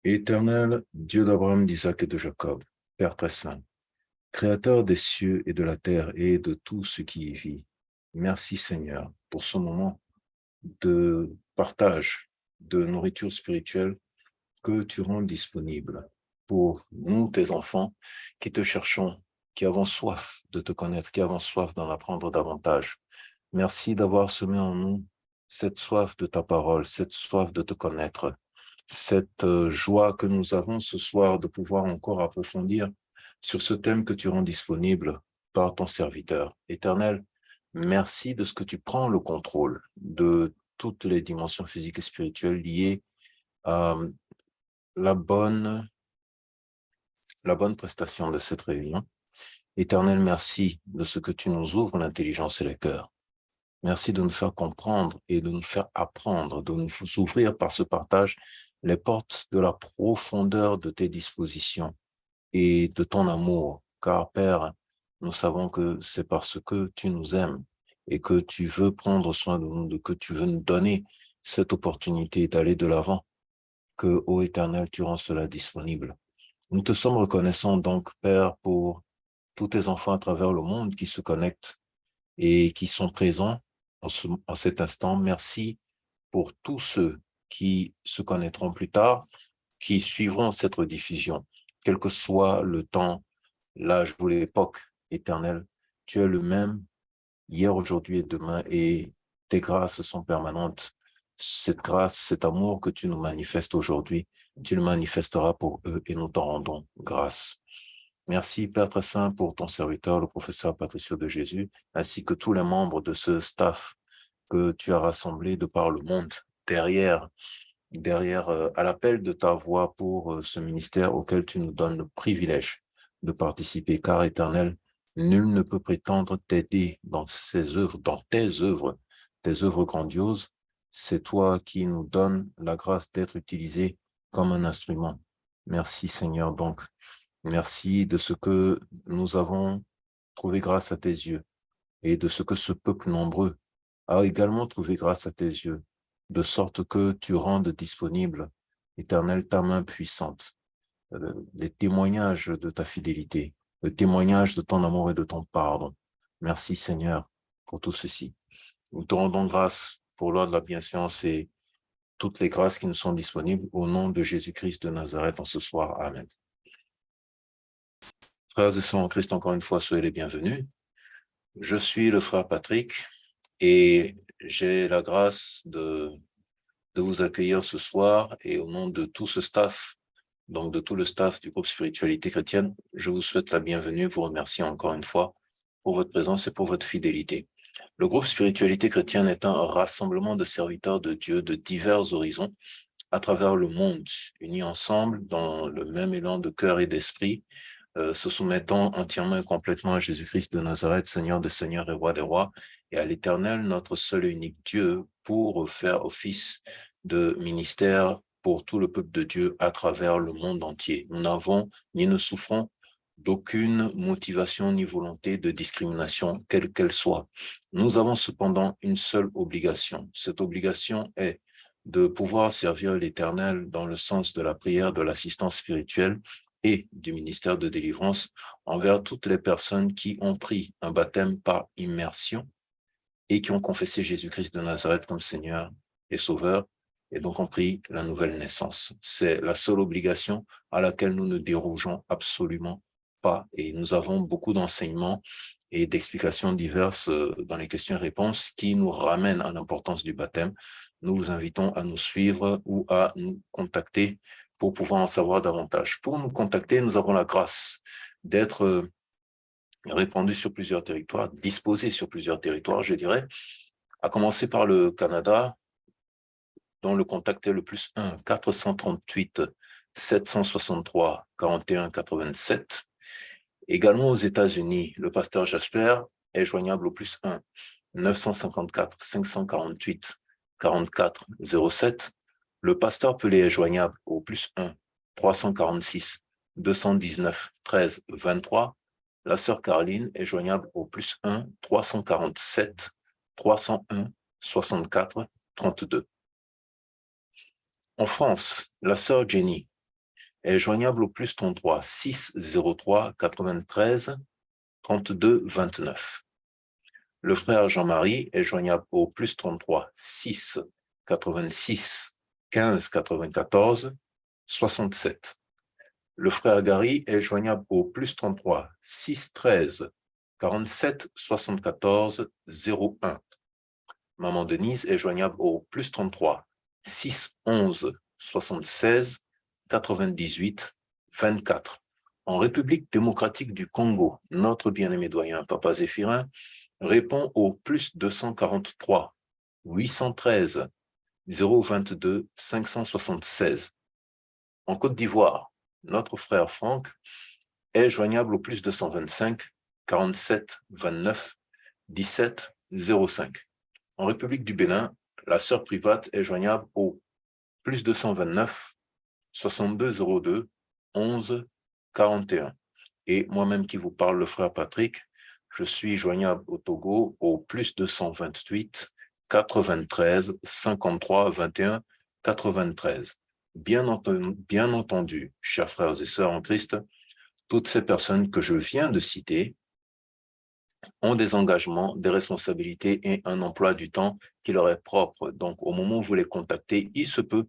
Éternel, Dieu d'Abraham, d'Isaac et de Jacob, Père très saint, Créateur des cieux et de la terre et de tout ce qui y vit, merci Seigneur pour ce moment de partage, de nourriture spirituelle que tu rends disponible pour nous, tes enfants, qui te cherchons, qui avons soif de te connaître, qui avons soif d'en apprendre davantage. Merci d'avoir semé en nous cette soif de ta parole, cette soif de te connaître, cette joie que nous avons ce soir de pouvoir encore approfondir sur ce thème que tu rends disponible par ton serviteur. Éternel, merci de ce que tu prends le contrôle de toutes les dimensions physiques et spirituelles liées à la bonne prestation de cette réunion. Éternel, merci de ce que tu nous ouvres l'intelligence et le cœur. Merci de nous faire comprendre et de nous faire apprendre, de nous ouvrir par ce partage les portes de la profondeur de tes dispositions et de ton amour. Car, Père, nous savons que c'est parce que tu nous aimes et que tu veux prendre soin de nous, que tu veux nous donner cette opportunité d'aller de l'avant, que, ô Éternel, tu rends cela disponible. Nous te sommes reconnaissants donc, Père, pour tous tes enfants à travers le monde qui se connectent et qui sont présents en cet instant. Merci pour tous ceux qui se connaîtront plus tard, qui suivront cette rediffusion, quel que soit le temps, l'âge ou l'époque. Éternelle, tu es le même hier, aujourd'hui et demain, et tes grâces sont permanentes. Cette grâce, cet amour que tu nous manifestes aujourd'hui, tu le manifesteras pour eux et nous t'en rendons grâce. Merci, Père très saint, pour ton serviteur, le professeur Patricio de Jésus, ainsi que tous les membres de ce staff que tu as rassemblé de par le monde derrière à l'appel de ta voix pour ce ministère auquel tu nous donnes le privilège de participer, car Éternel, nul ne peut prétendre t'aider dans ces œuvres, dans tes œuvres grandioses. C'est toi qui nous donnes la grâce d'être utilisé comme un instrument. Merci Seigneur, donc, merci de ce que nous avons trouvé grâce à tes yeux et de ce que ce peuple nombreux a également trouvé grâce à tes yeux, de sorte que tu rendes disponible, Éternel, ta main puissante, les témoignages de ta fidélité, le témoignage de ton amour et de ton pardon. Merci Seigneur pour tout ceci. Nous te rendons grâce pour l'ordre de la bienséance et toutes les grâces qui nous sont disponibles au nom de Jésus-Christ de Nazareth en ce soir. Amen. Frères et sœurs en Christ, encore une fois, soyez les bienvenus. Je suis le frère Patrick et j'ai la grâce de vous accueillir ce soir et au nom de tout ce staff, donc de tout le staff du groupe Spiritualité Chrétienne, je vous souhaite la bienvenue, vous remercie encore une fois pour votre présence et pour votre fidélité. Le groupe Spiritualité Chrétienne est un rassemblement de serviteurs de Dieu de divers horizons à travers le monde, unis ensemble dans le même élan de cœur et d'esprit, se soumettant entièrement et complètement à Jésus-Christ de Nazareth, Seigneur des seigneurs et roi des rois, et à l'Éternel, notre seul et unique Dieu, pour faire office de ministère pour tout le peuple de Dieu à travers le monde entier. Nous n'avons ni ne souffrons d'aucune motivation ni volonté de discrimination, quelle qu'elle soit. Nous avons cependant une seule obligation. Cette obligation est de pouvoir servir l'Éternel dans le sens de la prière, de l'assistance spirituelle et du ministère de délivrance envers toutes les personnes qui ont pris un baptême par immersion et qui ont confessé Jésus-Christ de Nazareth comme Seigneur et Sauveur, et donc ont pris la nouvelle naissance. C'est la seule obligation à laquelle nous ne dérogeons absolument pas. Et nous avons beaucoup d'enseignements et d'explications diverses dans les questions et réponses qui nous ramènent à l'importance du baptême. Nous vous invitons à nous suivre ou à nous contacter pour pouvoir en savoir davantage. Pour nous contacter, nous avons la grâce d'être répandus sur plusieurs territoires, disposés sur plusieurs territoires, je dirais, à commencer par le Canada, dont le contact est le plus 1 438 763 41 87. Également aux États-Unis, le pasteur Jasper est joignable au plus 1 954 548 44 07. Le pasteur Pelé est joignable au plus 1 346 219 13 23. La sœur Caroline est joignable au plus 1 347 301 64 32. En France, la sœur Jenny est joignable au plus 33 603 93 32 29. Le frère Jean-Marie est joignable au plus 33 6 86 15 94 67. Le frère Gary est joignable au plus 33 6 13 47 74 01. Maman Denise est joignable au plus 33 6 11 76 98 24. En République démocratique du Congo, notre bien-aimé doyen Papa Zéphirin répond au plus 243 813 022 576. En Côte d'Ivoire, notre frère Franck est joignable au plus 225 47 29 17 05. En République du Bénin, la sœur private est joignable au plus 229 62 02 11 41. Et moi-même qui vous parle, le frère Patrick, je suis joignable au Togo au plus 228 93 53 21 93. Bien entendu, chers frères et sœurs en Christ, toutes ces personnes que je viens de citer ont des engagements, des responsabilités et un emploi du temps qui leur est propre. Donc, au moment où vous les contactez, il se peut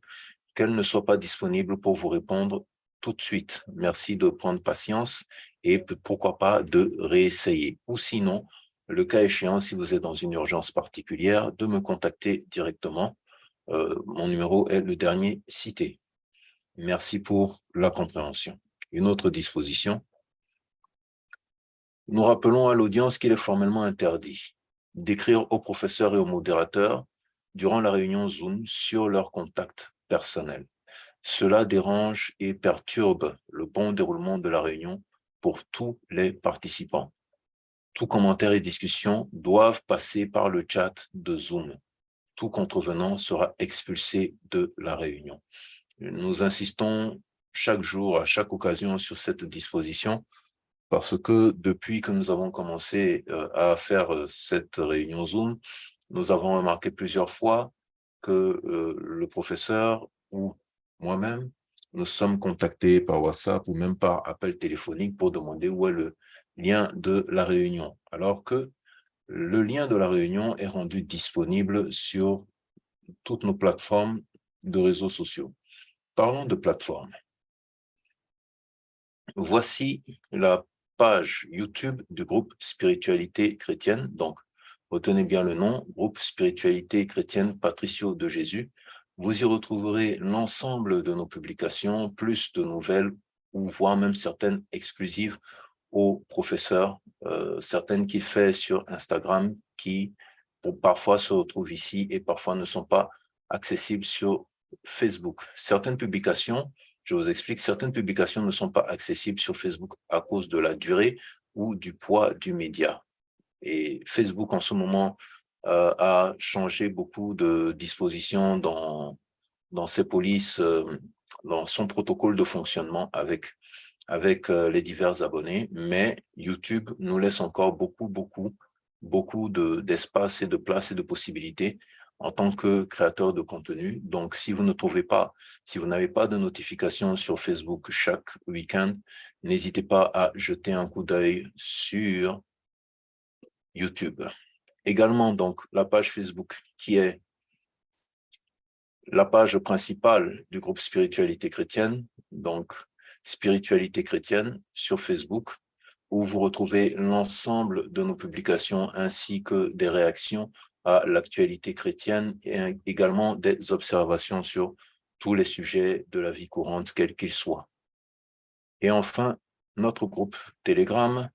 qu'elles ne soient pas disponibles pour vous répondre tout de suite. Merci de prendre patience et pourquoi pas de réessayer. Ou sinon, le cas échéant, si vous êtes dans une urgence particulière, de me contacter directement. Mon numéro est le dernier cité. Merci pour la compréhension. Une autre disposition. Nous rappelons à l'audience qu'il est formellement interdit d'écrire aux professeurs et aux modérateurs durant la réunion Zoom sur leurs contacts personnels. Cela dérange et perturbe le bon déroulement de la réunion pour tous les participants. Tout commentaire et discussion doivent passer par le chat de Zoom. Tout contrevenant sera expulsé de la réunion. Nous insistons chaque jour, à chaque occasion, sur cette disposition parce que depuis que nous avons commencé à faire cette réunion Zoom, nous avons remarqué plusieurs fois que le professeur ou moi-même, nous sommes contactés par WhatsApp ou même par appel téléphonique pour demander où est le lien de la réunion, alors que le lien de la réunion est rendu disponible sur toutes nos plateformes de réseaux sociaux. Parlons de plateformes. Voici la page YouTube du groupe Spiritualité chrétienne. Donc, retenez bien le nom, groupe Spiritualité chrétienne Patricio de Jésus. Vous y retrouverez l'ensemble de nos publications, plus de nouvelles, ou voire même certaines exclusives aux professeurs, certaines qu'il fait sur Instagram, qui parfois se retrouvent ici et parfois ne sont pas accessibles sur Facebook. Certaines publications, je vous explique, certaines publications ne sont pas accessibles sur Facebook à cause de la durée ou du poids du média. Et Facebook, en ce moment, a changé beaucoup de dispositions dans ses polices, dans son protocole de fonctionnement avec les divers abonnés, mais YouTube nous laisse encore beaucoup d'espace et de place et de possibilités en tant que créateur de contenu. Donc, si vous n'avez pas de notification sur Facebook chaque week-end, n'hésitez pas à jeter un coup d'œil sur YouTube. Également, donc, la page Facebook qui est la page principale du groupe Spiritualité chrétienne, donc Spiritualité chrétienne sur Facebook, où vous retrouvez l'ensemble de nos publications ainsi que des réactions à l'actualité chrétienne et également des observations sur tous les sujets de la vie courante, quels qu'ils soient. Et enfin, notre groupe Telegram,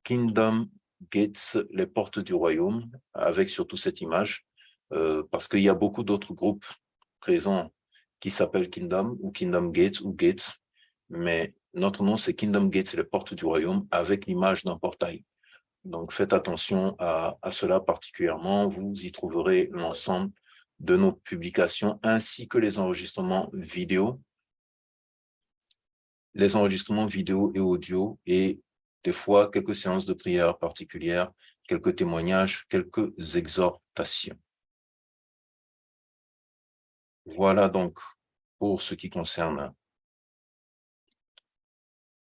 Kingdom Gates, les portes du royaume, avec surtout cette image, parce qu'il y a beaucoup d'autres groupes présents qui s'appellent Kingdom ou Kingdom Gates ou Gates, mais notre nom c'est Kingdom Gates, les portes du royaume, avec l'image d'un portail. Donc faites attention à cela particulièrement, vous y trouverez l'ensemble de nos publications ainsi que les enregistrements vidéo et audio et des fois quelques séances de prière particulières, quelques témoignages, quelques exhortations. Voilà donc pour ce qui concerne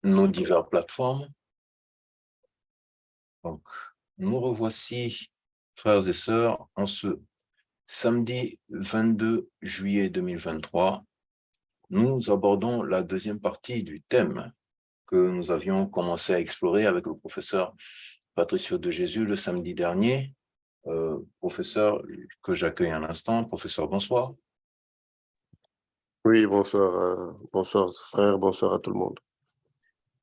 nos diverses plateformes. Donc, nous revoici, frères et sœurs, en ce samedi 22 juillet 2023. Nous abordons la deuxième partie du thème que nous avions commencé à explorer avec le professeur Patricio de Jésus le samedi dernier. Professeur, que j'accueille un instant. Professeur, bonsoir. Oui, bonsoir frère, bonsoir à tout le monde.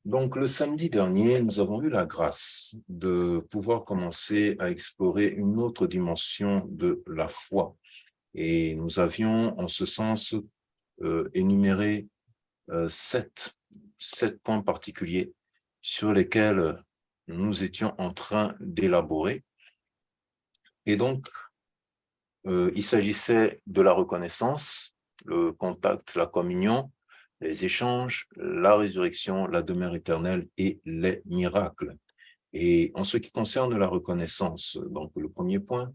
Donc, le samedi dernier, nous avons eu la grâce de pouvoir commencer à explorer une autre dimension de la foi. Et nous avions, en ce sens, énuméré sept points particuliers sur lesquels nous étions en train d'élaborer. Et donc, il s'agissait de la reconnaissance, le contact, la communion, les échanges, la résurrection, la demeure éternelle et les miracles. Et en ce qui concerne la reconnaissance, donc le premier point,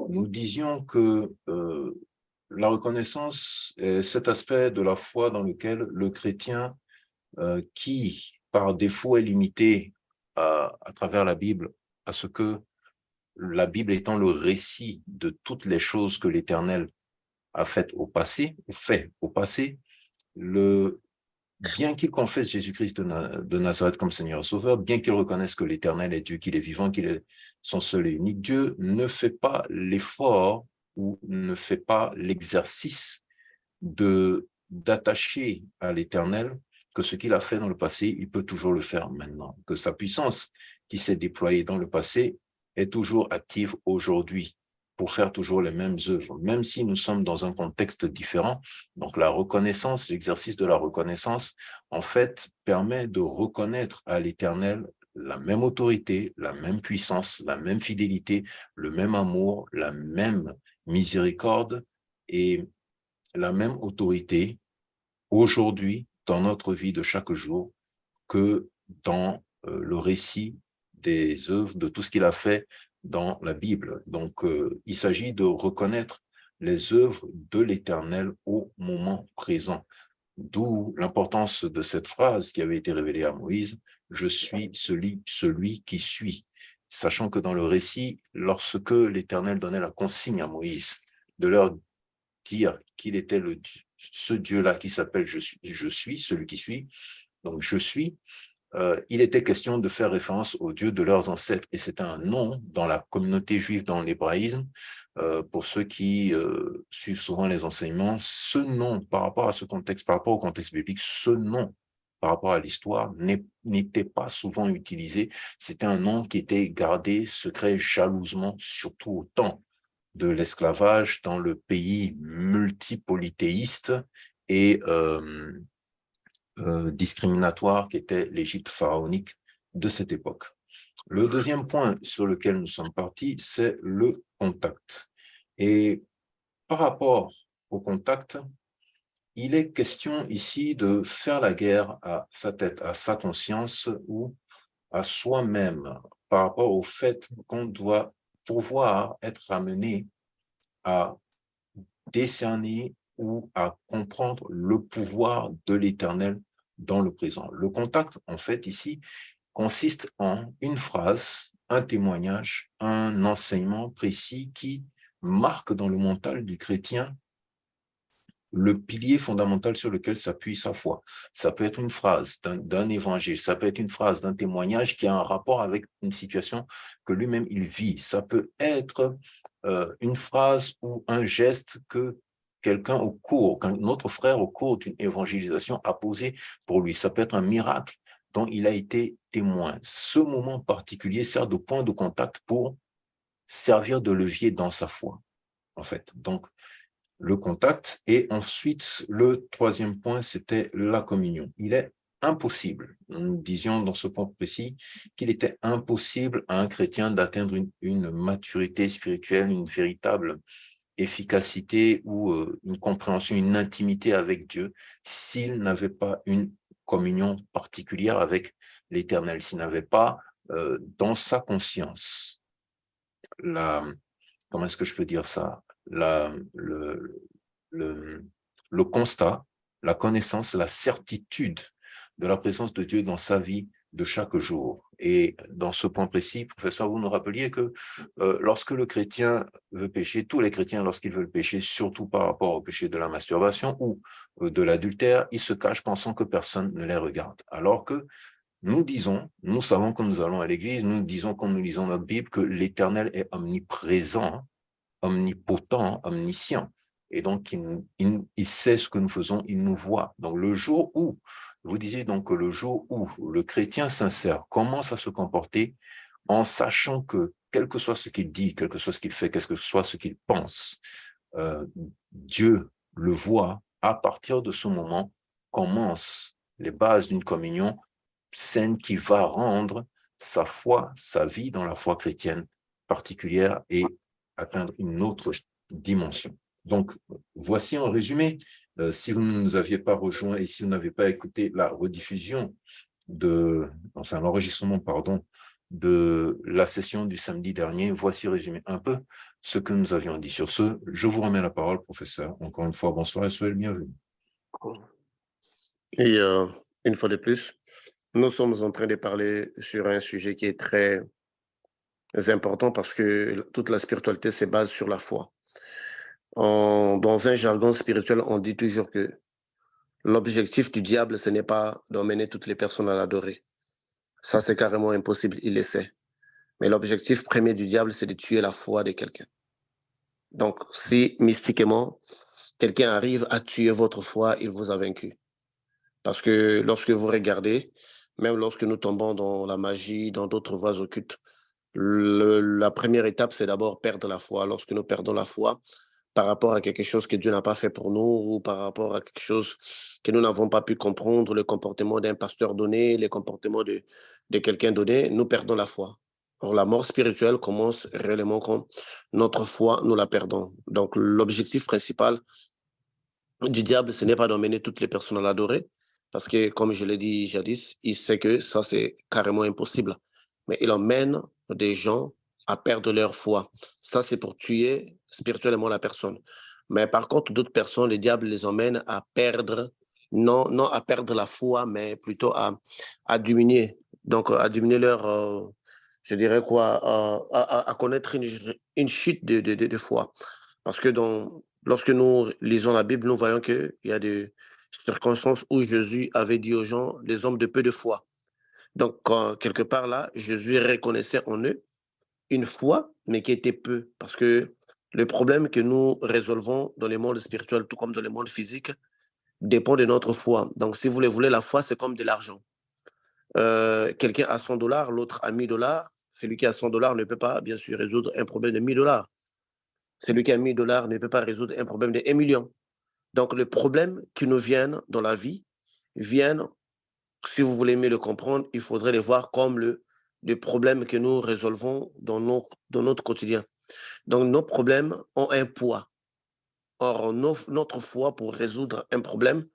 nous disions que la reconnaissance est cet aspect de la foi dans lequel le chrétien, qui par défaut est limité à travers la Bible, à ce que la Bible étant le récit de toutes les choses que l'Éternel a faites au passé, ou fait au passé, bien qu'il confesse Jésus-Christ de Nazareth comme Seigneur et Sauveur, bien qu'il reconnaisse que l'Éternel est Dieu, qu'il est vivant, qu'il est son seul et unique Dieu, ne fait pas l'effort ou ne fait pas l'exercice d'attacher à l'Éternel que ce qu'il a fait dans le passé, il peut toujours le faire maintenant, que sa puissance qui s'est déployée dans le passé est toujours active aujourd'hui pour faire toujours les mêmes œuvres, même si nous sommes dans un contexte différent. Donc la reconnaissance, l'exercice de la reconnaissance, en fait, permet de reconnaître à l'Éternel la même autorité, la même puissance, la même fidélité, le même amour, la même miséricorde et la même autorité aujourd'hui dans notre vie de chaque jour que dans le récit des œuvres, de tout ce qu'il a fait dans la Bible. Donc, il s'agit de reconnaître les œuvres de l'Éternel au moment présent. D'où l'importance de cette phrase qui avait été révélée à Moïse, « Je suis celui qui suis », sachant que dans le récit, lorsque l'Éternel donnait la consigne à Moïse de leur dire qu'il était ce Dieu-là qui s'appelle je suis, celui qui suis, donc je suis, il était question de faire référence au Dieu de leurs ancêtres. Et c'est un nom dans la communauté juive, dans l'hébraïsme, pour ceux qui suivent souvent les enseignements, ce nom, par rapport à ce contexte, par rapport au contexte biblique, ce nom, par rapport à l'histoire, n'était pas souvent utilisé. C'était un nom qui était gardé secret jalousement, surtout au temps de l'esclavage dans le pays multipolythéiste et discriminatoire qu'était l'Égypte pharaonique de cette époque. Le deuxième point sur lequel nous sommes partis, c'est le contact. Et par rapport au contact, il est question ici de faire la guerre à sa tête, à sa conscience ou à soi-même par rapport au fait qu'on doit pouvoir être amené à décerner ou à comprendre le pouvoir de l'Éternel dans le présent. Le contact, en fait, ici, consiste en une phrase, un témoignage, un enseignement précis qui marque dans le mental du chrétien le pilier fondamental sur lequel s'appuie sa foi. Ça peut être une phrase d'un évangile, ça peut être une phrase d'un témoignage qui a un rapport avec une situation que lui-même il vit. Ça peut être une phrase ou un geste que quelqu'un qu'un autre frère au cours d'une évangélisation a posé pour lui. Ça peut être un miracle dont il a été témoin. Ce moment particulier sert de point de contact pour servir de levier dans sa foi, en fait. Donc, le contact. Et ensuite, le troisième point, c'était la communion. Il est impossible, nous disions dans ce point précis, qu'il était impossible à un chrétien d'atteindre une maturité spirituelle, une véritable efficacité ou une compréhension, une intimité avec Dieu s'il n'avait pas une communion particulière avec l'Éternel, s'il n'avait pas dans sa conscience comment est-ce que je peux dire ça, le, le constat, la connaissance, la certitude de la présence de Dieu dans sa vie de chaque jour. Et dans ce point précis, professeur, vous nous rappeliez que lorsque le chrétien veut pécher, tous les chrétiens, lorsqu'ils veulent pécher, surtout par rapport au péché de la masturbation ou de l'adultère, ils se cachent pensant que personne ne les regarde. Alors que nous disons, nous savons que nous allons à l'église, nous disons quand nous lisons notre Bible que l'Éternel est omniprésent, omnipotent, omniscient. Et donc, il sait ce que nous faisons, il nous voit. Donc, le jour où, vous disiez donc que le jour où le chrétien sincère commence à se comporter en sachant que, quel que soit ce qu'il dit, quel que soit ce qu'il fait, quel que soit ce qu'il pense, euh, Dieu le voit, à partir de ce moment, commencent les bases d'une communion saine qui va rendre sa foi, sa vie dans la foi chrétienne particulière et atteindre une autre dimension. Donc, voici en résumé, si vous ne nous aviez pas rejoint et si vous n'avez pas écouté la rediffusion l'enregistrement, pardon, de la session du samedi dernier, voici résumé un peu ce que nous avions dit. Sur ce, je vous remets la parole, professeur. Encore une fois, bonsoir et soyez le bienvenu. Et une fois de plus, nous sommes en train de parler sur un sujet qui est très important parce que toute la spiritualité se base sur la foi. Dans un jargon spirituel, on dit toujours que l'objectif du diable, ce n'est pas d'emmener toutes les personnes à l'adorer. Ça, c'est carrément impossible, il le sait. Mais l'objectif premier du diable, c'est de tuer la foi de quelqu'un. Donc, si mystiquement, quelqu'un arrive à tuer votre foi, il vous a vaincu. Parce que lorsque vous regardez, même lorsque nous tombons dans la magie, dans d'autres voies occultes, la première étape, c'est d'abord perdre la foi. Lorsque nous perdons la foi par rapport à quelque chose que Dieu n'a pas fait pour nous ou par rapport à quelque chose que nous n'avons pas pu comprendre, le comportement d'un pasteur donné, le comportement de quelqu'un donné, nous perdons la foi. Or, la mort spirituelle commence réellement quand notre foi, nous la perdons. Donc, l'objectif principal du diable, ce n'est pas d'emmener toutes les personnes à l'adorer, parce que, comme je l'ai dit jadis, il sait que ça, c'est carrément impossible. Mais il emmène des gens à perdre leur foi. Ça, c'est pour tuer spirituellement la personne. Mais par contre, d'autres personnes, le diable les emmène à perdre, non à perdre la foi, mais plutôt à diminuer. Donc, à diminuer leur, je dirais quoi, à connaître une chute de foi. Parce que lorsque nous lisons la Bible, nous voyons qu'il y a des circonstances où Jésus avait dit aux gens, les hommes de peu de foi. Donc, quelque part là, Jésus reconnaissait en eux une foi, mais qui était peu. Parce que le problème que nous résolvons dans le monde spirituel, tout comme dans le monde physique, dépend de notre foi. Donc, si vous le voulez, la foi, c'est comme de l'argent. Quelqu'un a 100 dollars, l'autre a 1000 dollars. Celui qui a 100 dollars ne peut pas, bien sûr, résoudre un problème de 1000 dollars. Celui qui a 1000 dollars ne peut pas résoudre un problème de 1 million. Donc, les problèmes qui nous viennent dans la vie viennent, si vous voulez mieux le comprendre, il faudrait les voir comme les problèmes que nous résolvons dans notre quotidien. Donc, nos problèmes ont un poids. Or, notre foi pour résoudre un problème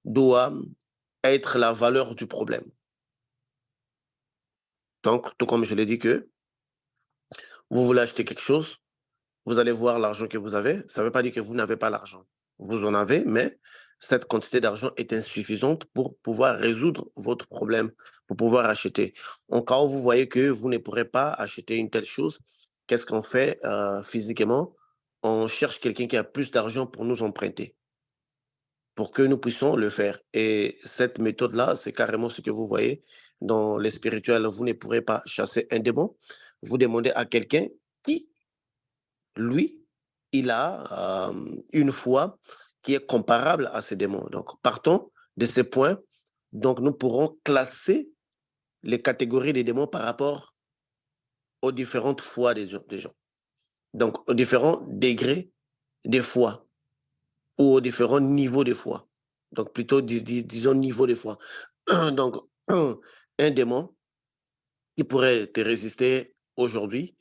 doit être la valeur du problème. Donc, tout comme je l'ai dit que vous voulez acheter quelque chose, vous allez voir l'argent que vous avez. Ça ne veut pas dire que vous n'avez pas l'argent. Vous en avez, mais cette quantité d'argent est insuffisante pour pouvoir résoudre votre problème, pour pouvoir acheter. En cas où vous voyez que vous ne pourrez pas acheter une telle chose, qu'est-ce qu'on fait physiquement? On cherche quelqu'un qui a plus d'argent pour nous emprunter, pour que nous puissions le faire. Et cette méthode-là, c'est carrément ce que vous voyez dans les spirituels. Vous ne pourrez pas chasser un démon. Vous demandez à quelqu'un qui lui, il a une foi qui est comparable à ces démons. Donc, partons de ces points. Donc, nous pourrons classer les catégories des démons par rapport aux différentes foi des gens. Donc, aux différents degrés de foi ou aux différents niveaux de foi. Donc, plutôt, disons, niveau de foi. Donc, un démon qui pourrait te résister aujourd'hui,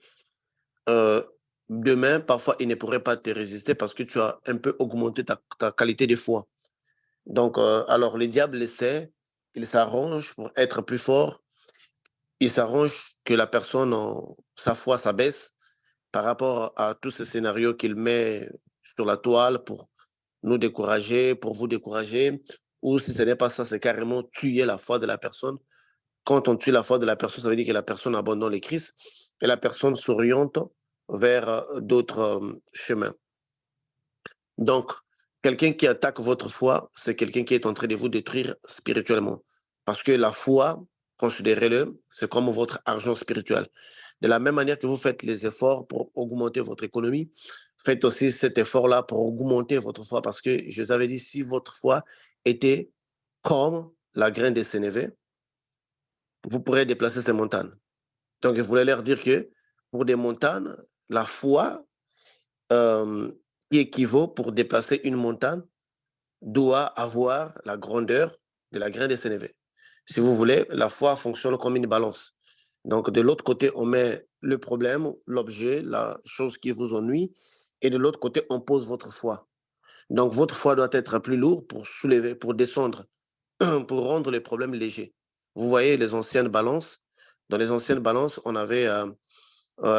euh, demain, parfois, il ne pourrait pas te résister parce que tu as un peu augmenté ta qualité de foi. Donc, alors, le diable essaie, il s'arrange pour être plus fort, il s'arrange que la personne, sa foi s'abaisse par rapport à tous ces scénarios qu'il met sur la toile pour nous décourager, pour vous décourager, ou si ce n'est pas ça, c'est carrément tuer la foi de la personne. Quand on tue la foi de la personne, ça veut dire que la personne abandonne le Christ et la personne s'oriente vers d'autres chemins. Donc, quelqu'un qui attaque votre foi, c'est quelqu'un qui est en train de vous détruire spirituellement. Parce que la foi, considérez-le, c'est comme votre argent spirituel. De la même manière que vous faites les efforts pour augmenter votre économie, faites aussi cet effort-là pour augmenter votre foi. Parce que je vous avais dit, si votre foi était comme la graine de sénévé, vous pourrez déplacer ces montagnes. Donc, je voulais leur dire que pour des montagnes, la foi euh, qui équivaut pour déplacer une montagne doit avoir la grandeur de la graine de sénévé. Si vous voulez, la foi fonctionne comme une balance. Donc, de l'autre côté, on met le problème, l'objet, la chose qui vous ennuie, et de l'autre côté, on pose votre foi. Donc, votre foi doit être plus lourde pour soulever, pour descendre, pour rendre les problèmes légers. Vous voyez les anciennes balances. Dans les anciennes balances, on avait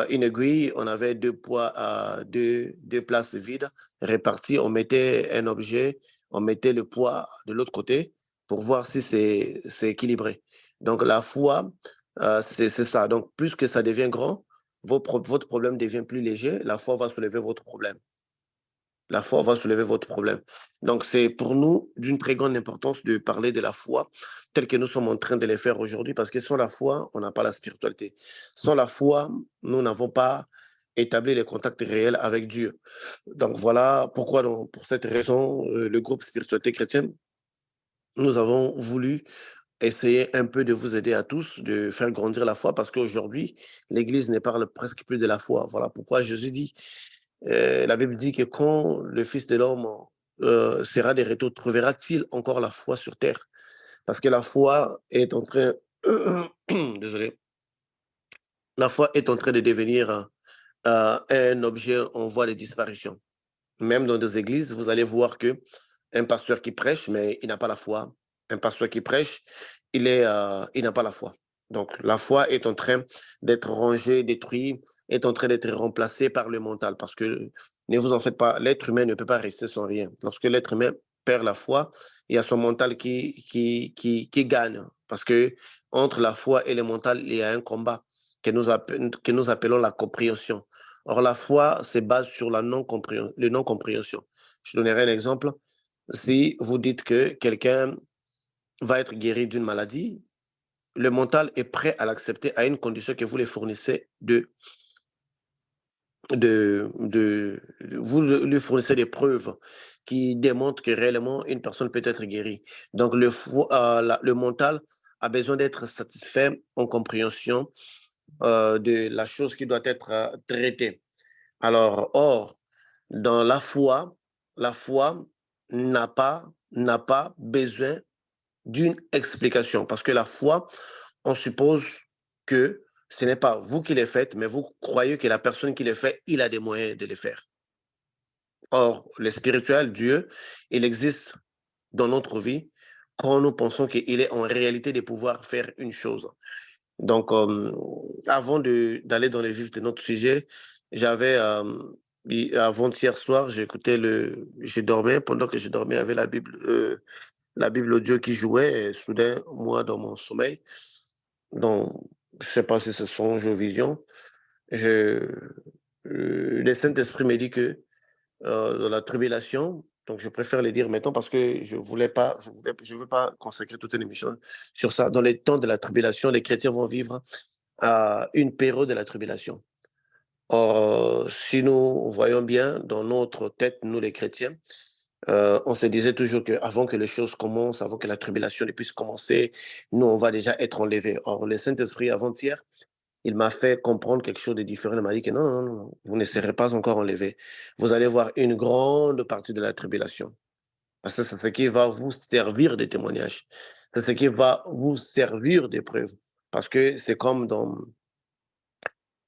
une aiguille, on avait deux poids, deux places vides réparties. On mettait un objet, on mettait le poids de l'autre côté pour voir si c'est équilibré. Donc la foi, c'est ça. Donc plus que ça devient grand, votre problème devient plus léger, la foi va soulever votre problème. La foi va soulever votre problème. Donc, c'est pour nous d'une très grande importance de parler de la foi telle que nous sommes en train de le faire aujourd'hui, parce que sans la foi, on n'a pas la spiritualité. Sans la foi, nous n'avons pas établi les contacts réels avec Dieu. Donc, voilà pourquoi, pour cette raison, le groupe Spiritualité chrétienne, nous avons voulu essayer un peu de vous aider à tous, de faire grandir la foi, parce qu'aujourd'hui, l'Église ne parle presque plus de la foi. Voilà pourquoi Jésus dit, la Bible dit que quand le Fils de l'homme sera de retour, trouvera-t-il encore la foi sur terre? Parce que la foi est en train, désolé, la foi est en train de devenir un objet en voie de disparition. Même dans des églises, vous allez voir que un pasteur qui prêche, mais il n'a pas la foi. Un pasteur qui prêche, il n'a pas la foi. Donc, la foi est en train d'être rangée, détruite, est en train d'être remplacée par le mental. Parce que, ne vous en faites pas, l'être humain ne peut pas rester sans rien. Lorsque l'être humain perd la foi, il y a son mental qui gagne. Parce que entre la foi et le mental, il y a un combat que nous appelons la compréhension. Or, la foi se base sur la non-compréhension. Je donnerai un exemple. Si vous dites que quelqu'un va être guéri d'une maladie, le mental est prêt à l'accepter à une condition que vous les fournissez vous lui fournissez des preuves qui démontrent que réellement une personne peut être guérie. Donc le mental a besoin d'être satisfait en compréhension de la chose qui doit être traitée. Alors, or, dans la foi n'a pas besoin d'une explication. Parce que la foi, on suppose que ce n'est pas vous qui les faites, mais vous croyez que la personne qui les fait, il a des moyens de les faire. Or, le spirituel, Dieu, il existe dans notre vie quand nous pensons qu'il est en réalité de pouvoir faire une chose. Donc, avant d'aller dans les vifs de notre sujet, j'avais, avant-hier soir, je dormais, pendant que je dormais, il y avait la Bible audio qui jouait, et soudain, moi, dans mon sommeil, donc, je ne sais pas si ce sont jeux vision, je, le Saint-Esprit me dit que dans la tribulation, donc je préfère le dire maintenant parce que je veux pas consacrer toute une émission sur ça. Dans les temps de la tribulation, les chrétiens vont vivre à une période de la tribulation. Or, si nous voyons bien dans notre tête, nous les chrétiens, on se disait toujours qu'avant que les choses commencent, avant que la tribulation ne puisse commencer, nous, on va déjà être enlevés. Or, le Saint-Esprit, avant-hier, il m'a fait comprendre quelque chose de différent. Il m'a dit que non, non, non, vous ne serez pas encore enlevés. Vous allez voir une grande partie de la tribulation. Parce que c'est ce qui va vous servir de témoignage. C'est ce qui va vous servir d'épreuve. Parce que c'est comme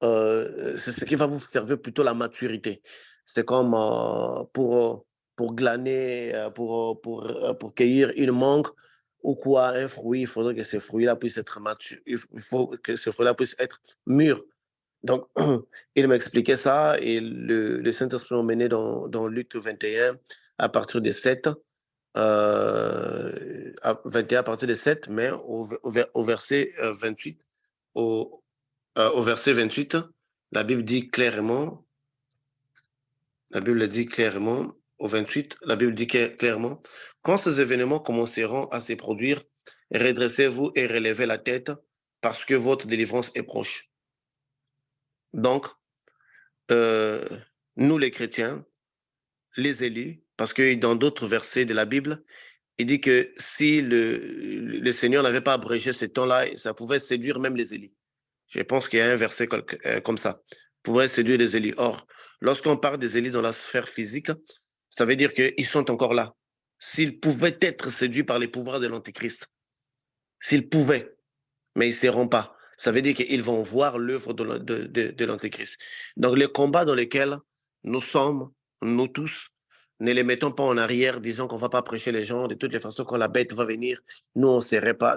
c'est ce qui va vous servir plutôt la maturité. C'est comme pour glaner, pour cueillir une mangue ou quoi, un fruit, il faudrait que ce fruit-là puisse être mature, il faut que ce fruit-là puisse être mûr. Donc, il m'expliquait ça et le Saint-Esprit m'a mené dans Luc 21 à partir des 7. 21 à partir de 7, mais au verset 28, au verset 28, la Bible dit clairement, au 28, la Bible dit clairement, quand ces événements commenceront à se produire, redressez-vous et relevez la tête parce que votre délivrance est proche. Donc, euh, nous les chrétiens, les élus, parce que dans d'autres versets de la Bible, il dit que si le Seigneur n'avait pas abrégé ce temps-là, ça pouvait séduire même les élus. Je pense qu'il y a un verset comme ça. Pourrait séduire les élus. Or, lorsqu'on parle des élus dans la sphère physique, ça veut dire qu'ils sont encore là. S'ils pouvaient être séduits par les pouvoirs de l'Antéchrist, s'ils pouvaient, mais ils ne seront pas. Ça veut dire qu'ils vont voir l'œuvre de l'Antéchrist. Donc, les combats dans lesquels nous sommes, nous tous, ne les mettons pas en arrière, disant qu'on ne va pas prêcher les gens. De toutes les façons, quand la bête va venir, nous, on ne serait pas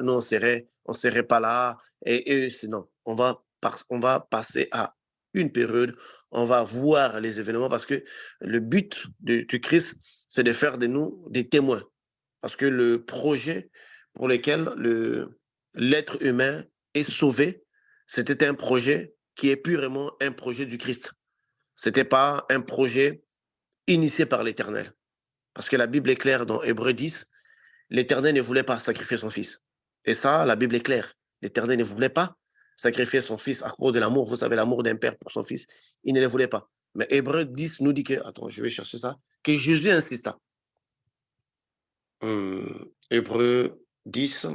là. Et eux, sinon, on va passer à une période, on va voir les événements parce que le but du Christ, c'est de faire de nous des témoins. Parce que le projet pour lequel l'être humain est sauvé, c'était un projet qui est purement un projet du Christ. Ce n'était pas un projet initié par l'Éternel. Parce que la Bible est claire dans Hébreux 10, l'Éternel ne voulait pas sacrifier son fils. Et ça, la Bible est claire. L'Éternel ne voulait pas sacrifier son fils à cause de l'amour. Vous savez, l'amour d'un père pour son fils, il ne le voulait pas. Mais Hébreux 10 nous dit que, attends, je vais chercher ça, que Jésus insista. Hébreux 10,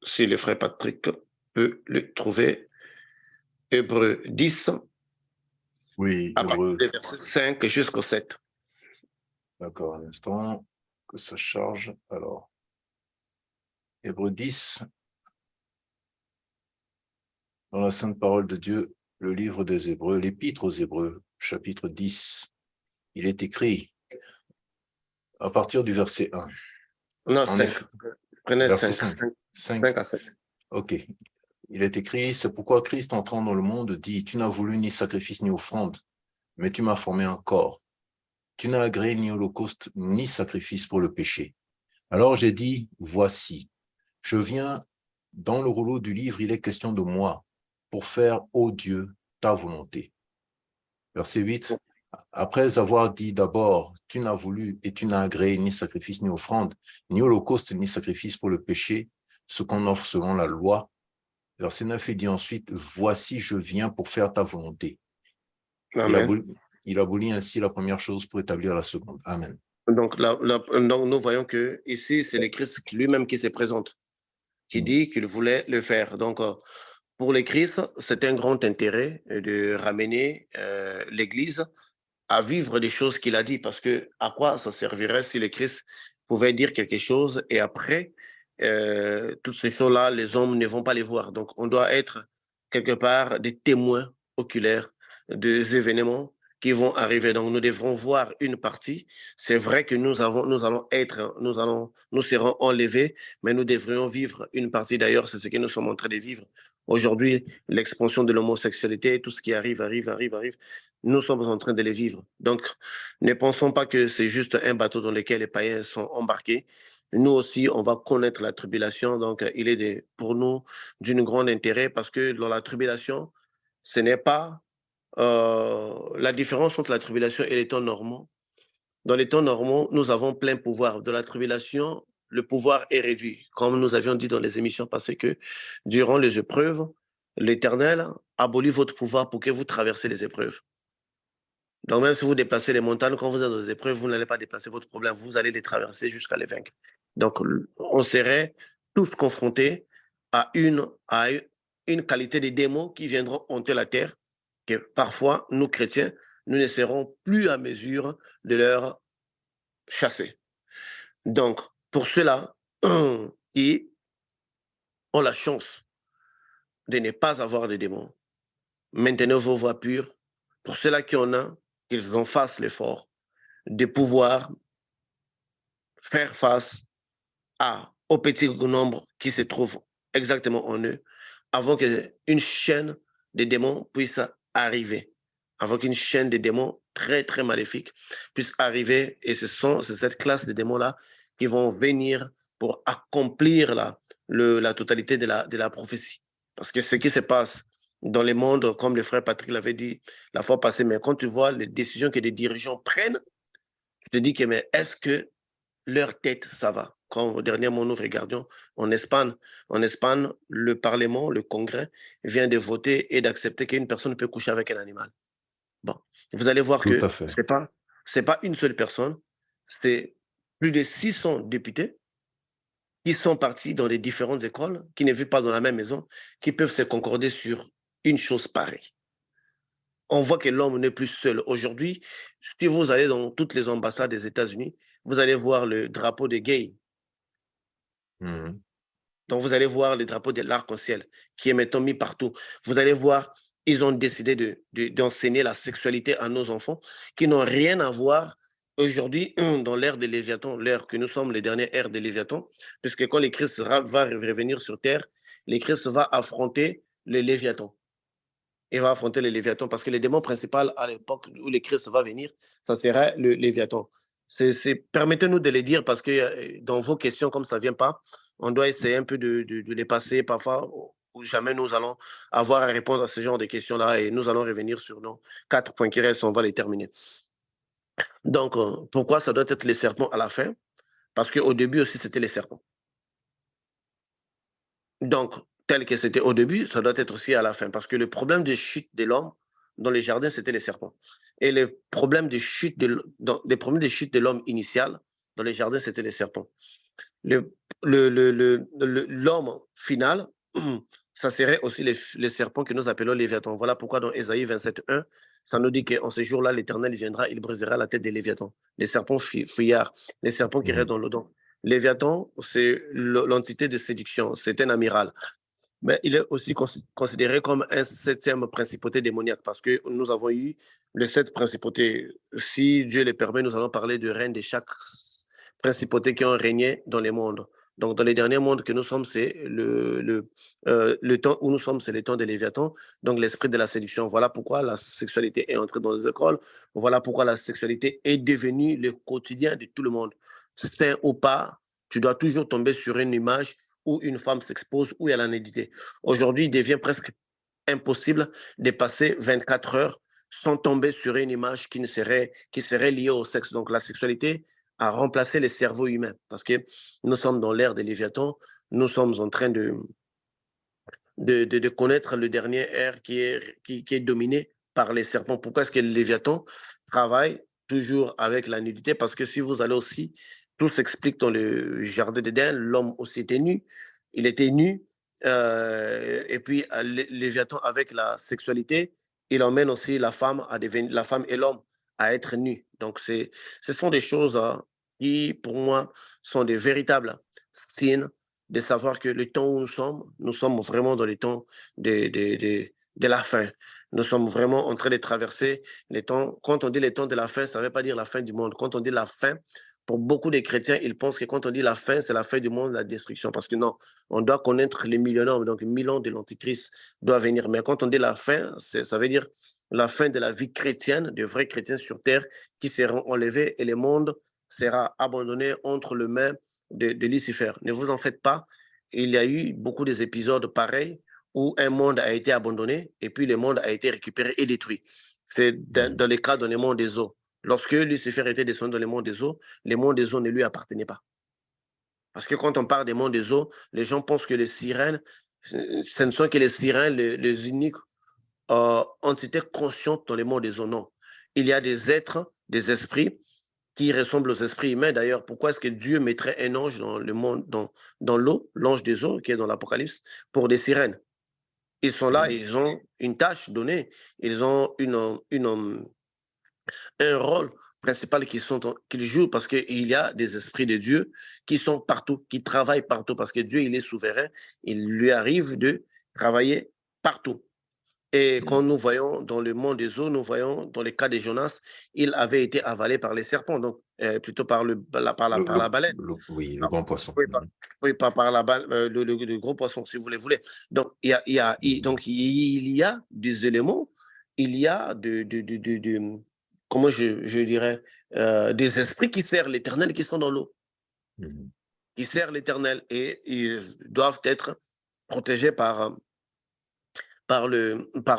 si le frère Patrick peut le trouver. Hébreux 10, Oui, à partir Hébreu. du verset 5 jusqu'au 7. D'accord, un instant, que ça charge. Alors, Hébreu 10, dans la Sainte Parole de Dieu, le livre des Hébreux, l'Épître aux Hébreux, chapitre 10, il est écrit à partir du verset 1. Non, En 5. effet, Prenez verset 5. 5. 5 à 7. Ok. Il est écrit, c'est pourquoi Christ entrant dans le monde dit, tu n'as voulu ni sacrifice ni offrande, mais tu m'as formé un corps. Tu n'as agréé ni holocauste ni sacrifice pour le péché. Alors j'ai dit, voici, je viens, dans le rouleau du livre, il est question de moi, pour faire, ô Dieu, ta volonté. Verset 8, après avoir dit d'abord, tu n'as voulu et tu n'as agréé ni sacrifice ni offrande, ni holocauste ni sacrifice pour le péché, ce qu'on offre selon la loi. Verset 9, il dit ensuite, voici, je viens pour faire ta volonté. Amen. Il abolit ainsi la première chose pour établir la seconde. Amen. Donc, donc nous voyons que ici, c'est le Christ lui-même qui se présente, qui dit qu'il voulait le faire. Donc, pour le Christ, c'est un grand intérêt de ramener l'Église à vivre des choses qu'il a dit, parce que à quoi ça servirait si le Christ pouvait dire quelque chose et après, toutes ces choses-là, les hommes ne vont pas les voir. Donc, on doit être quelque part des témoins oculaires des événements qui vont arriver. Donc, nous devrons voir une partie. C'est vrai que nous serons enlevés, mais nous devrions vivre une partie. D'ailleurs, c'est ce que nous sommes en train de vivre. Aujourd'hui, l'expansion de l'homosexualité, tout ce qui arrive. Nous sommes en train de les vivre. Donc, ne pensons pas que c'est juste un bateau dans lequel les païens sont embarqués. Nous aussi, on va connaître la tribulation. Donc, il est pour nous d'une grande intérêt parce que dans la tribulation, ce n'est pas la différence entre la tribulation et les temps normaux. Dans les temps normaux, nous avons plein pouvoir. De la tribulation, le pouvoir est réduit. Comme nous avions dit dans les émissions passées que durant les épreuves, l'Éternel abolit votre pouvoir pour que vous traversez les épreuves. Donc, même si vous déplacez les montagnes, quand vous êtes dans les épreuves, vous n'allez pas déplacer votre problème, vous allez les traverser jusqu'à les vaincre. Donc, on serait tous confrontés à une qualité de démons qui viendront hanter la terre, que parfois, nous chrétiens, nous ne serons plus à mesure de leur chasser. Donc, pour ceux-là qui ont la chance de ne pas avoir de démons, maintenez vos voies pures. Pour ceux-là qui en ont, qu'ils en fassent l'effort de pouvoir faire face au petit nombre qui se trouve exactement en eux, avant qu'une chaîne de démons puisse arriver, avant qu'une chaîne de démons très, très maléfiques puisse arriver. Et c'est cette classe de démons-là qui vont venir pour accomplir la totalité de la prophétie. Parce que ce qui se passe dans les mondes, comme le frère Patrick l'avait dit la fois passée, mais quand tu vois les décisions que des dirigeants prennent, tu te dis que mais est-ce que leur tête, ça va? Quand dernièrement nous regardions en Espagne, le Parlement, le Congrès vient de voter et d'accepter qu'une personne peut coucher avec un animal. Bon, vous allez voir Tout à que fait. c'est pas une seule personne, c'est plus de 600 députés qui sont partis dans les différentes écoles, qui ne vivent pas dans la même maison, qui peuvent se concorder sur une chose pareille. On voit que l'homme n'est plus seul. Aujourd'hui, si vous allez dans toutes les ambassades des États-Unis, vous allez voir le drapeau des gays. Mhm. Donc, vous allez voir le drapeau de l'arc-en-ciel qui est maintenant mis partout. Vous allez voir, ils ont décidé d'enseigner la sexualité à nos enfants qui n'ont rien à voir aujourd'hui dans l'ère de Léviathan, l'ère que nous sommes, les dernières ères de Léviathan, puisque quand le Christ va revenir sur terre, le Christ va affronter le Léviathan. Il va affronter le Léviathan parce que le démon principal à l'époque où le Christ va venir, ça sera le Léviathan. Permettez-nous de le dire parce que dans vos questions, comme ça ne vient pas, on doit essayer un peu de les passer parfois où jamais nous allons avoir à répondre à ce genre de questions-là et nous allons revenir sur nos 4 points qui restent, on va les terminer. Donc, pourquoi ça doit être les serpents à la fin? Parce qu'au début aussi, c'était les serpents. Donc, tel que c'était au début, ça doit être aussi à la fin. Parce que le problème de chute de l'homme dans les jardins, c'était les serpents. Et le problème de chute les problèmes de chute de l'homme initial dans les jardins, c'était les serpents. Le, L'homme final, ça serait aussi les serpents que nous appelons Léviathan. Voilà pourquoi dans Ésaïe 27:1, ça nous dit qu'en ce jour-là, l'Éternel viendra, il brisera la tête des Léviathans, les serpents fuyards, les serpents qui restent Mhm. dans l'eau. Léviathan, c'est l'entité de séduction, c'est un amiral. Mais il est aussi considéré comme un septième principauté démoniaque parce que nous avons eu les 7 principautés. Si Dieu le permet, nous allons parler du règne de chaque principauté qui ont régné dans les mondes. Donc, dans les derniers mondes que nous sommes, c'est le temps où nous sommes, c'est le temps de Léviathan, donc l'esprit de la séduction. Voilà pourquoi la sexualité est entrée dans les écoles. Voilà pourquoi la sexualité est devenue le quotidien de tout le monde. Saint ou pas, tu dois toujours tomber sur une image où une femme s'expose, où il y a la nudité. Aujourd'hui, il devient presque impossible de passer 24 heures sans tomber sur une image qui serait liée au sexe. Donc la sexualité a remplacé le cerveau humain parce que nous sommes dans l'ère des Léviathans, nous sommes en train de connaître le dernier ère qui est dominé par les serpents. Pourquoi est-ce que le Léviathan travaille toujours avec la nudité? Parce que si vous allez aussi, tout s'explique dans le jardin d'Éden, l'homme aussi était nu, il était nu, et puis le Léviathan avec la sexualité, il emmène aussi la femme à devenir, la femme et l'homme à être nus. Donc ce sont des choses qui, pour moi, sont des véritables signes de savoir que le temps où nous sommes vraiment dans les temps de la fin. Nous sommes vraiment en train de traverser les temps. Quand on dit les temps de la fin, ça ne veut pas dire la fin du monde. Quand on dit la fin, pour beaucoup de chrétiens, ils pensent que quand on dit la fin, c'est la fin du monde, la destruction. Parce que non, on doit connaître les millénaires, donc 1000 ans de l'Antichrist doit venir. Mais quand on dit la fin, ça veut dire la fin de la vie chrétienne, de vrais chrétiens sur terre qui seront enlevés et le monde sera abandonné entre les mains de Lucifer. Ne vous en faites pas. Il y a eu beaucoup d'épisodes pareils où un monde a été abandonné et puis le monde a été récupéré et détruit. C'est Mhm. dans le cas dans le monde des eaux. Lorsque Lucifer était descendu dans le monde des eaux, le monde des eaux ne lui appartenait pas. Parce que quand on parle des mondes des eaux, les gens pensent que les sirènes, ce ne sont que les sirènes, les uniques entités conscientes dans le monde des eaux. Non. Il y a des êtres, des esprits qui ressemble aux esprits humains. D'ailleurs, pourquoi est-ce que Dieu mettrait un ange dans le monde, dans l'eau, l'ange des eaux, qui est dans l'Apocalypse, pour des sirènes? Ils sont là, Mhm. ils ont une tâche donnée, ils ont un rôle principal qu'ils jouent parce qu'il y a des esprits de Dieu qui sont partout, qui travaillent partout, parce que Dieu, il est souverain, il lui arrive de travailler partout. Et quand Mhm. nous voyons dans le monde des eaux, nous voyons dans le cas de Jonas, il avait été avalé par les serpents, donc plutôt par la baleine. Oui, le Ah, grand poisson. oui, Mhm. oui, pas par le gros poisson, si vous le voulez. Donc, donc, il y a des éléments, il y a comment je dirais, des esprits qui servent l'Éternel qui sont dans l'eau. qui sert l'Éternel et ils doivent être protégés par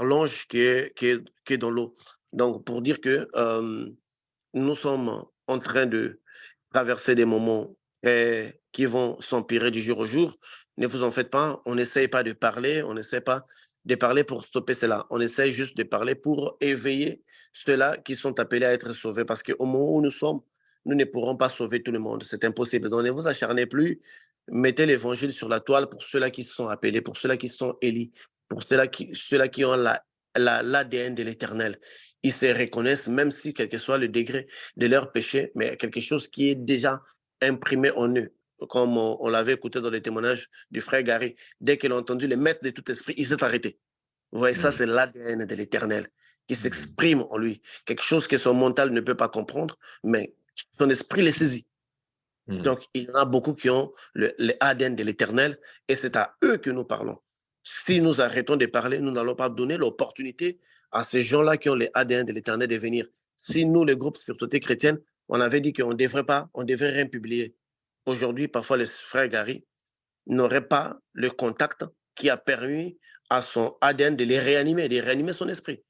l'ange qui est dans l'eau. Donc, pour dire que nous sommes en train de traverser des moments qui vont s'empirer du jour au jour. Ne vous en faites pas, on n'essaye pas de parler, on n'essaie pas de parler pour stopper cela. On essaie juste de parler pour éveiller ceux-là qui sont appelés à être sauvés. Parce qu'au moment où nous sommes, nous ne pourrons pas sauver tout le monde. C'est impossible. Donc ne vous acharnez plus. Mettez l'évangile sur la toile pour ceux-là qui sont appelés, pour ceux-là qui sont élis, pour ceux-là qui ont l'ADN de l'éternel. Ils se reconnaissent, même si quel que soit le degré de leur péché, mais quelque chose qui est déjà imprimé en eux. Comme on l'avait écouté dans les témoignages du frère Gary, dès qu'il a entendu le maître de tout esprit, il s'est arrêté. Vous voyez, ça, c'est l'ADN de l'éternel qui s'exprime en lui. Quelque chose que son mental ne peut pas comprendre, mais son esprit le saisit. Donc, il y en a beaucoup qui ont l'ADN de l'éternel et c'est à eux que nous parlons. Si nous arrêtons de parler, nous n'allons pas donner l'opportunité à ces gens-là qui ont l'ADN de l'éternel de venir. Si nous, les groupes spiritualité chrétienne, on avait dit qu'on ne devrait pas, on devrait rien publier. Aujourd'hui, parfois, les frères Gary n'auraient pas le contact qui a permis à son ADN de réanimer son esprit.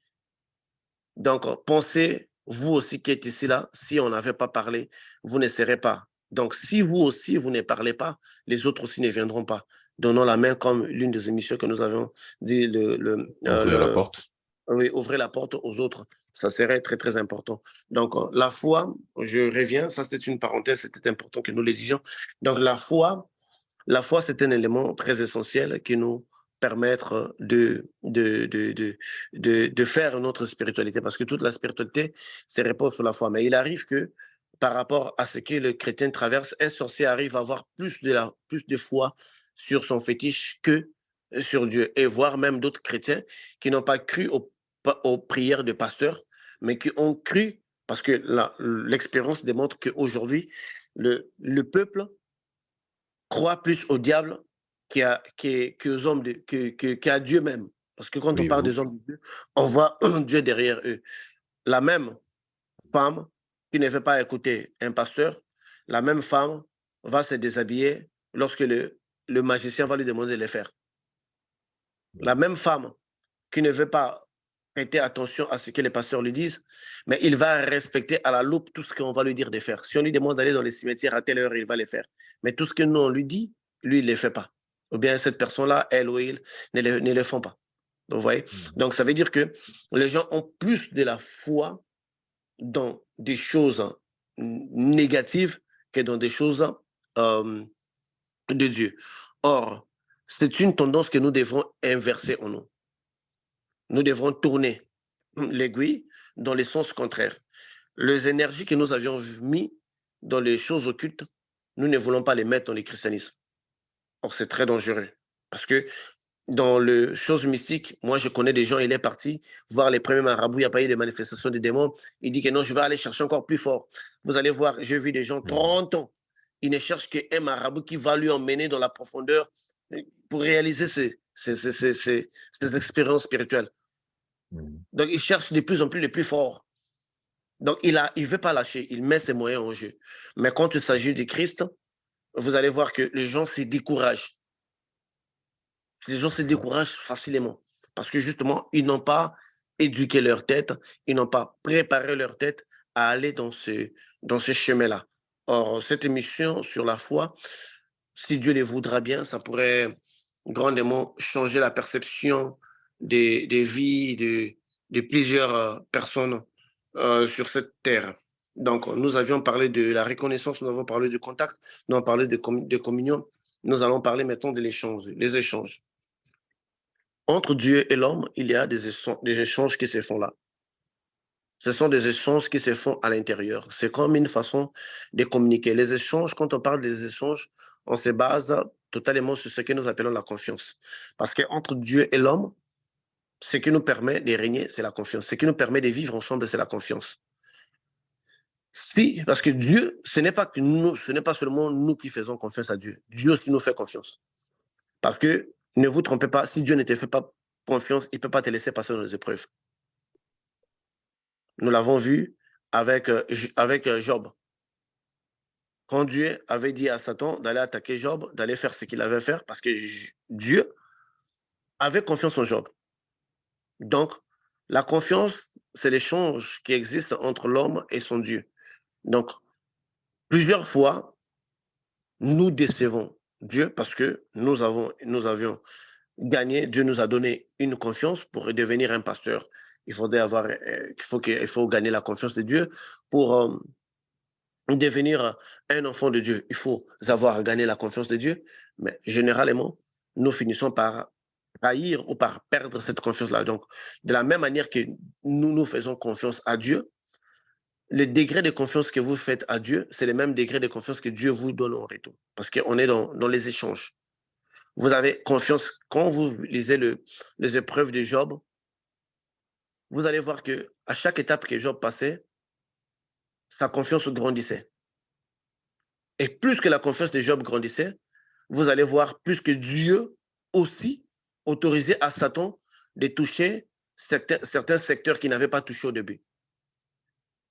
Donc, pensez, vous aussi qui êtes ici, là, si on n'avait pas parlé, vous ne serez pas. Donc, si vous aussi, vous ne parlez pas, les autres aussi ne viendront pas. Donnons la main comme l'une des émissions que nous avons dit, Ouvrir la porte. oui, ouvrez la porte aux autres. Ça serait très, très important. Donc, la foi, je reviens, ça c'était une parenthèse, c'était important que nous le disions. Donc, la foi, c'est un élément très essentiel qui nous permettre de faire notre spiritualité, parce que toute la spiritualité se repose sur la foi. Mais il arrive que par rapport à ce que le chrétien traverse, un sorcier arrive à avoir plus de foi sur son fétiche que sur Dieu, et voire même d'autres chrétiens qui n'ont pas cru aux prières de pasteurs, mais qui ont cru, parce que l'expérience démontre qu'aujourd'hui, le peuple croit plus au diable qu'aux hommes, qu'à Dieu même. Parce que quand on Oui, parle des hommes de Dieu, on voit Dieu derrière eux. La même femme qui ne veut pas écouter un pasteur, la même femme va se déshabiller lorsque le magicien va lui demander de le faire. La même femme qui ne veut pas prêter attention à ce que les pasteurs lui disent, mais il va respecter à la loupe tout ce qu'on va lui dire de faire. Si on lui demande d'aller dans les cimetières à telle heure, il va le faire. Mais tout ce que nous, on lui dit, lui, il ne le fait pas. Ou bien cette personne-là, elle ou il, ne le font pas. Donc, vous voyez? Donc, ça veut dire que les gens ont plus de la foi dans des choses négatives que dans des choses euh, de Dieu. Or, c'est une tendance que nous devons inverser en nous. Nous devrons tourner l'aiguille dans le sens contraire. Les énergies que nous avions mis dans les choses occultes, nous ne voulons pas les mettre dans le christianisme. Or, c'est très dangereux. Parce que dans les choses mystiques, moi, je connais des gens, il est parti voir les premiers marabouts, il n'y a pas eu de manifestation des démons. Il dit que non, je vais aller chercher encore plus fort. Vous allez voir, j'ai vu des gens 30 ans. Ils ne cherchent qu'un marabout qui va lui emmener dans la profondeur pour réaliser ces expériences spirituelles. Donc, il cherche de plus en plus les plus forts. Donc, il ne veut pas lâcher, il met ses moyens en jeu. Mais quand il s'agit de Christ, vous allez voir que les gens se découragent. Les gens se découragent facilement parce que justement, ils n'ont pas éduqué leur tête, ils n'ont pas préparé leur tête à aller dans ce chemin-là. Or, cette émission sur la foi, si Dieu le voudra bien, ça pourrait grandement changer la perception des vies de plusieurs personnes sur cette terre. Donc, nous avions parlé de la reconnaissance, nous avons parlé du contact, nous avons parlé de communion. Nous allons parler maintenant de l'échange, les échanges. Entre Dieu et l'homme, il y a des échanges qui se font là. Ce sont des échanges qui se font à l'intérieur. C'est comme une façon de communiquer. Les échanges, quand on parle des échanges, on se base totalement sur ce que nous appelons la confiance. Parce qu'entre Dieu et l'homme, ce qui nous permet de régner, c'est la confiance. Ce qui nous permet de vivre ensemble, c'est la confiance. Si, parce que Dieu, ce n'est pas seulement nous qui faisons confiance à Dieu. Dieu aussi nous fait confiance. Parce que, ne vous trompez pas, si Dieu ne te fait pas confiance, il ne peut pas te laisser passer dans les épreuves. Nous l'avons vu avec Job. Quand Dieu avait dit à Satan d'aller attaquer Job, d'aller faire ce qu'il avait à faire, parce que Dieu avait confiance en Job. Donc, la confiance, c'est l'échange qui existe entre l'homme et son Dieu. Donc, plusieurs fois, nous décevons Dieu parce que nous avions gagné, Dieu nous a donné une confiance pour devenir un pasteur. Il faut gagner la confiance de Dieu pour devenir un enfant de Dieu. Il faut avoir gagné la confiance de Dieu, mais généralement, nous finissons par trahir ou par perdre cette confiance-là. Donc, de la même manière que nous faisons confiance à Dieu, le degré de confiance que vous faites à Dieu, c'est le même degré de confiance que Dieu vous donne en retour. Parce qu'on est dans les échanges. Vous avez confiance, quand vous lisez les épreuves de Job, vous allez voir que à chaque étape que Job passait, sa confiance grandissait. Et plus que la confiance de Job grandissait, vous allez voir plus que Dieu aussi autorisait à Satan de toucher certains secteurs qu'il n'avait pas touché au début.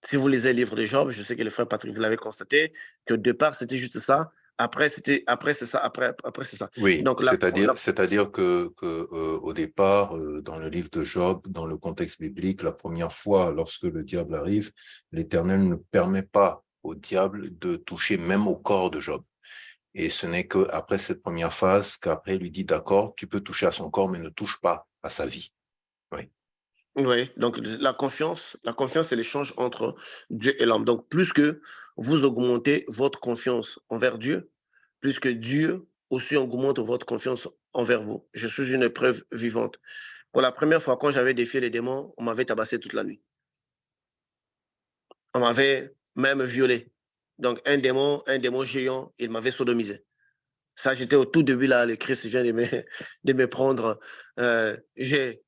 Si vous lisez le livre de Job, je sais que le frère Patrick, vous l'avez constaté, qu'au départ, c'était juste ça. Après c'est ça, après c'est ça. Oui, Donc, c'est-à-dire que au départ, dans le livre de Job, dans le contexte biblique, la première fois, lorsque le diable arrive, l'Éternel ne permet pas au diable de toucher même au corps de Job. Et ce n'est qu'après cette première phase qu'après il lui dit, d'accord, tu peux toucher à son corps, mais ne touche pas à sa vie. Oui. oui, donc la confiance, c'est l'échange entre Dieu et l'homme. Donc, plus que vous augmentez votre confiance envers Dieu, plus que Dieu aussi augmente votre confiance envers vous. Je suis une preuve vivante. Pour la première fois, quand j'avais défié les démons, on m'avait tabassé toute la nuit. On m'avait même violé. Donc, un démon géant, il m'avait sodomisé. Ça, j'étais au tout début là, le Christ vient de me prendre. J'ai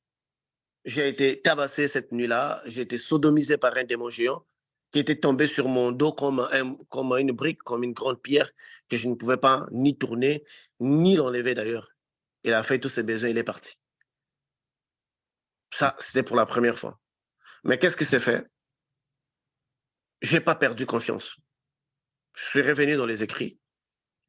été tabassé cette nuit-là, j'ai été sodomisé par un démon géant qui était tombé sur mon dos comme une brique, comme une grande pierre que je ne pouvais pas ni tourner, ni l'enlever d'ailleurs. Il a fait tous ses besoins, il est parti. Ça, c'était pour la première fois. Mais qu'est-ce qui s'est fait? Je n'ai pas perdu confiance. Je suis revenu dans les écrits.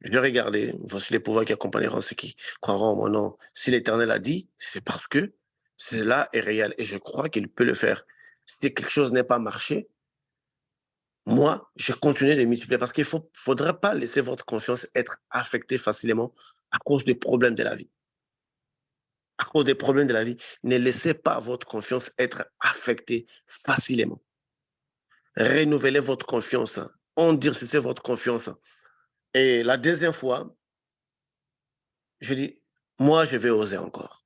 Je vais regarder, voici les pouvoirs qui accompagneront ceux qui croiront en mon nom. Si l'Éternel a dit, c'est parce que cela est réel et je crois qu'il peut le faire. Si quelque chose n'est pas marché, moi, je continue de multiplier parce qu'il ne faudrait pas laisser votre confiance être affectée facilement à cause des problèmes de la vie. À cause des problèmes de la vie, ne laissez pas votre confiance être affectée facilement. Renouvelez votre confiance. Endurcissez votre confiance. Et la deuxième fois, je dis, moi, je vais oser encore.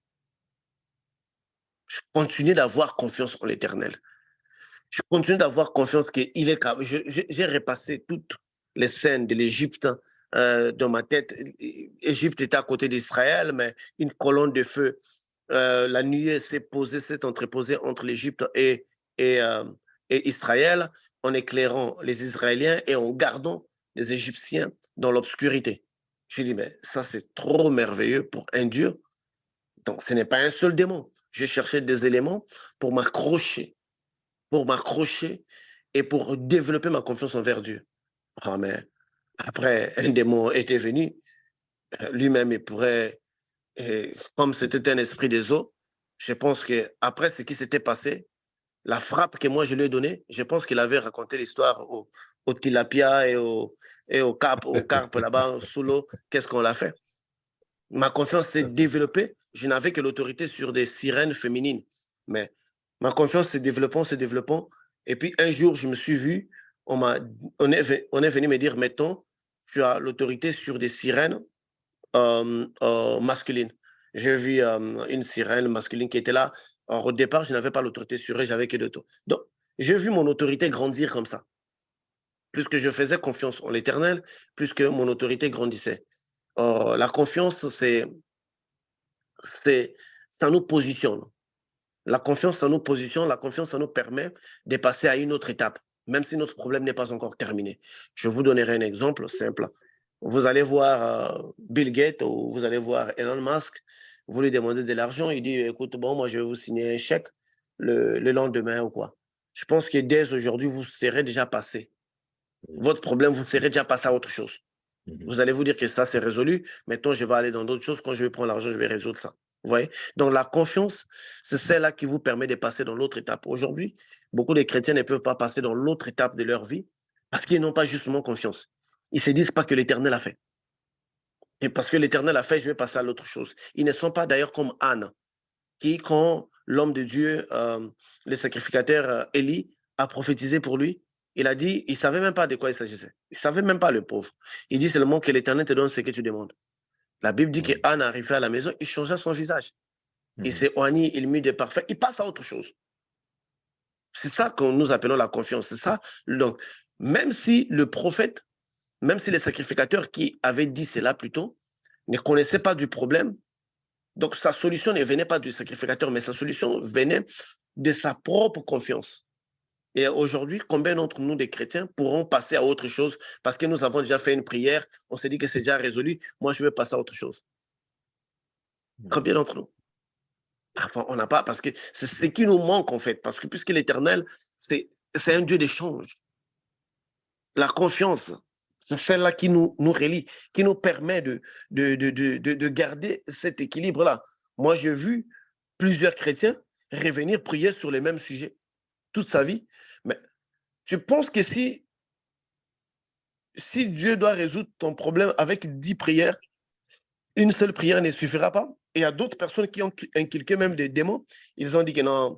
Je continue d'avoir confiance en l'Éternel. Je continue d'avoir confiance qu'il est capable. J'ai repassé toutes les scènes de l'Égypte dans ma tête. L'Égypte était à côté d'Israël, mais une colonne de feu. La nuée s'est entreposée entre l'Égypte et, euh, et Israël en éclairant les Israéliens et en gardant les Égyptiens dans l'obscurité. Je dis, mais ça, c'est trop merveilleux pour un Dieu. Donc, ce n'est pas un seul démon. J'ai cherché des éléments pour m'accrocher et pour développer ma confiance envers Dieu. Ah, mais après, un démon était venu, lui-même, il pourrait, comme c'était un esprit des eaux, je pense qu'après ce qui s'était passé, la frappe que moi je lui ai donnée, je pense qu'il avait raconté l'histoire au tilapia au carpe là-bas sous l'eau. Qu'est-ce qu'on l'a fait? Ma confiance s'est développée. Je n'avais que l'autorité sur des sirènes féminines. Mais ma confiance s'est développant. Et puis un jour, je me suis vu, on, m'a, on est venu me dire, mettons, tu as l'autorité sur des sirènes masculines. J'ai vu une sirène masculine qui était là. Alors, au départ, je n'avais pas l'autorité sur elle, j'avais que deux tours. Donc, j'ai vu mon autorité grandir comme ça. Plus que je faisais confiance en l'Éternel, plus que mon autorité grandissait. La confiance, ça nous positionne. La confiance, ça nous positionne, la confiance, ça nous permet de passer à une autre étape, même si notre problème n'est pas encore terminé. Je vous donnerai un exemple simple. Vous allez voir Bill Gates ou vous allez voir Elon Musk, vous lui demandez de l'argent, il dit, écoute, bon, moi, je vais vous signer un chèque le lendemain ou quoi. Je pense que dès aujourd'hui, vous serez déjà passé. Votre problème, vous serez déjà passé à autre chose. Vous allez vous dire que ça, c'est résolu. Maintenant, je vais aller dans d'autres choses. Quand je vais prendre l'argent, je vais résoudre ça. Vous voyez? Donc, la confiance, c'est celle-là qui vous permet de passer dans l'autre étape. Aujourd'hui, beaucoup de chrétiens ne peuvent pas passer dans l'autre étape de leur vie parce qu'ils n'ont pas justement confiance. Ils ne se disent pas que l'Éternel a fait. Et parce que l'Éternel a fait, je vais passer à l'autre chose. Ils ne sont pas d'ailleurs comme Anne, qui, quand l'homme de Dieu, le sacrificateur Élie, a prophétisé pour lui, il a dit, il ne savait même pas de quoi il s'agissait. Il ne savait même pas, le pauvre. Il dit seulement que l'Éternel te donne ce que tu demandes. La Bible dit qu'Anne arrivée à la maison, il changea son visage. Il s'est oigné, il mit des parfums, il passe à autre chose. C'est ça que nous appelons la confiance. C'est ça. Donc, même si le prophète, même si les sacrificateurs qui avaient dit cela plus tôt, ne connaissaient pas du problème, donc sa solution ne venait pas du sacrificateur, mais sa solution venait de sa propre confiance. Et aujourd'hui, combien d'entre nous, des chrétiens, pourront passer à autre chose parce que nous avons déjà fait une prière, on s'est dit que c'est déjà résolu, moi je veux passer à autre chose. Combien d'entre nous? Parfois, on n'a pas, parce que c'est ce qui nous manque en fait, parce que puisque l'Éternel, c'est un Dieu d'échange. La confiance, c'est celle-là qui nous relie, qui nous permet de garder cet équilibre-là. Moi, j'ai vu plusieurs chrétiens revenir prier sur les mêmes sujets toute sa vie, mais je pense que si Dieu doit résoudre ton problème avec 10 prières, une seule prière ne suffira pas. Et il y a d'autres personnes qui ont inculqué même des démons. Ils ont dit que non,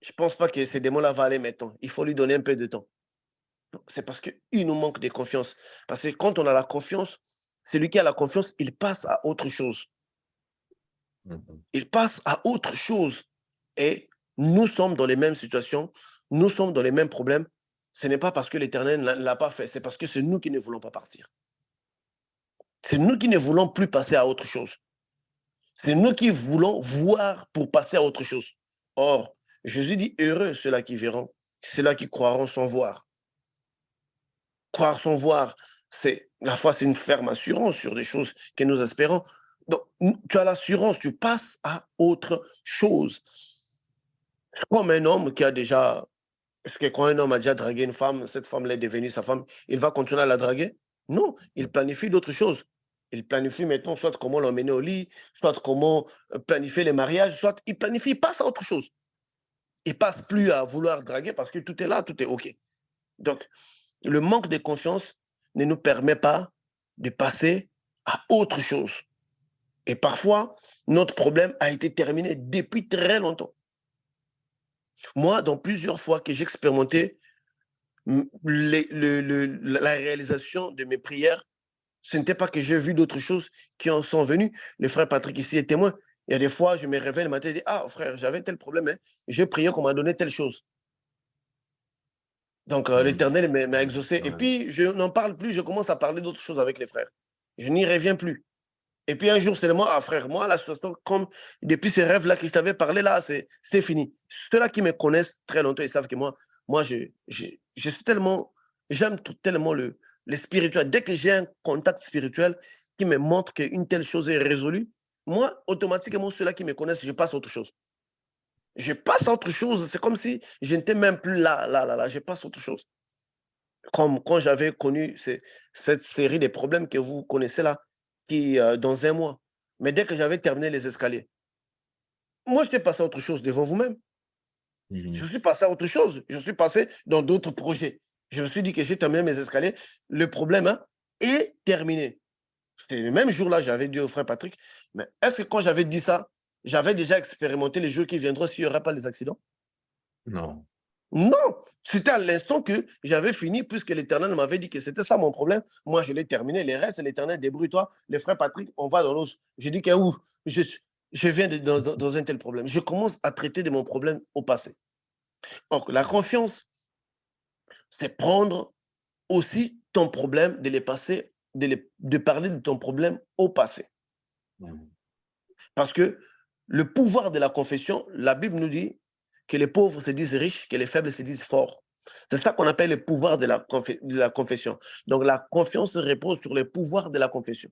je ne pense pas que ces démons-là vont aller maintenant. Il faut lui donner un peu de temps. C'est parce qu'il nous manque de confiance. Parce que quand on a la confiance, celui qui a la confiance, il passe à autre chose. Il passe à autre chose. Et nous sommes dans les mêmes situations, nous sommes dans les mêmes problèmes. Ce n'est pas parce que l'Éternel ne l'a pas fait, c'est parce que c'est nous qui ne voulons pas partir. C'est nous qui ne voulons plus passer à autre chose. C'est nous qui voulons voir pour passer à autre chose. Or, Jésus dit, heureux ceux-là qui verront, ceux-là qui croiront sans voir. Croire sans voir, la foi, c'est une ferme assurance sur des choses que nous espérons. Donc, tu as l'assurance, tu passes à autre chose. Comme un homme qui a déjà, est-ce que quand un homme a déjà dragué une femme, cette femme est devenue sa femme, il va continuer à la draguer? Non, il planifie d'autres choses. Il planifie maintenant soit comment l'emmener au lit, soit comment planifier les mariages, soit il planifie, il passe à autre chose. Il passe plus à vouloir draguer parce que tout est là, tout est OK. Donc, le manque de confiance ne nous permet pas de passer à autre chose. Et parfois, notre problème a été terminé depuis très longtemps. Moi, dans plusieurs fois que j'ai expérimenté la réalisation de mes prières, ce n'était pas que j'ai vu d'autres choses qui en sont venues. Le frère Patrick ici est témoin. Il y a des fois, je me réveille le matin et dis, ah frère, j'avais tel problème, hein. J'ai prié qu'on m'a donné telle chose. Donc, l'Éternel m'a exaucé. Et puis, je n'en parle plus, je commence à parler d'autres choses avec les frères. Je n'y reviens plus. Et puis, un jour, c'est moi, ah frère, moi, la situation, comme depuis ces rêves-là que je t'avais parlé, là, c'est fini. Ceux-là qui me connaissent très longtemps, ils savent que moi je suis tellement, j'aime tellement le spirituel. Dès que j'ai un contact spirituel qui me montre qu'une telle chose est résolue, moi, automatiquement, ceux-là qui me connaissent, je passe à autre chose. Je passe à autre chose. C'est comme si je n'étais même plus là. Je passe à autre chose. Comme quand j'avais connu cette série de problèmes que vous connaissez là, qui, dans un mois. Mais dès que j'avais terminé les escaliers, moi, j'étais passé à autre chose devant vous-même. Je suis passé à autre chose. Je suis passé dans d'autres projets. Je me suis dit que j'ai terminé mes escaliers. Le problème est terminé. C'est le même jour-là, j'avais dit au frère Patrick, mais est-ce que quand j'avais dit ça, j'avais déjà expérimenté les jours qui viendront s'il n'y aura pas les accidents? Non. Non, c'était à l'instant que j'avais fini, puisque l'Éternel m'avait dit que c'était ça mon problème. Moi, je l'ai terminé. Les restes, l'Éternel, débrouille-toi. Le frère Patrick, on va dans l'os. J'ai dit que où je viens dans un tel problème. Je commence à traiter de mon problème au passé. Donc, la confiance, c'est prendre aussi ton problème, de les passer, de parler de ton problème au passé. Parce que le pouvoir de la confession, la Bible nous dit que les pauvres se disent riches, que les faibles se disent forts. C'est ça qu'on appelle le pouvoir de la confession. Donc la confiance repose sur le pouvoir de la confession.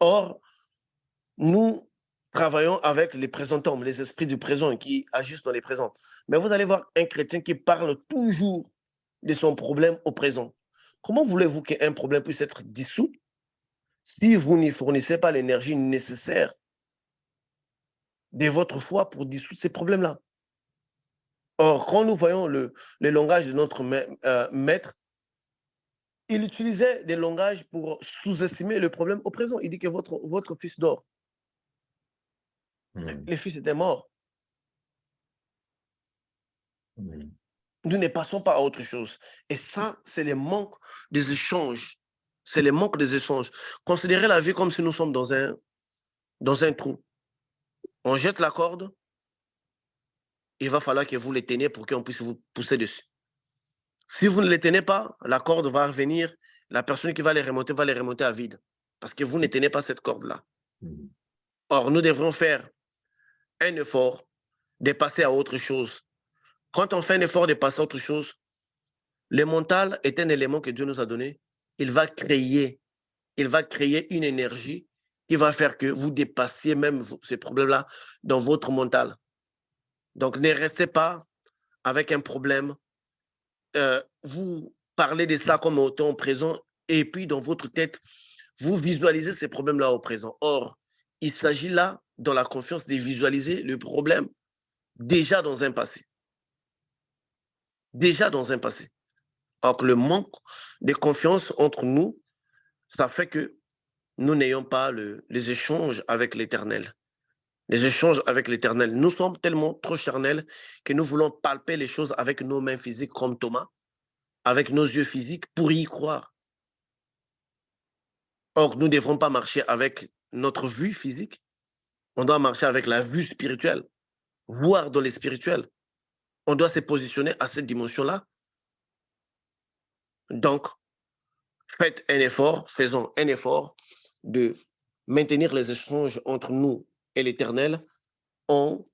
Or, nous, travaillons avec les présentants, les esprits du présent qui agissent dans les présents. Mais vous allez voir un chrétien qui parle toujours de son problème au présent. Comment voulez-vous qu'un problème puisse être dissous si vous n'y fournissez pas l'énergie nécessaire de votre foi pour dissoudre ces problèmes-là? Or, quand nous voyons le langage de notre maître, il utilisait des langages pour sous-estimer le problème au présent. Il dit que votre fils dort. Le fils était mort. Nous ne passons pas à autre chose. Et ça, c'est les manques des échanges. C'est les manques des échanges. Considérez la vie comme si nous sommes dans un trou. On jette la corde, il va falloir que vous les teniez pour qu'on puisse vous pousser dessus. Si vous ne les tenez pas, la corde va revenir, la personne qui va les remonter à vide. Parce que vous ne tenez pas cette corde-là. Or, nous devrons faire un effort de passer à autre chose. Quand on fait un effort de passer à autre chose, le mental est un élément que Dieu nous a donné. Il va créer une énergie qui va faire que vous dépassiez même ces problèmes-là dans votre mental. Donc, ne restez pas avec un problème. Vous parlez de ça comme au temps présent et puis dans votre tête, vous visualisez ces problèmes-là au présent. Or, il s'agit là, dans la confiance, de visualiser le problème déjà dans un passé. Déjà dans un passé. Alors que le manque de confiance entre nous, ça fait que nous n'ayons pas les échanges avec l'Éternel. Les échanges avec l'Éternel. Nous sommes tellement trop charnels que nous voulons palper les choses avec nos mains physiques comme Thomas, avec nos yeux physiques pour y croire. Or, nous ne devrons pas marcher avec notre vue physique. On doit marcher avec la vue spirituelle, voir dans les spirituels. On doit se positionner à cette dimension-là. Donc, faisons un effort de maintenir les échanges entre nous et l'Éternel en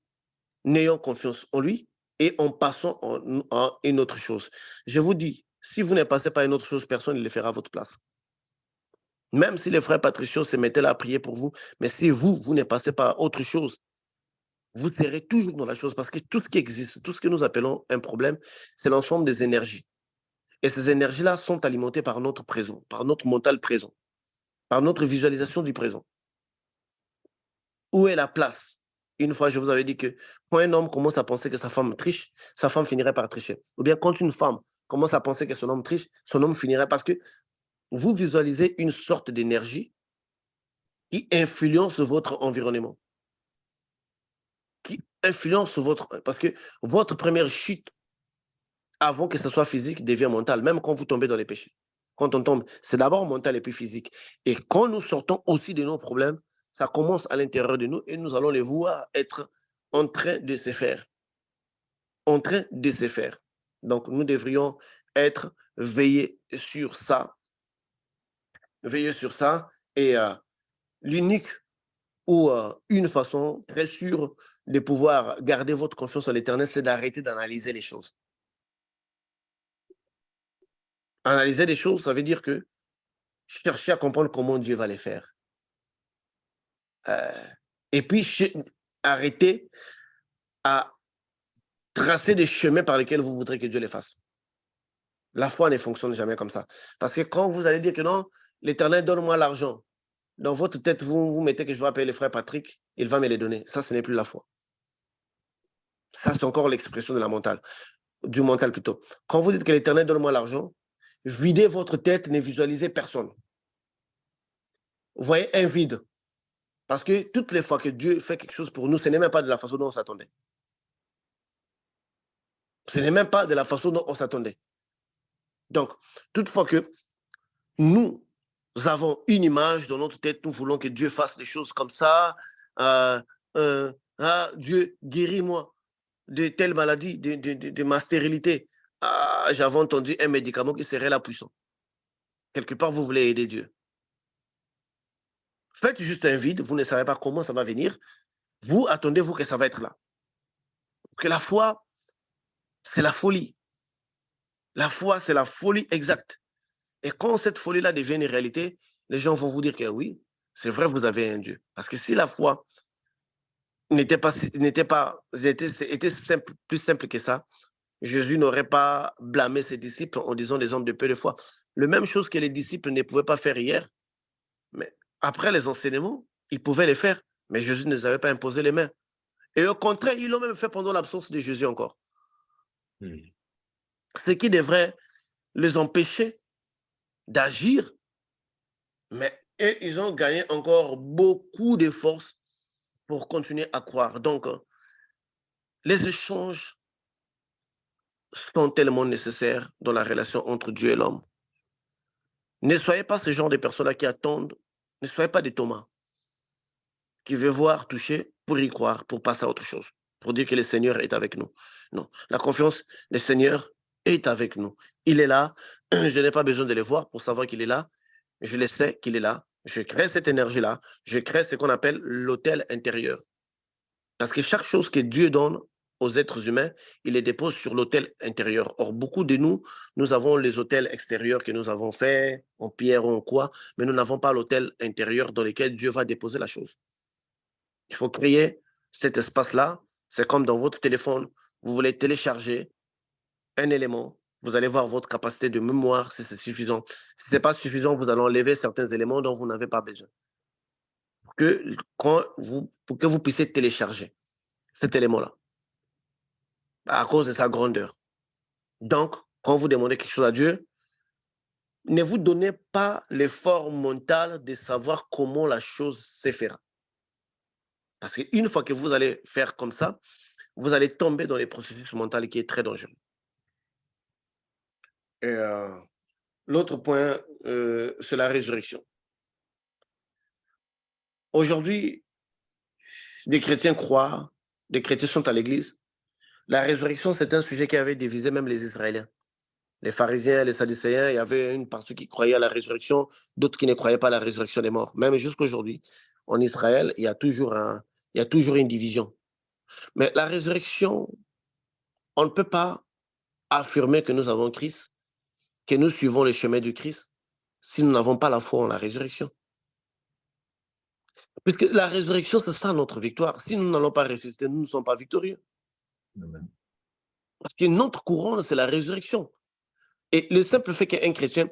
ayant confiance en lui et en passant à une autre chose. Je vous dis, si vous ne passez pas à une autre chose, personne ne le fera à votre place. Même si les frères patriciens se mettaient là à prier pour vous, mais si vous ne passez pas à autre chose, vous serez toujours dans la chose parce que tout ce qui existe, tout ce que nous appelons un problème, c'est l'ensemble des énergies. Et ces énergies-là sont alimentées par notre présent, par notre mental présent, par notre visualisation du présent. Où est la place? Une fois, je vous avais dit que quand un homme commence à penser que sa femme triche, sa femme finirait par tricher. Ou bien quand une femme commence à penser que son homme triche, son homme finirait parce que vous visualisez une sorte d'énergie qui influence votre environnement, qui influence votre... Parce que votre première chute, avant que ce soit physique, devient mentale, même quand vous tombez dans les péchés. Quand on tombe, c'est d'abord mental et puis physique. Et quand nous sortons aussi de nos problèmes, ça commence à l'intérieur de nous et nous allons les voir être en train de se faire. En train de se faire. Donc, nous devrions être veillés sur ça. Veiller sur ça. Et l'unique ou une façon très sûre de pouvoir garder votre confiance en l'Éternel, c'est d'arrêter d'analyser les choses. Analyser les choses, ça veut dire que chercher à comprendre comment Dieu va les faire. Et puis, arrêter à tracer des chemins par lesquels vous voudrez que Dieu les fasse. La foi ne fonctionne jamais comme ça. Parce que quand vous allez dire que non, l'Éternel, donne-moi l'argent. Dans votre tête, vous mettez que je vais appeler le frère Patrick, il va me les donner. Ça, ce n'est plus la foi. Ça, c'est encore l'expression de la mentale, du mental plutôt. Quand vous dites que l'Éternel, donne-moi l'argent, videz votre tête, ne visualisez personne. Vous voyez un vide. Parce que toutes les fois que Dieu fait quelque chose pour nous, ce n'est même pas de la façon dont on s'attendait. Ce n'est même pas de la façon dont on s'attendait. Donc, toutefois que nous avons une image dans notre tête, nous voulons que Dieu fasse les choses comme ça. Dieu, guéris-moi de telle maladie, de ma stérilité. J'avais entendu un médicament qui serait là puissant. Quelque part, vous voulez aider Dieu. Faites juste un vide, vous ne savez pas comment ça va venir. Vous attendez-vous que ça va être là. Parce que la foi, c'est la folie. La foi, c'est la folie exacte. Et quand cette folie-là devient une réalité, les gens vont vous dire que oui, c'est vrai, vous avez un Dieu. Parce que si la foi était simple, plus simple que ça. Jésus n'aurait pas blâmé ses disciples en disant des hommes de peu de foi. La même chose que les disciples ne pouvaient pas faire hier, mais après les enseignements, ils pouvaient les faire, mais Jésus ne les avait pas imposé les mains. Et au contraire, ils l'ont même fait pendant l'absence de Jésus encore. Mhm. Ce qui devrait les empêcher d'agir, mais et ils ont gagné encore beaucoup de force pour continuer à croire. Donc, les échanges sont tellement nécessaires dans la relation entre Dieu et l'homme. Ne soyez pas ce genre de personnes-là qui attendent, ne soyez pas des Thomas, qui veulent voir, toucher pour y croire, pour passer à autre chose, pour dire que le Seigneur est avec nous. Non, la confiance, le Seigneur est avec nous. Il est là, je n'ai pas besoin de le voir pour savoir qu'il est là, je le sais qu'il est là, je crée cette énergie-là, je crée ce qu'on appelle l'autel intérieur. Parce que chaque chose que Dieu donne aux êtres humains, il les dépose sur l'autel intérieur. Or, beaucoup de nous, nous avons les autels extérieurs que nous avons faits, en pierre ou en quoi, mais nous n'avons pas l'autel intérieur dans lequel Dieu va déposer la chose. Il faut créer cet espace-là. C'est comme dans votre téléphone, vous voulez télécharger un élément, vous allez voir votre capacité de mémoire, si c'est suffisant. Si ce n'est pas suffisant, vous allez enlever certains éléments dont vous n'avez pas besoin. Pour que vous puissiez télécharger cet élément-là, à cause de sa grandeur. Donc, quand vous demandez quelque chose à Dieu, ne vous donnez pas l'effort mental de savoir comment la chose se fera. Parce qu'une fois que vous allez faire comme ça, vous allez tomber dans les processus mentaux qui est très dangereux. Et l'autre point, c'est la résurrection. Aujourd'hui, des chrétiens croient, des chrétiens sont à l'église. La résurrection, c'est un sujet qui avait divisé même les Israéliens. Les pharisiens, les sadducéens, il y avait une partie qui croyait à la résurrection, d'autres qui ne croyaient pas à la résurrection des morts. Même jusqu'à aujourd'hui, en Israël, il y a toujours une division. Mais la résurrection, on ne peut pas affirmer que nous avons Christ, que nous suivons le chemin du Christ, si nous n'avons pas la foi en la résurrection. Puisque la résurrection, c'est ça notre victoire. Si nous n'allons pas ressusciter, nous ne sommes pas victorieux. Amen. Parce que notre couronne, c'est la résurrection. Et le simple fait qu'un chrétien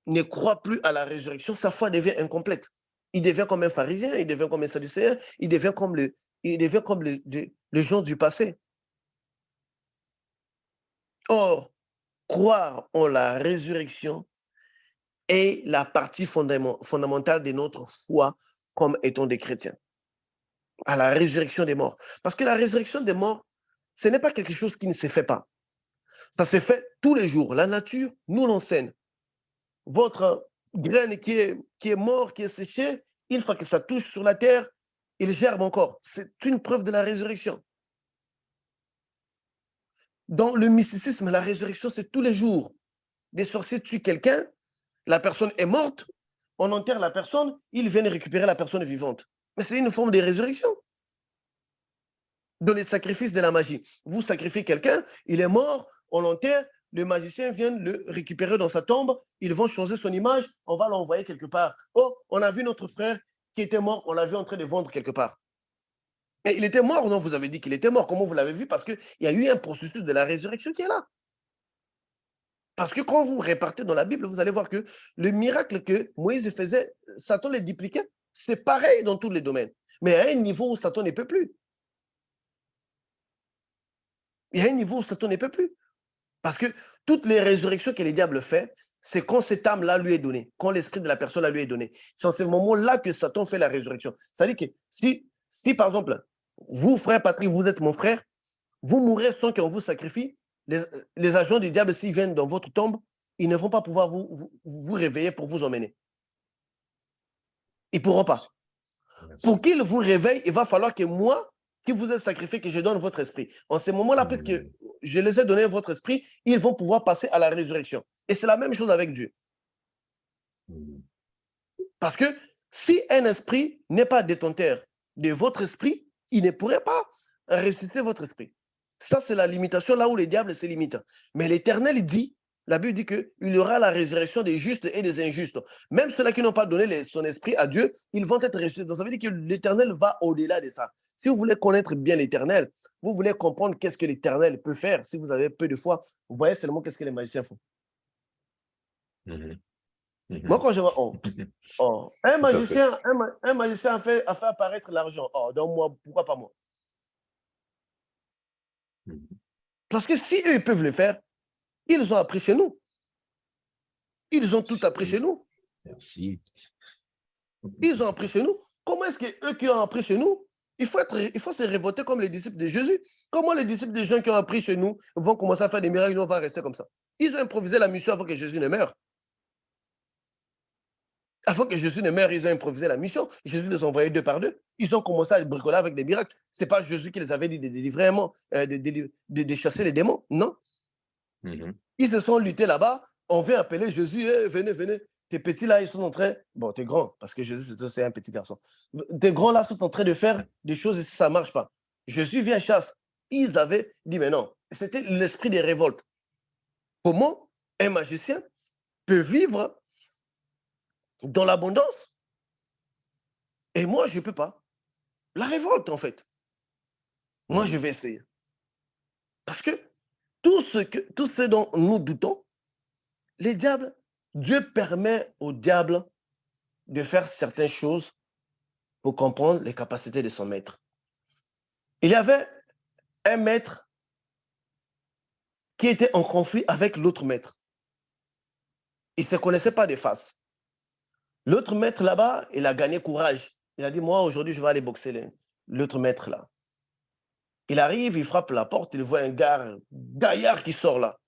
ne croit plus à la résurrection, sa foi devient incomplète. Il devient comme un pharisien, il devient comme un sadducéen, il devient comme le gens du passé. Or, croire en la résurrection est la partie fondamentale de notre foi comme étant des chrétiens. À la résurrection des morts. Parce que la résurrection des morts, ce n'est pas quelque chose qui ne se fait pas. Ça se fait tous les jours. La nature nous l'enseigne. Votre graine qui est mort, qui est séché, une fois que ça touche sur la terre, il germe encore. C'est une preuve de la résurrection. Dans le mysticisme, la résurrection, c'est tous les jours. Des sorciers tuent quelqu'un, la personne est morte, on enterre la personne, ils viennent récupérer la personne vivante. Mais c'est une forme de résurrection. Dans les sacrifices de la magie, vous sacrifiez quelqu'un, il est mort, on l'enterre, le magicien vient le récupérer dans sa tombe, ils vont changer son image, on va l'envoyer quelque part. Oh, on a vu notre frère qui était mort, on l'a vu en train de vendre quelque part. Et il était mort, non, vous avez dit qu'il était mort. Comment vous l'avez vu? Parce qu'il y a eu un processus de la résurrection qui est là. Parce que quand vous repartez dans la Bible, vous allez voir que le miracle que Moïse faisait, Satan les dupliquait. C'est pareil dans tous les domaines. Mais à un niveau où Satan ne peut plus. Il y a un niveau où Satan ne peut plus. Parce que toutes les résurrections que le diable fait, c'est quand cette âme-là lui est donnée, quand l'esprit de la personne lui est donné. C'est en ce moment-là que Satan fait la résurrection. C'est-à-dire que si, par exemple, vous, frère Patrick, vous êtes mon frère, vous mourrez sans qu'on vous sacrifie, les agents du diable, s'ils viennent dans votre tombe, ils ne vont pas pouvoir vous réveiller pour vous emmener. Ils ne pourront pas. Pour qu'ils vous réveillent, il va falloir que moi, qui vous ai sacrifié, que je donne votre esprit. En ce moment-là, peut-être que je les ai donné votre esprit, ils vont pouvoir passer à la résurrection. Et c'est la même chose avec Dieu. Parce que si un esprit n'est pas détenteur de votre esprit, il ne pourrait pas ressusciter votre esprit. Ça, c'est la limitation là où le diable se limite. Mais l'Éternel dit, la Bible dit qu'il y aura la résurrection des justes et des injustes. Même ceux-là qui n'ont pas donné son esprit à Dieu, ils vont être ressuscités. Donc ça veut dire que l'Éternel va au-delà de ça. Si vous voulez connaître bien l'Éternel, vous voulez comprendre qu'est-ce que l'Éternel peut faire, si vous avez peu de foi, vous voyez seulement qu'est-ce que les magiciens font. Mhm. Moi, Mhm. quand je vois, oh, oh, Tout à fait. un magicien a fait apparaître l'argent. Oh, donc moi, pourquoi pas moi? Mhm. Parce que si eux, ils peuvent le faire, ils ont appris chez nous. Ils ont tout appris chez Merci. nous. Merci. Ils ont appris chez nous. Comment est-ce qu'eux qui ont appris chez nous, il faut se révolter comme les disciples de Jésus. Comment les disciples de gens qui ont appris chez nous vont commencer à faire des miracles, nous, on va rester comme ça? Ils ont improvisé la mission avant que Jésus ne meure. Avant que Jésus ne meure, ils ont improvisé la mission. Jésus les a envoyés deux par deux. Ils ont commencé à bricoler avec des miracles. Ce n'est pas Jésus qui les avait dit de délivrer de chasser les démons. Non. Mhm. Ils se sont luttés là-bas. On vient appeler Jésus. Hey, venez, venez. Tes petits là, ils sont en train. Bon, t'es grand, parce que Jésus, c'est un petit garçon. Tes grands là sont en train de faire des choses et ça ne marche pas. Jésus vient chasse. Ils avaient dit, mais non. C'était l'esprit des révoltes. Comment un magicien peut vivre dans l'abondance et moi, je ne peux pas? La révolte, en fait. Moi, je Mhm. vais essayer. Parce que tout ce dont nous doutons, les diables, Dieu permet au diable de faire certaines choses pour comprendre les capacités de son maître. Il y avait un maître qui était en conflit avec l'autre maître. Ils ne se connaissaient pas de face. L'autre maître là-bas, il a gagné courage. Il a dit, moi, aujourd'hui, je vais aller boxer l'autre maître là. Il arrive, il frappe la porte, il voit un gaillard qui sort là.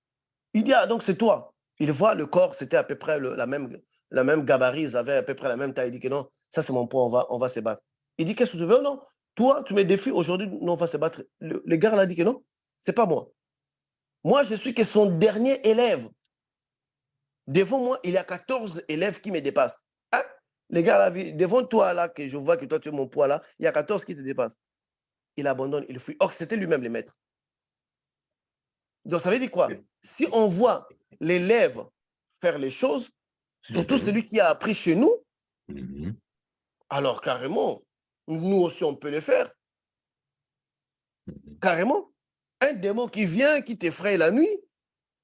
Il dit, ah, donc c'est toi. Il voit le corps, c'était à peu près la même gabarit, ils avaient à peu près la même taille. Il dit que non, ça c'est mon poids, on va se battre. Il dit, qu'est-ce que tu veux? Non, toi, tu me défies aujourd'hui, non, on va se battre. Le gars l'a dit que non, c'est pas moi. Moi, je suis que son dernier élève. Devant moi, il y a 14 élèves qui me dépassent. Hein? Les gars, là, devant toi, là, que je vois que toi, tu es mon poids, là, il y a 14 qui te dépassent. Il abandonne, il fuit. Or, c'était lui-même le maître. Donc, ça veut dire quoi? Si on voit l'élève faire les choses, surtout Mhm. celui qui a appris chez nous, Mhm. alors carrément, nous aussi, on peut le faire. Mhm. Carrément. Un démon qui vient, qui t'effraie la nuit,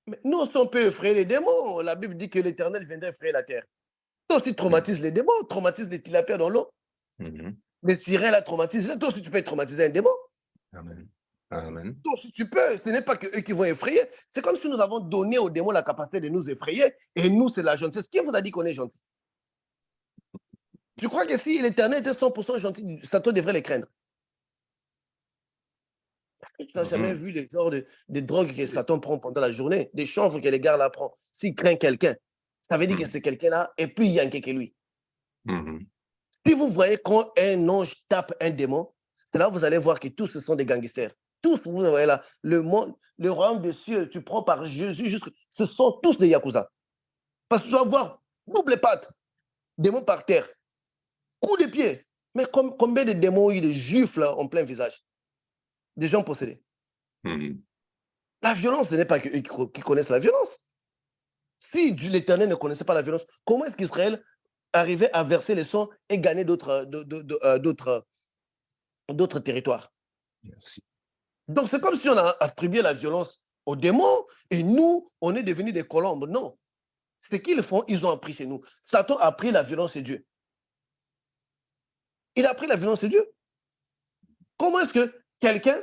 mais nous aussi, on peut effrayer les démons. La Bible dit que l'Éternel viendrait effrayer la terre. Toi aussi, traumatise les démons, traumatise les tilapia dans l'eau. Mhm. Les sirènes la traumatisent. Toi aussi, tu peux traumatiser un démon. Amen. Amen. Toi aussi, tu peux. Ce n'est pas qu'eux qui vont effrayer. C'est comme si nous avons donné aux démons la capacité de nous effrayer. Et nous, c'est la gentillesse. Qui vous a dit qu'on est gentil? Je crois que si l'Éternel était 100% gentil, Satan devrait les craindre. Tu n'as jamais Mhm. vu les genres de drogues que Satan prend pendant la journée, des chanvres que les gars là prennent. S'il craint quelqu'un, ça veut dire que Mhm. c'est quelqu'un-là, et puis il y a un quelqu'un lui. Mhm. Si vous voyez quand un ange tape un démon, c'est là que vous allez voir que tous ce sont des gangsters. Tous, vous voyez là, le monde, le royaume des cieux, tu prends par Jésus, ce sont tous des Yakuza. Parce que tu vas voir double patte, démon par terre, coup de pied. Mais combien de démons ont eu des juifs là en plein visage? Des gens possédés. Mhm. La violence, ce n'est pas qu'eux qui connaissent la violence. Si l'Éternel ne connaissait pas la violence, comment est-ce qu'Israël arrivait à verser les sangs et gagner d'autres territoires? Merci. Donc, c'est comme si on a attribué la violence aux démons et nous, on est devenus des colombes. Non. Ce qu'ils font, ils ont appris chez nous. Satan a appris la violence de Dieu. Il a appris la violence de Dieu. Comment est-ce que quelqu'un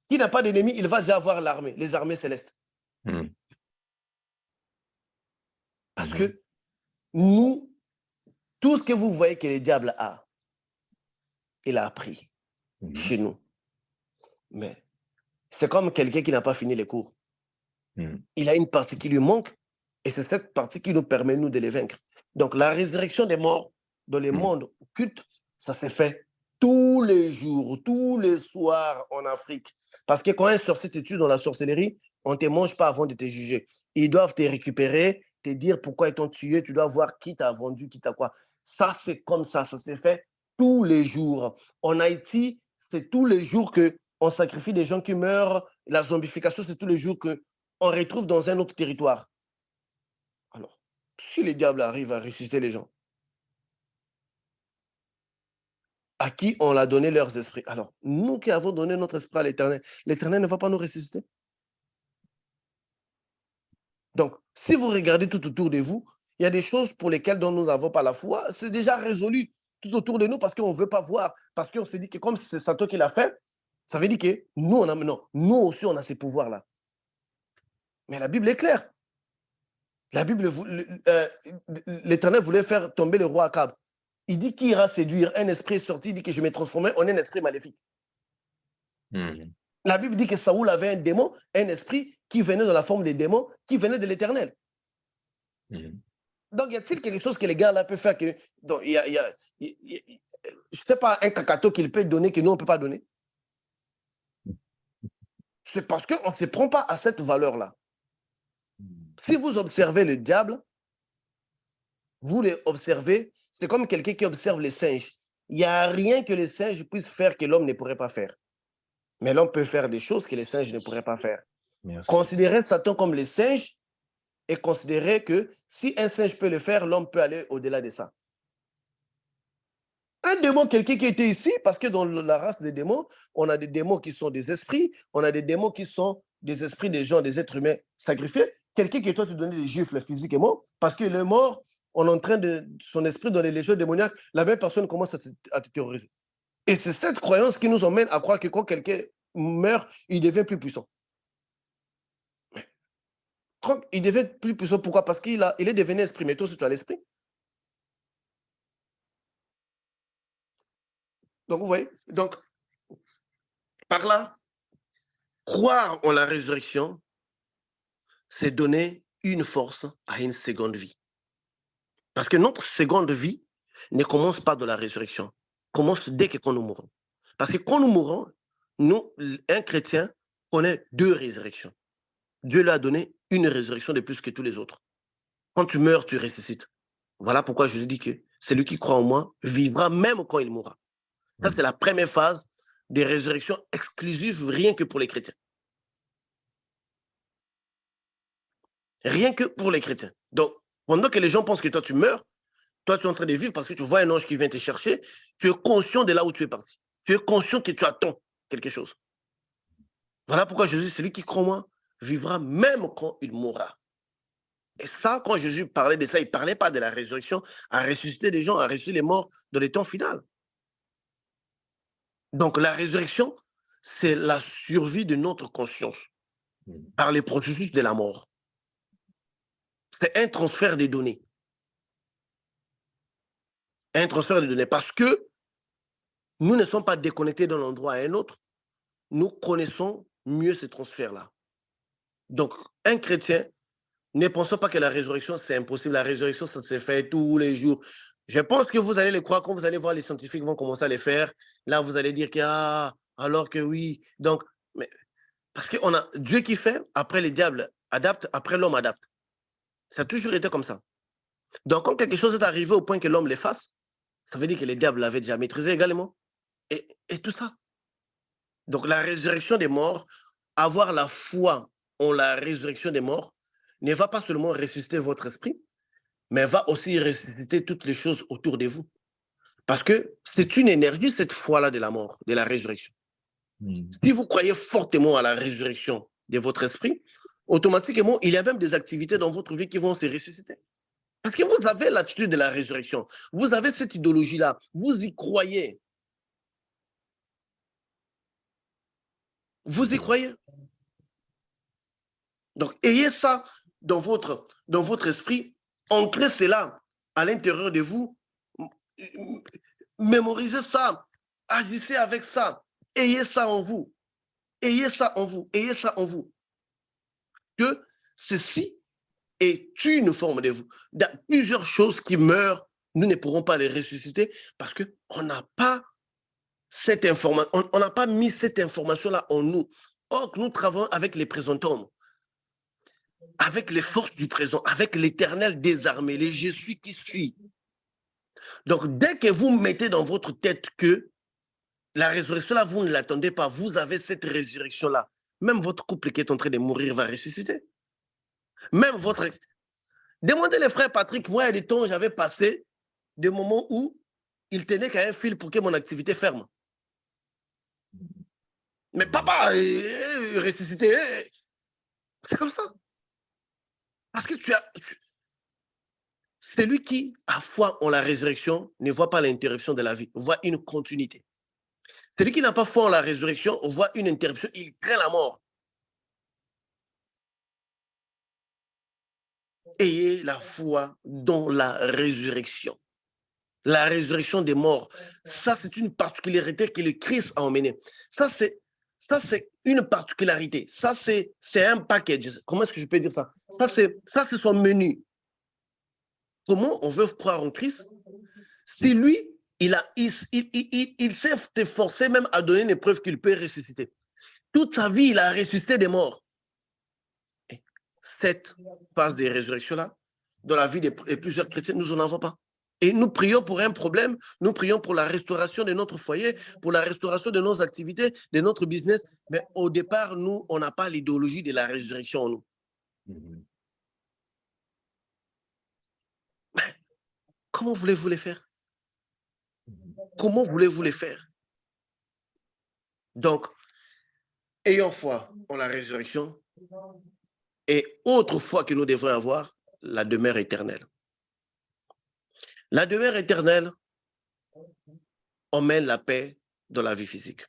qui n'a pas d'ennemi, il va déjà avoir l'armée, les armées célestes? Mhm. Parce Mhm. que nous, tout ce que vous voyez que le diable a, il a appris Mhm. chez nous. Mais c'est comme quelqu'un qui n'a pas fini les cours. Mhm. Il a une partie qui lui manque et c'est cette partie qui nous permet, nous, de les vaincre. Donc, la résurrection des morts dans les Mhm. mondes occultes, ça s'est fait tous les jours, tous les soirs en Afrique. Parce que quand un sorcier te tue dans la sorcellerie, on ne te mange pas avant de te juger. Ils doivent te récupérer, te dire pourquoi ils t'ont tué, tu dois voir qui t'a vendu, qui t'a quoi. Ça, c'est comme ça s'est fait tous les jours. En Haïti, c'est tous les jours qu'on sacrifie des gens qui meurent. La zombification, c'est tous les jours qu'on retrouve dans un autre territoire. Alors, si les diables arrivent à ressusciter les gens, à qui on a donné leurs esprits. Alors, nous qui avons donné notre esprit à l'Éternel, l'Éternel ne va pas nous ressusciter. Donc, si vous regardez tout autour de vous, il y a des choses pour lesquelles dont nous n'avons pas la foi. C'est déjà résolu tout autour de nous parce qu'on ne veut pas voir, parce qu'on s'est dit que comme c'est Satan qui l'a fait, ça veut dire que nous, nous aussi, on a ces pouvoirs-là. Mais la Bible est claire. La Bible, l'Éternel voulait faire tomber le roi Akab. Il dit qu'il ira séduire. Un esprit est sorti, il dit que je vais me transformer en un esprit maléfique. La Bible dit que Saoul avait un démon, un esprit qui venait dans la forme des démons, qui venait de l'Éternel. Donc, y a-t-il quelque chose que les gars là peuvent faire que, donc, je ne sais pas, un cacato qu'il peut donner que nous, on ne peut pas donner? C'est parce qu'on ne se prend pas à cette valeur-là. Si vous observez le diable, vous l'observez, c'est comme quelqu'un qui observe les singes. Il n'y a rien que les singes puissent faire que l'homme ne pourrait pas faire. Mais l'homme peut faire des choses que les singes ne pourraient pas faire. Merci. Considérer Satan comme les singes et considérer que si un singe peut le faire, l'homme peut aller au-delà de ça. Un démon, quelqu'un qui était ici, parce que dans la race des démons, on a des démons qui sont des esprits, on a des démons qui sont des esprits des gens, des êtres humains sacrifiés. Quelqu'un qui toi te donnait des gifles physiquement, parce qu'il est mort, on est en train de son esprit dans les légions démoniaques, la même personne commence à te terroriser. Et c'est cette croyance qui nous emmène à croire que quand quelqu'un meurt, il devient plus puissant. Il devient plus puissant, pourquoi? Parce qu'il est devenu esprit, mais toi aussi tu as l'esprit. Donc vous voyez, donc par là, croire en la résurrection, c'est donner une force à une seconde vie. Parce que notre seconde vie ne commence pas de la résurrection, commence dès que quand nous mourons. Parce que quand nous mourons, nous, un chrétien, connaît 2 résurrections. Dieu lui a donné une résurrection de plus que tous les autres. Quand tu meurs, tu ressuscites. Voilà pourquoi je dis que celui qui croit en moi vivra même quand il mourra. Ça, c'est la première phase des résurrections exclusives, rien que pour les chrétiens. Rien que pour les chrétiens. Donc, pendant que les gens pensent que toi, tu meurs, toi, tu es en train de vivre parce que tu vois un ange qui vient te chercher, tu es conscient de là où tu es parti. Tu es conscient que tu attends quelque chose. Voilà pourquoi Jésus, celui qui croit en moi, vivra même quand il mourra. Et ça, quand Jésus parlait de ça, il ne parlait pas de la résurrection, à ressusciter les gens, à ressusciter les morts dans les temps finaux. Donc, la résurrection, c'est la survie de notre conscience par les processus de la mort. C'est un transfert des données. Un transfert de données parce que nous ne sommes pas déconnectés d'un endroit à un autre. Nous connaissons mieux ces transferts-là. Donc, un chrétien, ne pensons pas que la résurrection, c'est impossible. La résurrection, ça se fait tous les jours. Je pense que vous allez le croire quand vous allez voir les scientifiques vont commencer à les faire. Là, vous allez dire que, alors que oui. Donc, mais, parce qu'on a Dieu qui fait, après les diables adaptent, après l'homme adapte. Ça a toujours été comme ça. Donc, quand quelque chose est arrivé au point que l'homme l'efface, ça veut dire que les diables l'avaient déjà maîtrisé également. Et tout ça. Donc, la résurrection des morts, avoir la foi en la résurrection des morts, ne va pas seulement ressusciter votre esprit, mais va aussi ressusciter toutes les choses autour de vous. Parce que c'est une énergie, cette foi-là de la mort, de la résurrection. Si vous croyez fortement à la résurrection de votre esprit, automatiquement, il y a même des activités dans votre vie qui vont se ressusciter. Parce que vous avez l'attitude de la résurrection. Vous avez cette idéologie-là. Vous y croyez. Vous y croyez. Donc, ayez ça dans votre esprit. Ancrez cela à l'intérieur de vous. Mémorisez ça. Agissez avec ça. Ayez ça en vous. Ayez ça en vous. Ayez ça en vous. Que ceci est une forme de vous. Il y a plusieurs choses qui meurent. Nous ne pourrons pas les ressusciter parce qu'on n'a pas cette information. On n'a pas mis cette information-là en nous. Or, nous travaillons avec les présenthommes, avec les forces du présent, avec l'Éternel désarmé, les je suis qui suis. Donc, dès que vous mettez dans votre tête que la résurrection-là, vous ne l'attendez pas, vous avez cette résurrection-là, même votre couple qui est en train de mourir va ressusciter. Même votre... Demandez les frères Patrick, moi, il y a des temps, j'avais passé des moments où il tenait qu'à un fil pour que mon activité ferme. Mais papa, ressuscité, c'est comme ça. Parce que celui qui a foi en la résurrection ne voit pas l'interruption de la vie, voit une continuité. Celui qui n'a pas foi en la résurrection voit une interruption, il craint la mort. Ayez la foi dans la résurrection. La résurrection des morts. Ça, c'est une particularité que le Christ a emmenée. Ça, c'est une particularité. Ça, c'est un package. Comment est-ce que je peux dire ça? Ça, c'est son menu. Comment on veut croire en Christ? Si lui, il s'est efforcé même à donner une preuve qu'il peut ressusciter. Toute sa vie, il a ressuscité des morts. Cette phase de résurrection-là, dans la vie de plusieurs chrétiens, nous n'en avons pas. Et nous prions pour un problème, nous prions pour la restauration de notre foyer, pour la restauration de nos activités, de notre business. Mais au départ, nous, on n'a pas l'idéologie de la résurrection en nous. Mais comment voulez-vous les faire? Comment voulez-vous les faire? Donc, ayons foi en la résurrection et autre foi que nous devons avoir, la demeure éternelle. La demeure éternelle emmène la paix dans la vie physique.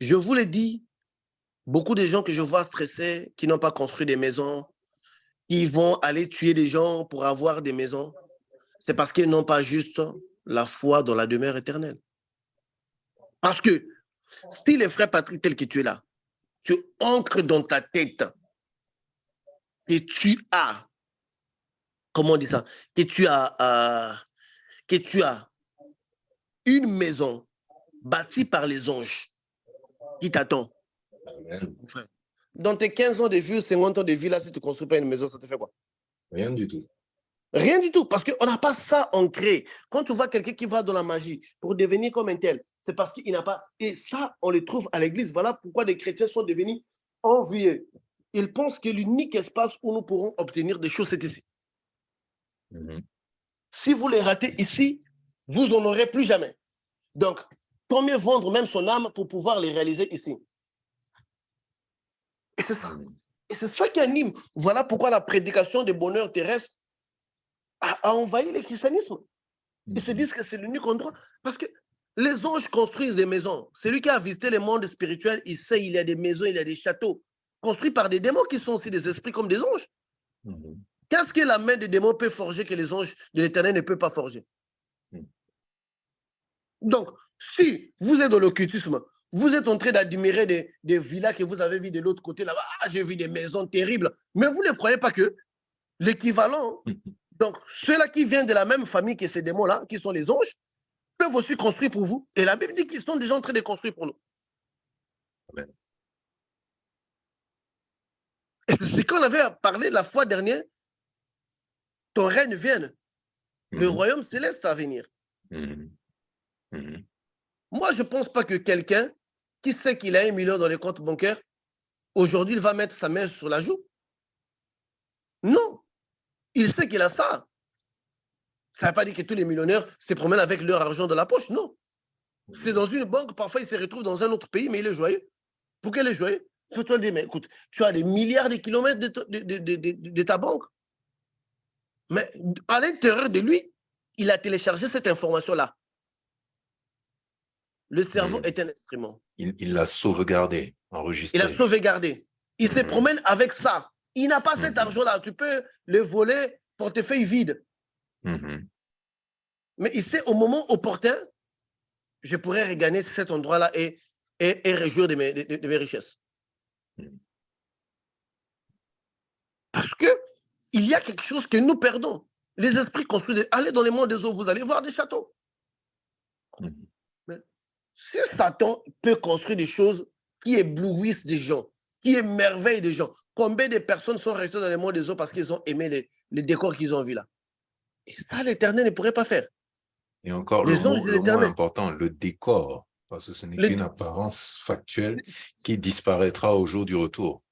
Je vous l'ai dit, beaucoup de gens que je vois stressés, qui n'ont pas construit des maisons, qui vont aller tuer des gens pour avoir des maisons, c'est parce qu'ils n'ont pas juste la foi dans la demeure éternelle. Parce que si les frères Patrick, tel que tu es là, tu ancres dans ta tête que tu as, comment on dit ça, que tu as une maison bâtie par les anges qui t'attend. Dans tes 15 ans de vie, 50 ans de vie, là, si tu ne construis pas une maison, ça te fait quoi? Rien du tout. Rien du tout, parce qu'on n'a pas ça ancré. Quand tu vois quelqu'un qui va dans la magie pour devenir comme un tel, c'est parce qu'il n'a pas... Et ça, on le trouve à l'église. Voilà pourquoi les chrétiens sont devenus envieux. Ils pensent que l'unique espace où nous pourrons obtenir des choses, c'est ici. Si vous les ratez ici, vous n'en aurez plus jamais. Donc, tant mieux vendre même son âme pour pouvoir les réaliser ici. Et c'est ça. Et c'est ça qui anime. Voilà pourquoi la prédication des bonheurs terrestres a envahi le christianisme. Ils se disent que c'est l'unique endroit. Parce que les anges construisent des maisons. Celui qui a visité le monde spirituel, il sait qu'il y a des maisons, il y a des châteaux construits par des démons qui sont aussi des esprits comme des anges. Qu'est-ce que la main des démons peut forger que les anges de l'Éternel ne peuvent pas forger? Donc, si vous êtes dans l'occultisme, vous êtes en train d'admirer des villas que vous avez vues de l'autre côté là-bas, j'ai vu des maisons terribles, mais vous ne croyez pas que l'équivalent, donc ceux-là qui viennent de la même famille que ces démons-là, qui sont les anges, peuvent aussi construire pour vous. Et la Bible dit qu'ils sont déjà en train de construire pour nous. Amen. Et c'est ce qu'on avait parlé la fois dernière. Ton règne vienne. Le royaume céleste à venir. Moi, je ne pense pas que quelqu'un qui sait qu'il a 1 million dans les comptes bancaires, aujourd'hui, il va mettre sa main sur la joue. Non. Il sait qu'il a ça. Ça ne veut pas dire que tous les millionnaires se promènent avec leur argent dans la poche. Non. C'est dans une banque, parfois il se retrouve dans un autre pays, mais il est joyeux. Pourquoi il est joyeux? Je te le dis, mais écoute, tu as des milliards de kilomètres de ta banque. Mais à l'intérieur de lui, il a téléchargé cette information-là. Le cerveau est un instrument. Il l'a sauvegardé, enregistré. Il a sauvegardé. Il se promène avec ça. Il n'a pas cet argent-là. Tu peux le voler, portefeuille vide. Mais il sait au moment opportun, je pourrais regagner cet endroit-là et réjouir de mes richesses. Parce qu'il y a quelque chose que nous perdons. Les esprits construisent. Allez dans les mondes des eaux, vous allez voir des châteaux. Mais si Satan peut construire des choses qui éblouissent des gens, qui émerveillent des gens, combien de personnes sont restées dans les mondes des eaux parce qu'ils ont aimé les décors qu'ils ont vus là? Et ça, l'Éternel ne pourrait pas faire. Et encore le mot important, le décor, parce que ce n'est qu'une apparence factuelle qui disparaîtra au jour du retour.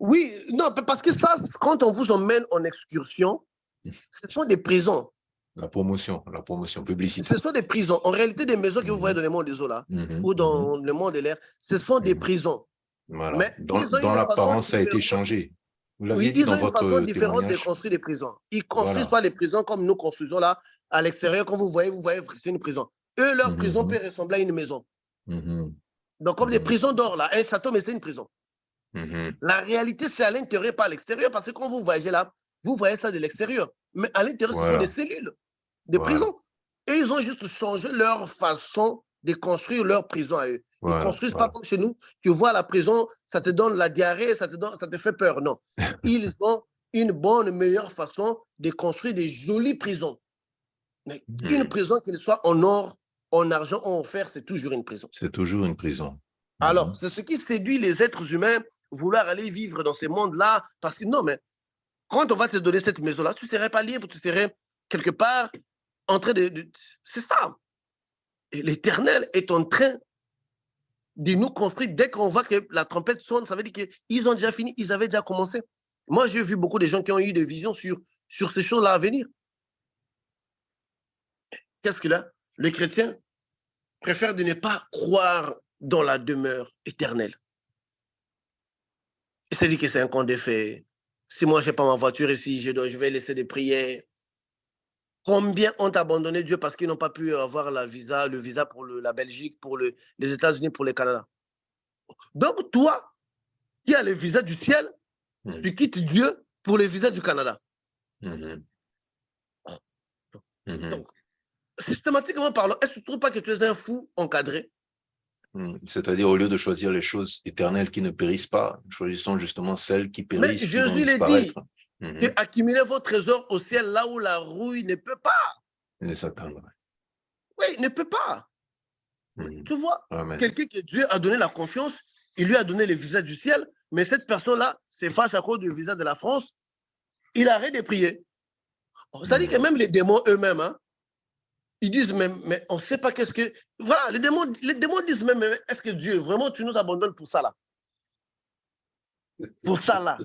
Oui, non, parce que ça, quand on vous emmène en excursion, ce sont des prisons. La promotion Ce publicitaire. sont des prisons. En réalité, des maisons que vous voyez dans le monde des eaux là, ou dans le monde de l'air, ce sont des prisons. Voilà. Mais ils ont Dans une façon l'apparence, ça a été différente. changé. Vous Oui, l'aviez dit ils dans ont une façon votre différente de témoignage. construire des prisons. Ils ne construisent Voilà. pas les prisons comme nous construisons là, à l'extérieur. Quand vous voyez, c'est une prison. Eux, leur prison peut ressembler à une maison. Donc, comme des prisons d'or là, un château, mais c'est une prison. La réalité, c'est à l'intérieur, pas à l'extérieur, parce que quand vous voyagez là, vous voyez ça de l'extérieur. Mais à l'intérieur, ce sont des Voilà. cellules, des Voilà. prisons. Et ils ont juste changé leur façon de construire leur prison à eux. Ils ne Voilà. construisent pas Voilà. comme chez nous. Tu vois la prison, ça te donne la diarrhée, ça te fait peur. Non. Ils ont une bonne, meilleure façon de construire des jolies prisons. Mais une prison, qu'elle soit en or, en argent ou en fer, c'est toujours une prison. C'est toujours une prison. Alors, c'est ce qui séduit les êtres humains, vouloir aller vivre dans ces mondes-là. Parce que non, mais quand on va te donner cette maison-là, tu ne serais pas libre, tu serais quelque part en train de... C'est ça. Et l'Éternel est en train de nous construire. Dès qu'on voit que la trompette sonne, ça veut dire qu'ils ont déjà fini, ils avaient déjà commencé. Moi, j'ai vu beaucoup de gens qui ont eu des visions sur ces choses-là à venir. Qu'est-ce qu'il a? Le chrétien préfère de ne pas croire dans la demeure éternelle. Il se dit que c'est un conte de fait. Si moi, je n'ai pas ma voiture ici, je vais laisser des prières. Combien ont abandonné Dieu parce qu'ils n'ont pas pu avoir le visa pour la Belgique, pour les États-Unis, pour le Canada. Donc, toi, qui as le visa du ciel, tu quittes Dieu pour le visa du Canada. Donc, systématiquement parlant, est-ce que tu ne trouves pas que tu es un fou encadré? C'est-à-dire, au lieu de choisir les choses éternelles qui ne périssent pas, choisissons justement celles qui Mais périssent, qui vont Jésus l'a dit, disparaître. accumulez vos trésors au ciel là où la rouille ne peut pas. Les atteindre. Oui, il ne peut pas. Tu vois, Amen. quelqu'un que Dieu a donné la confiance, il lui a donné le visa du ciel, mais cette personne-là s'efface à cause du visa de la France, il arrête de prier. Ça dit que même les démons eux-mêmes, hein, ils disent même, mais on ne sait pas qu'est-ce que... Voilà, les démons disent même, mais est-ce que Dieu, vraiment, tu nous abandonnes pour ça là? Pour ça là.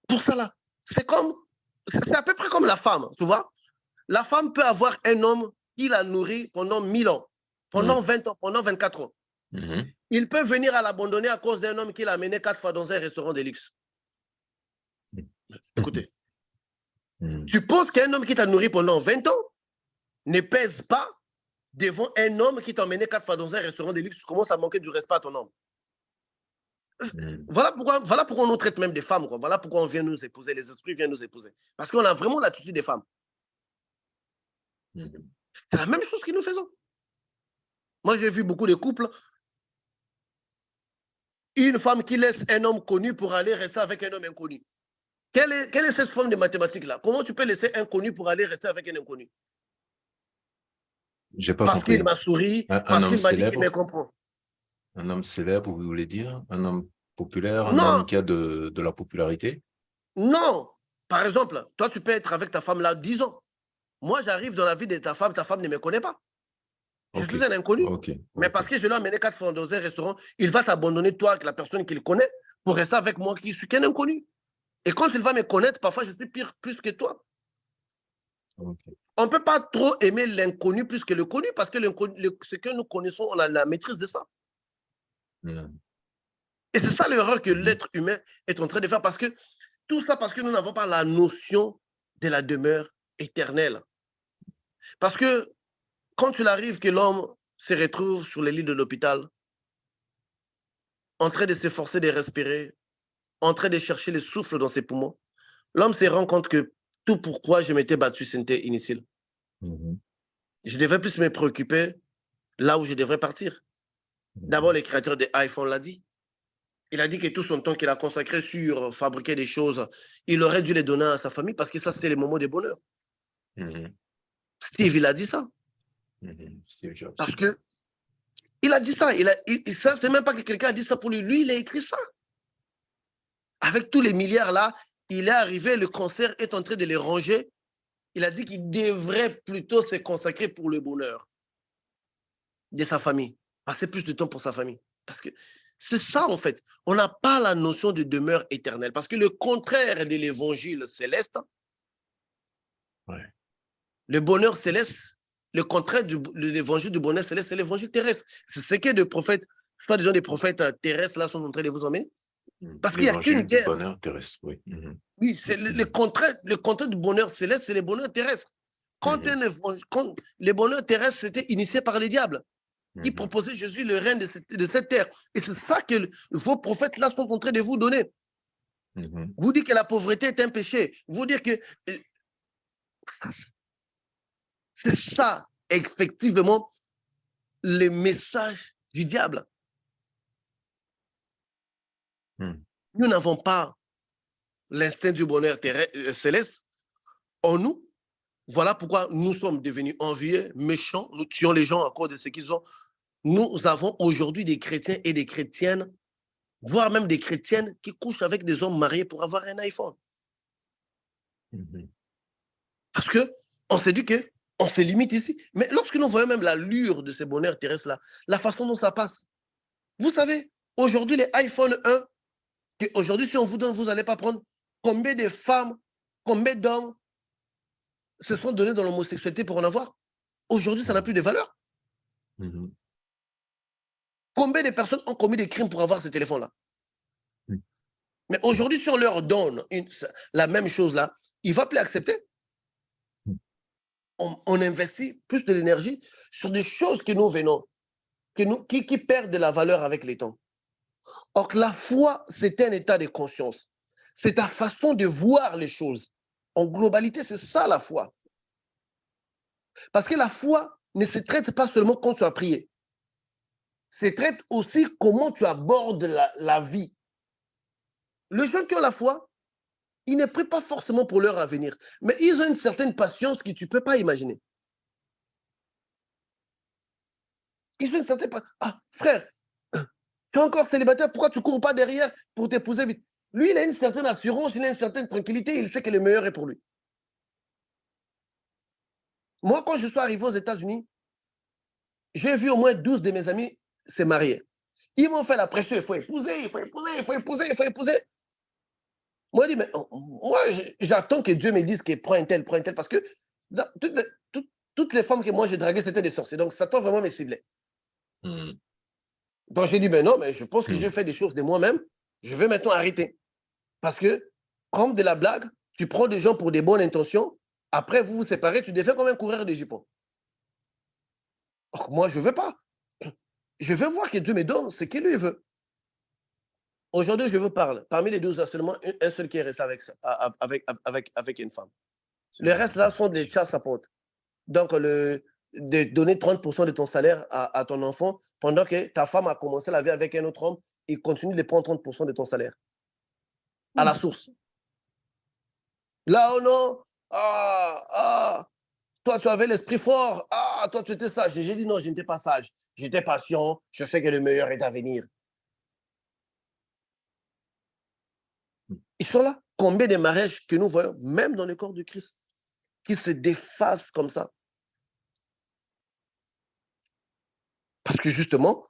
Pour ça là. C'est à peu près comme la femme, tu vois. La femme peut avoir un homme qui la nourrit pendant 1000 ans, pendant 20 ans, pendant 24 ans. Il peut venir à l'abandonner à cause d'un homme qui l'a amené 4 fois dans un restaurant de luxe. Écoutez, tu penses qu'un homme qui t'a nourri pendant 20 ans ne pèse pas devant un homme qui t'a emmené 4 fois dans un restaurant de luxe? Tu commences à manquer du respect à ton homme. Voilà pourquoi on nous traite même des femmes. Quoi. Voilà pourquoi on vient nous épouser, les esprits viennent nous épouser. Parce qu'on a vraiment l'attitude des femmes. C'est la même chose que nous faisons. Moi, j'ai vu beaucoup de couples. Une femme qui laisse un homme connu pour aller rester avec un homme inconnu. Quelle est cette forme de mathématique-là? Comment tu peux laisser un connu pour aller rester avec un inconnu? J'ai pas Parce qu'il compris. m'a souri, Un parce homme qu'il m'a dit qu'il me célèbre, comprend. un homme célèbre, vous voulez dire? Un homme populaire, un homme Non, qui a de la popularité? non. Par exemple, toi, tu peux être avec ta femme là 10 ans. Moi, j'arrive dans la vie de ta femme ne me connaît pas. Je suis un inconnu. Mais parce que je l'ai amené 4 fois dans un restaurant, il va t'abandonner, toi, avec la personne qu'il connaît, pour rester avec moi qui suis qu'un inconnu. Et quand il va me connaître, parfois, je suis plus que toi. On ne peut pas trop aimer l'inconnu plus que le connu, parce que ce que nous connaissons, on a la maîtrise de ça. Et c'est ça l'erreur que l'être humain est en train de faire, parce que tout ça, parce que nous n'avons pas la notion de la demeure éternelle. Parce que quand il arrive que l'homme se retrouve sur les lits de l'hôpital, en train de s'efforcer de respirer, en train de chercher le souffle dans ses poumons, l'homme se rend compte que tout pourquoi je m'étais battu, c'était inutile. Je devais plus me préoccuper là où je devrais partir. D'abord, le créateur de iPhone l'a dit. Il a dit que tout son temps qu'il a consacré sur fabriquer des choses, il aurait dû les donner à sa famille parce que ça, c'était le moment de bonheur. Steve, il a dit ça. Parce que il a dit ça. Ça, c'est même pas que quelqu'un a dit ça pour lui. Lui, il a écrit ça. Avec tous les milliards là, il est arrivé, le cancer est en train de les ranger. Il a dit qu'il devrait plutôt se consacrer pour le bonheur de sa famille. Passer plus de temps pour sa famille. Parce que C'est ça, en fait. On n'a pas la notion de demeure éternelle. Parce que le contraire de l'évangile céleste, Ouais. le bonheur céleste, le contraire de l'évangile du bonheur céleste, c'est l'évangile terrestre. C'est ce que les prophètes, soit des prophètes terrestres là sont en train de vous emmener. Parce qu'il n'y a qu'une L'évangile du guerre. bonheur terrestre, oui. Oui, c'est le contraire du bonheur céleste, c'est le bonheur terrestre. Quand le bonheur terrestre, c'était initié par les diables qui proposaient Jésus le règne de cette terre. Et c'est ça que vos prophètes là sont en train de vous donner. Vous dites que la pauvreté est un péché. Vous dites que c'est ça, effectivement, le message du diable. Nous n'avons pas l'instinct du bonheur céleste en nous. Voilà pourquoi nous sommes devenus envieux, méchants, nous tuons les gens à cause de ce qu'ils ont. Nous avons aujourd'hui des chrétiens et des chrétiennes, voire même des chrétiennes qui couchent avec des hommes mariés pour avoir un iPhone. Parce qu'on s'est dit qu'on se limite ici. Mais lorsque nous voyons même l'allure de ce bonheur terrestre-là, la façon dont ça passe, vous savez, aujourd'hui, les iPhone 1, aujourd'hui, si on vous donne, vous n'allez pas prendre. Combien de femmes, combien d'hommes se sont donnés dans l'homosexualité pour en avoir? Aujourd'hui, ça n'a plus de valeur. Combien de personnes ont commis des crimes pour avoir ce téléphone-là? Mais aujourd'hui, si on leur donne la même chose-là, ils ne vont plus accepter. On investit plus de l'énergie sur des choses que nous venons, qui perdent de la valeur avec les temps. Or, la foi, c'est un état de conscience. C'est ta façon de voir les choses. En globalité, c'est ça la foi. Parce que la foi ne se traite pas seulement quand tu as prié. Se traite aussi comment tu abordes la vie. Les gens qui ont la foi, ils ne prient pas forcément pour leur avenir, mais ils ont une certaine patience que tu ne peux pas imaginer. Ils ont une certaine patience. Ah, frère, tu es encore célibataire, pourquoi tu ne cours pas derrière pour t'épouser vite? Lui, il a une certaine assurance, il a une certaine tranquillité, il sait que le meilleur est pour lui. Moi, quand je suis arrivé aux États-Unis, j'ai vu au moins 12 de mes amis se marier. Ils m'ont fait la pression, il faut épouser, il faut épouser, il faut épouser, il faut épouser. Moi, je dis, mais moi, j'attends que Dieu me dise qu'il prend un tel, parce que toutes les femmes que moi j'ai draguées, c'était des sorciers. Donc, Satan vraiment me ciblait. Donc, j'ai dit, mais non, mais je pense que j'ai fait des choses de moi-même. Je vais maintenant arrêter. Parce que, comme de la blague, tu prends des gens pour des bonnes intentions. Après, vous vous séparez, tu deviens comme un coureur de jupons. Or, moi, je ne veux pas. Je veux voir que Dieu me donne ce qu'il lui veut. Aujourd'hui, je vous parle. Parmi les 12, seulement un seul qui est resté avec une femme. Le reste, là, sont des chasses à porte. Donc, de donner 30% de ton salaire à ton enfant pendant que ta femme a commencé la vie avec un autre homme, il continue de prendre 30% de ton salaire. À la source. Là, oh non, toi, tu avais l'esprit fort. Toi, tu étais sage. J'ai dit non, je n'étais pas sage. J'étais patient. Je sais que le meilleur est à venir. Ils sont là. Combien de mariages que nous voyons, même dans le corps du Christ, qui se déphasent comme ça? Parce que justement,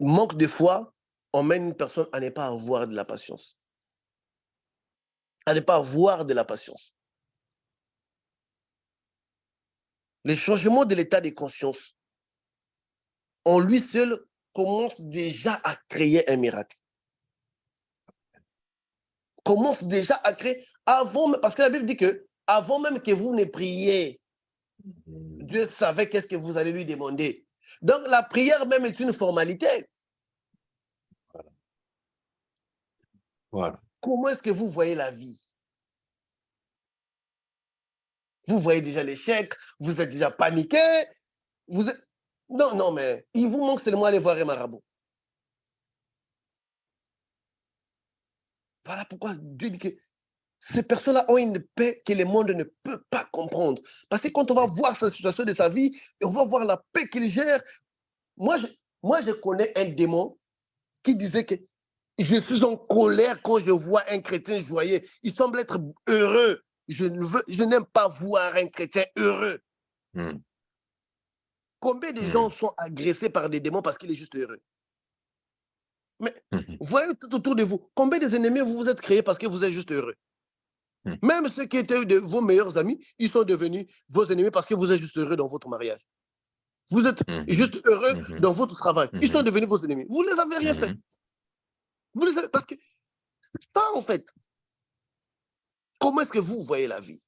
manque de foi emmène une personne à ne pas avoir de la patience. À ne pas avoir de la patience. Le changement de l'état de conscience, en lui seul, commence déjà à créer un miracle. Commence déjà à créer, parce que la Bible dit que avant même que vous ne priez, Dieu savait qu'est-ce que vous allez lui demander. Donc la prière même est une formalité. Voilà. Comment est-ce que vous voyez la vie? Vous voyez déjà l'échec, vous êtes déjà paniqué. Non, mais il vous manque seulement aller voir un marabout. Voilà pourquoi Dieu dit que ces personnes-là ont une paix que le monde ne peut pas comprendre. Parce que quand on va voir cette situation de sa vie, et on va voir la paix qu'il gère, moi, je connais un démon qui disait que je suis en colère quand je vois un chrétien joyeux. Il semble être heureux. Je n'aime pas voir un chrétien heureux. Combien de gens sont agressés par des démons parce qu'il est juste heureux? Mais voyez tout autour de vous, combien des ennemis vous vous êtes créés parce que vous êtes juste heureux. Même ceux qui étaient vos meilleurs amis, ils sont devenus vos ennemis parce que vous êtes juste heureux dans votre mariage. Vous êtes juste heureux dans votre travail. Ils sont devenus vos ennemis. Vous ne les avez rien fait. Vous les avez, parce que c'est ça, en fait. Comment est-ce que vous voyez la vie?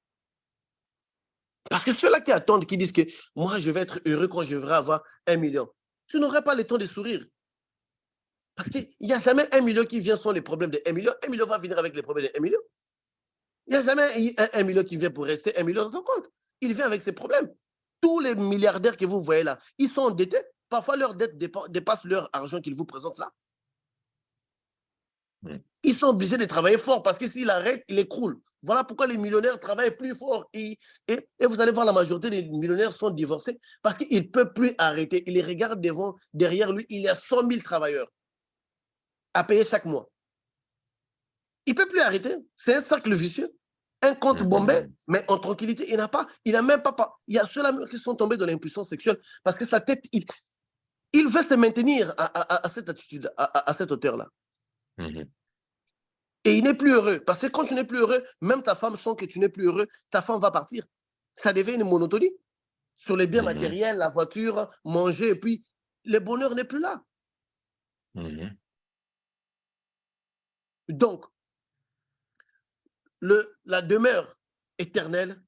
Parce que ceux-là qui attendent, qui disent que moi, je vais être heureux quand je vais avoir 1 million, je n'aurai pas le temps de sourire. Parce qu'il n'y a jamais 1 million qui vient sans les problèmes de 1 million. 1 million va venir avec les problèmes de 1 million. Il n'y a jamais 1 million qui vient pour rester 1 million dans ton compte. Il vient avec ses problèmes. Tous les milliardaires que vous voyez là, ils sont endettés. Parfois, leur dette dépasse leur argent qu'ils vous présentent là. Ils sont obligés de travailler fort parce que s'ils arrêtent, ils écroulent. Voilà pourquoi les millionnaires travaillent plus fort. Et vous allez voir, la majorité des millionnaires sont divorcés parce qu'ils ne peuvent plus arrêter. Ils les regardent derrière lui, il y a 100 000 travailleurs à payer chaque mois. Il ne peut plus arrêter. C'est un cercle vicieux. Un compte bombé, mais en tranquillité, il n'a pas. Il n'a même pas. Il y a ceux-là qui sont tombés dans l'impuissance sexuelle parce que sa tête, il veut se maintenir à cette attitude, à cette hauteur-là. Et il n'est plus heureux. Parce que quand tu n'es plus heureux, même ta femme sent que tu n'es plus heureux, ta femme va partir. Ça devient une monotonie. Sur les biens matériels, la voiture, manger, et puis le bonheur n'est plus là. Donc, la demeure éternelle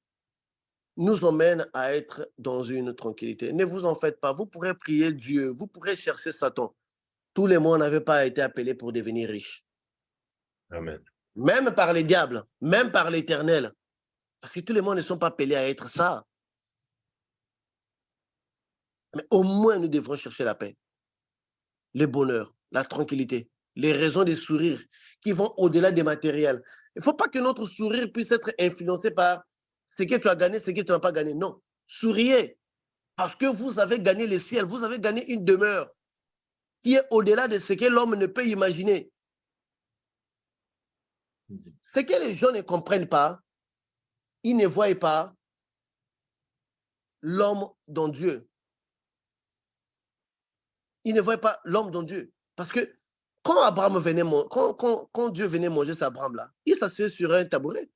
nous emmène à être dans une tranquillité. Ne vous en faites pas. Vous pourrez prier Dieu, vous pourrez chercher Satan. Tous les mois n'avaient pas été appelés pour devenir riches. Amen. Même par les diables, même par l'Éternel. Parce que tous les mois ne sont pas appelés à être ça. Mais au moins, nous devrons chercher la paix, le bonheur, la tranquillité, les raisons de sourire qui vont au-delà des matériels. Il ne faut pas que notre sourire puisse être influencé par ce que tu as gagné, ce que tu n'as pas gagné. Non, souriez parce que vous avez gagné le ciel, vous avez gagné une demeure qui est au-delà de ce que l'homme ne peut imaginer. Ce que les gens ne comprennent pas, ils ne voient pas l'homme dans Dieu. Ils ne voient pas l'homme dans Dieu. Parce que quand Dieu venait manger cet Abraham-là, il s'asseyait sur un tabouret.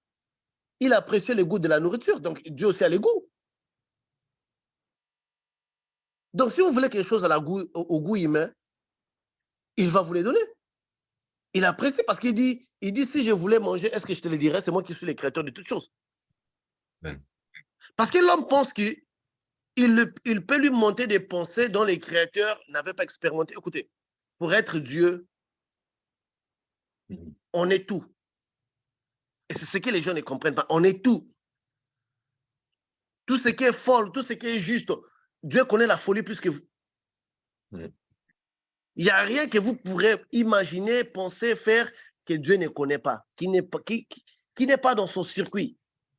Il appréciait le goût de la nourriture. Donc, Dieu aussi a le goût. Donc, si vous voulez quelque chose au goût humain, il va vous le donner. Il apprécie parce qu'il dit, si je voulais manger, est-ce que je te le dirais? C'est moi qui suis le créateur de toutes choses. Amen. Parce que l'homme pense qu'il peut lui monter des pensées dont les créateurs n'avaient pas expérimenté. Écoutez, pour être Dieu, on est tout. Et c'est ce que les gens ne comprennent pas. On est tout. Tout ce qui est folle, tout ce qui est juste, Dieu connaît la folie plus que vous. Il n'y a rien que vous pourrez imaginer, penser, faire que Dieu ne connaît pas, qui n'est pas dans son circuit.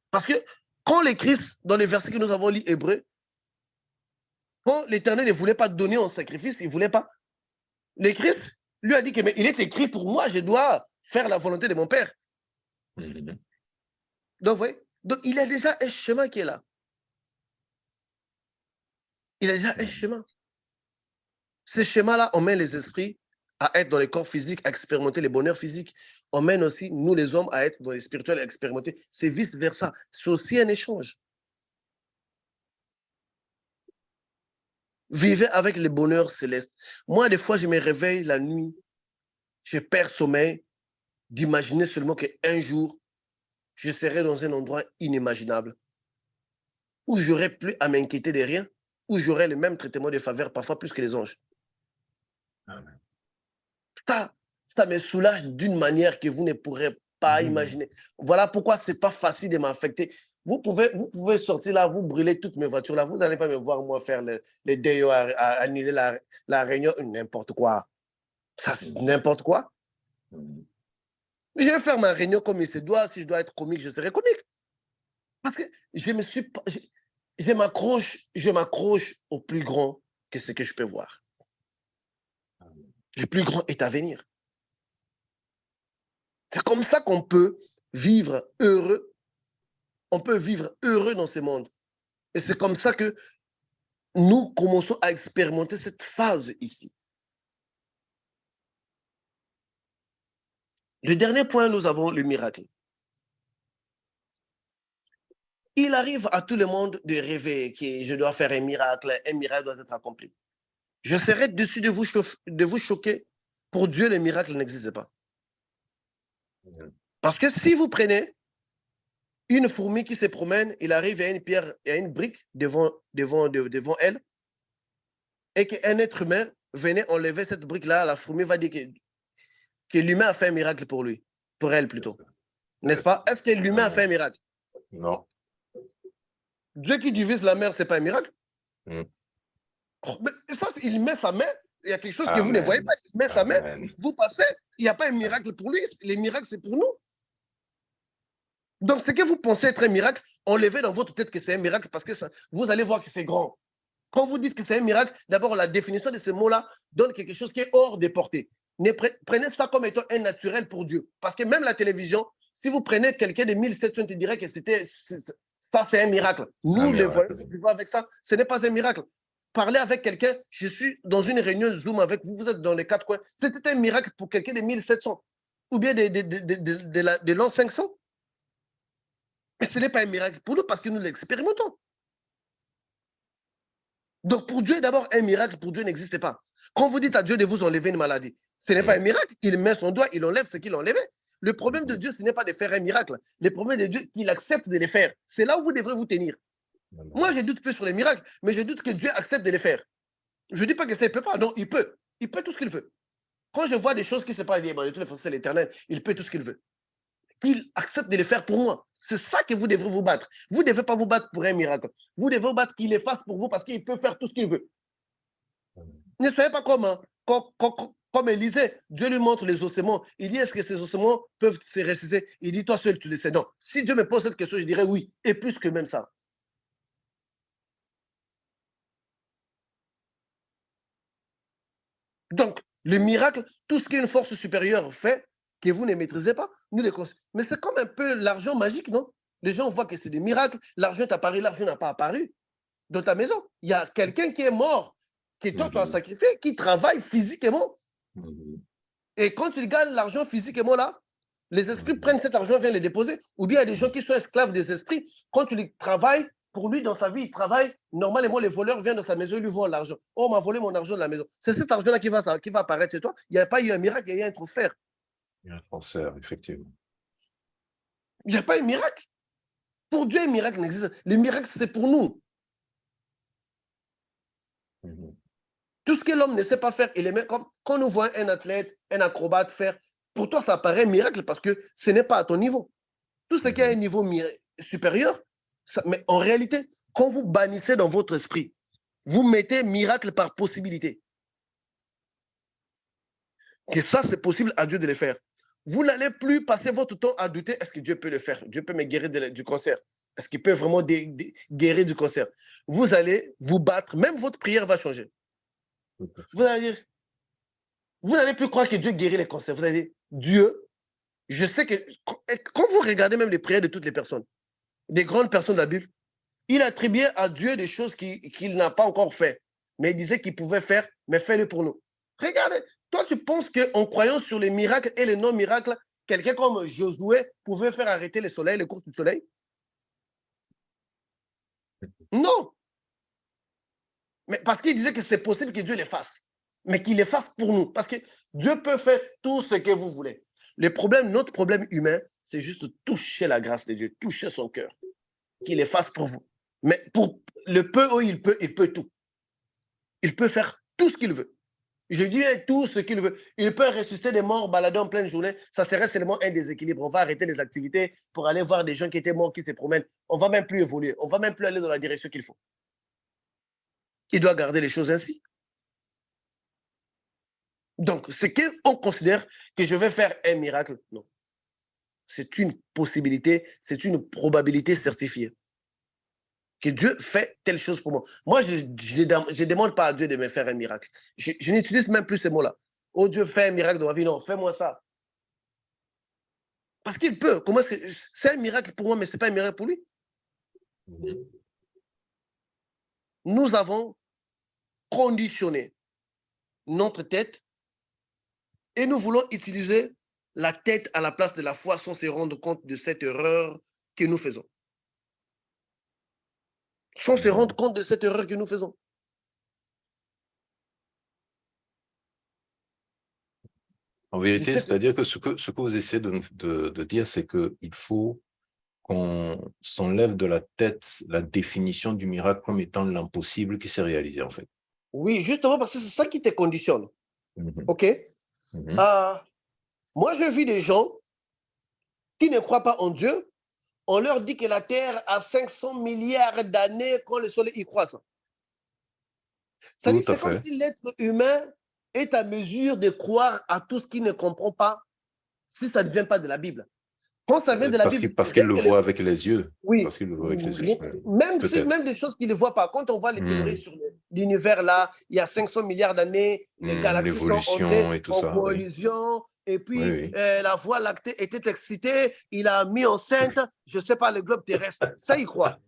Parce que quand les Christ, dans les versets que nous avons lus hébreux, quand l'Éternel ne voulait pas donner en sacrifice, il ne voulait pas. Le Christ lui a dit que mais il est écrit pour moi, je dois faire la volonté de mon Père. Donc, vous voyez, donc il y a déjà un chemin qui est là. Il y a déjà un chemin. Ce schéma-là, on mène les esprits à être dans les corps physiques, à expérimenter les bonheurs physiques. On mène aussi, nous les hommes, à être dans les spirituels, à expérimenter. C'est vice-versa. C'est aussi un échange. Vivez avec le bonheur céleste. Moi, des fois, je me réveille la nuit, je perds sommeil d'imaginer seulement qu'un jour, je serai dans un endroit inimaginable, où je n'aurai plus à m'inquiéter de rien, où j'aurai le même traitement de faveur, parfois plus que les anges. Amen. Ça me soulage d'une manière que vous ne pourrez pas imaginer. Voilà pourquoi ce n'est pas facile de m'affecter. Vous pouvez sortir là, vous brûler toutes mes voitures là. Vous n'allez pas me voir, moi, faire les DEO, à annuler la réunion, n'importe quoi. Ça, n'importe quoi. Je vais faire ma réunion comme il se doit. Si je dois être comique, je serai comique. Parce que je m'accroche au plus grand que ce que je peux voir. Le plus grand est à venir. C'est comme ça qu'on peut vivre heureux. On peut vivre heureux dans ce monde. Et c'est comme ça que nous commençons à expérimenter cette phase ici. Le dernier point, nous avons le miracle. Il arrive à tout le monde de rêver que je dois faire un miracle doit être accompli. Je serais déçu de vous choquer. Pour Dieu, le miracle n'existe pas. Parce que si vous prenez une fourmi qui se promène, il arrive à une pierre et à une brique devant elle, et qu'un être humain venait enlever cette brique-là, la fourmi va dire que l'humain a fait un miracle pour lui, pour elle plutôt. N'est-ce pas? Est-ce que l'humain a fait un miracle? Non. Dieu qui divise la mer, ce n'est pas un miracle? Mm. Oh, mais il met sa main, il y a quelque chose que Amen. vous ne voyez pas, il met sa main, Amen. vous passez, il n'y a pas un miracle pour lui, les miracles c'est pour nous. Donc ce que vous pensez être un miracle, enlevez dans votre tête que c'est un miracle parce que ça, vous allez voir que c'est grand. Quand vous dites que c'est un miracle, d'abord la définition de ce mot-là donne quelque chose qui est hors des portées. Prenez ça comme étant un naturel pour Dieu. Parce que même la télévision, si vous prenez quelqu'un de 1700, il dirait que ça c'est un miracle. Nous, les voyants qui vivons avec ça, ce n'est pas un miracle. Parler avec quelqu'un, je suis dans une réunion Zoom avec vous, vous êtes dans les quatre coins, c'était un miracle pour quelqu'un de 1700 ou bien de l'an 500. Mais ce n'est pas un miracle pour nous parce que nous l'expérimentons. Donc pour Dieu, d'abord, un miracle pour Dieu n'existe pas. Quand vous dites à Dieu de vous enlever une maladie, ce n'est pas un miracle. Il met son doigt, il enlève ce qu'il enlevait. Le problème de Dieu, ce n'est pas de faire un miracle. Le problème de Dieu, il accepte de les faire. C'est là où vous devrez vous tenir. Moi, je doute plus sur les miracles, mais je doute que Dieu accepte de les faire. Je ne dis pas que ça ne peut pas. Non, il peut. Il peut tout ce qu'il veut. Quand je vois des choses qui se passent, il dit, de toute façon, c'est l'éternel. Il peut tout ce qu'il veut. Qu'il accepte de les faire pour moi. C'est ça que vous devrez vous battre. Vous ne devez pas vous battre pour un miracle. Vous devez vous battre qu'il les fasse pour vous parce qu'il peut faire tout ce qu'il veut. Ne soyez pas comme Élisée. Dieu lui montre les ossements. Il dit, est-ce que ces ossements peuvent se ressusciter? Il dit, toi seul, tu le sais. Non. Si Dieu me pose cette question, je dirais oui. Et plus que même ça. Donc, le miracle, tout ce qu'une force supérieure fait, que vous ne maîtrisez pas, nous les conseillons. Mais c'est comme un peu l'argent magique, non? Les gens voient que c'est des miracles. L'argent est apparu, l'argent n'a pas apparu dans ta maison. Il y a quelqu'un qui est mort, que toi, tu as sacrifié, qui travaille physiquement. Et quand tu gagnes l'argent physiquement là, les esprits prennent cet argent et viennent le déposer. Ou bien il y a des gens qui sont esclaves des esprits. Quand tu les travailles, pour lui, dans sa vie, il travaille. Normalement, les voleurs viennent dans sa maison, ils lui volent l'argent. Oh, on m'a volé mon argent de la maison. C'est cet argent-là qui va apparaître chez toi. Il n'y a pas eu un miracle, il y a eu un transfert. Il y a un transfert, effectivement. Il n'y a pas un miracle. Pour Dieu, un miracle n'existe. Le miracle, c'est pour nous. Tout ce que l'homme ne sait pas faire, il est même comme quand nous voyons un athlète, un acrobate faire, pour toi, ça paraît un miracle parce que ce n'est pas à ton niveau. Tout ce qui est à un niveau supérieur, mais en réalité, quand vous bannissez dans votre esprit, vous mettez miracle par possibilité. Que ça, c'est possible à Dieu de le faire. Vous n'allez plus passer votre temps à douter, est-ce que Dieu peut le faire? Dieu peut me guérir du cancer. Est-ce qu'il peut vraiment guérir du cancer? Vous allez vous battre, même votre prière va changer. Vous allez dire, vous n'allez plus croire que Dieu guérit les cancers. Vous allez dire, Dieu, je sais que quand vous regardez même les prières de toutes les personnes, des grandes personnes de la Bible, il attribuait à Dieu des choses qu'il n'a pas encore fait. Mais il disait qu'il pouvait faire, mais fais-le pour nous. Regardez, toi, tu penses qu'en croyant sur les miracles et les non-miracles, quelqu'un comme Josué pouvait faire arrêter le soleil, les courses du soleil? Non. Mais parce qu'il disait que c'est possible que Dieu les fasse. Mais qu'il les fasse pour nous. Parce que Dieu peut faire tout ce que vous voulez. Notre problème humain, c'est juste toucher la grâce de Dieu, toucher son cœur. Qu'il les fasse pour vous. Mais pour le peu où il peut tout. Il peut faire tout ce qu'il veut. Je dis tout ce qu'il veut. Il peut ressusciter des morts, balader en pleine journée. Ça serait seulement un déséquilibre. On va arrêter les activités pour aller voir des gens qui étaient morts, qui se promènent. On ne va même plus évoluer. On ne va même plus aller dans la direction qu'il faut. Il doit garder les choses ainsi. Donc, ce qu'on considère que je vais faire un miracle, non. C'est une possibilité, c'est une probabilité certifiée. Que Dieu fait telle chose pour moi. Moi, je ne demande pas à Dieu de me faire un miracle. Je n'utilise même plus ces mots-là. Oh Dieu, fais un miracle dans ma vie. Non, fais-moi ça. Parce qu'il peut. Comment est-ce que c'est un miracle pour moi, mais ce n'est pas un miracle pour lui? Nous avons conditionné notre tête et nous voulons utiliser la tête à la place de la foi sans se rendre compte de cette erreur que nous faisons. Sans se rendre compte de cette erreur que nous faisons. En vérité, c'est-à-dire que ce que vous essayez de dire, c'est qu'il faut qu'on s'enlève de la tête la définition du miracle comme étant l'impossible qui s'est réalisé, en fait. Oui, justement parce que c'est ça qui te conditionne. OK? Moi, j'ai vu des gens qui ne croient pas en Dieu. On leur dit que la Terre a 500 milliards d'années quand le Soleil y croise. C'est comme si l'être humain est à mesure de croire à tout ce qu'il ne comprend pas si ça ne vient pas de la Bible. Quand ça vient de la Bible, parce qu'il le voit avec les yeux. Oui. Parce qu'il le voit avec les yeux. Même des choses qu'il ne voit pas. Quand on voit les théories sur l'univers, là, il y a 500 milliards d'années, les galaxies sont en collision, et puis la Voie lactée était excitée, il a mis enceinte, je ne sais pas, le globe terrestre. Ça, il croit.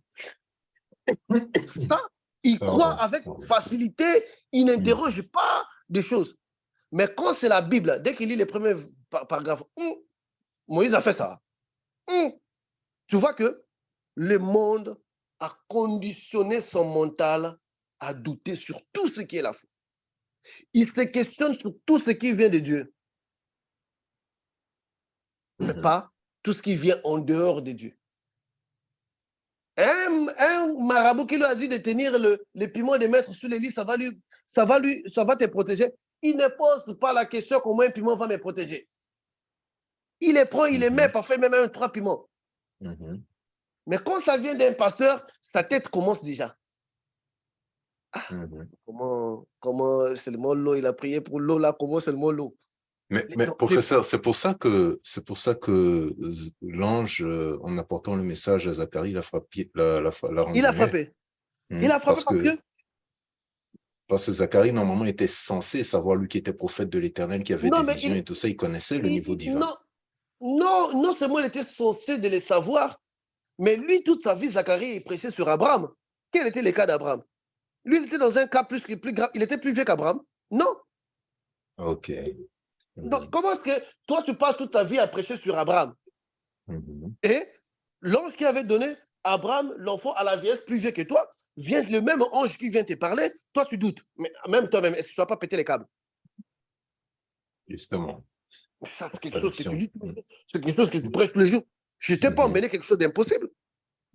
Ça, il croit avec facilité, il n'interroge pas des choses. Mais quand c'est la Bible, dès qu'il lit les premiers paragraphes, Moïse a fait ça. Tu vois que le monde a conditionné son mental à douter sur tout ce qui est la foi. Il se questionne sur tout ce qui vient de Dieu, mais pas tout ce qui vient en dehors de Dieu. Un marabout qui lui a dit de tenir le piment de mettre sur les lits, ça va te protéger. Il ne pose pas la question comment un piment va me protéger. Il les prend, il les met, parfois même 3 piments. Mais quand ça vient d'un pasteur, sa tête commence déjà. Comment seulement l'eau, il a prié pour l'eau là, comment seulement l'eau? Mais professeur, c'est pour ça que l'ange, en apportant le message à Zacharie, il a frappé. Il a frappé. Il a frappé parce que Zacharie, normalement, était censé savoir, lui qui était prophète de l'Éternel, qui avait des visions et tout ça, il connaissait le niveau divin. Non seulement il était censé de le savoir, mais lui, toute sa vie, Zacharie, il prêchait sur Abraham. Quel était le cas d'Abraham? Lui, il était dans un cas plus grave. Il était plus vieux qu'Abraham? Non. OK. Donc, comment est-ce que toi, tu passes toute ta vie à prêcher sur Abraham? Et l'ange qui avait donné Abraham, l'enfant à la vieillesse plus vieux que toi, vient le même ange qui vient te parler, toi, tu doutes. Mais même toi-même, est-ce que tu ne vas pas péter les câbles? Justement. C'est quelque chose que tu lis, c'est quelque chose que tu prêches tous les jours. Je ne t'ai pas emmené quelque chose d'impossible.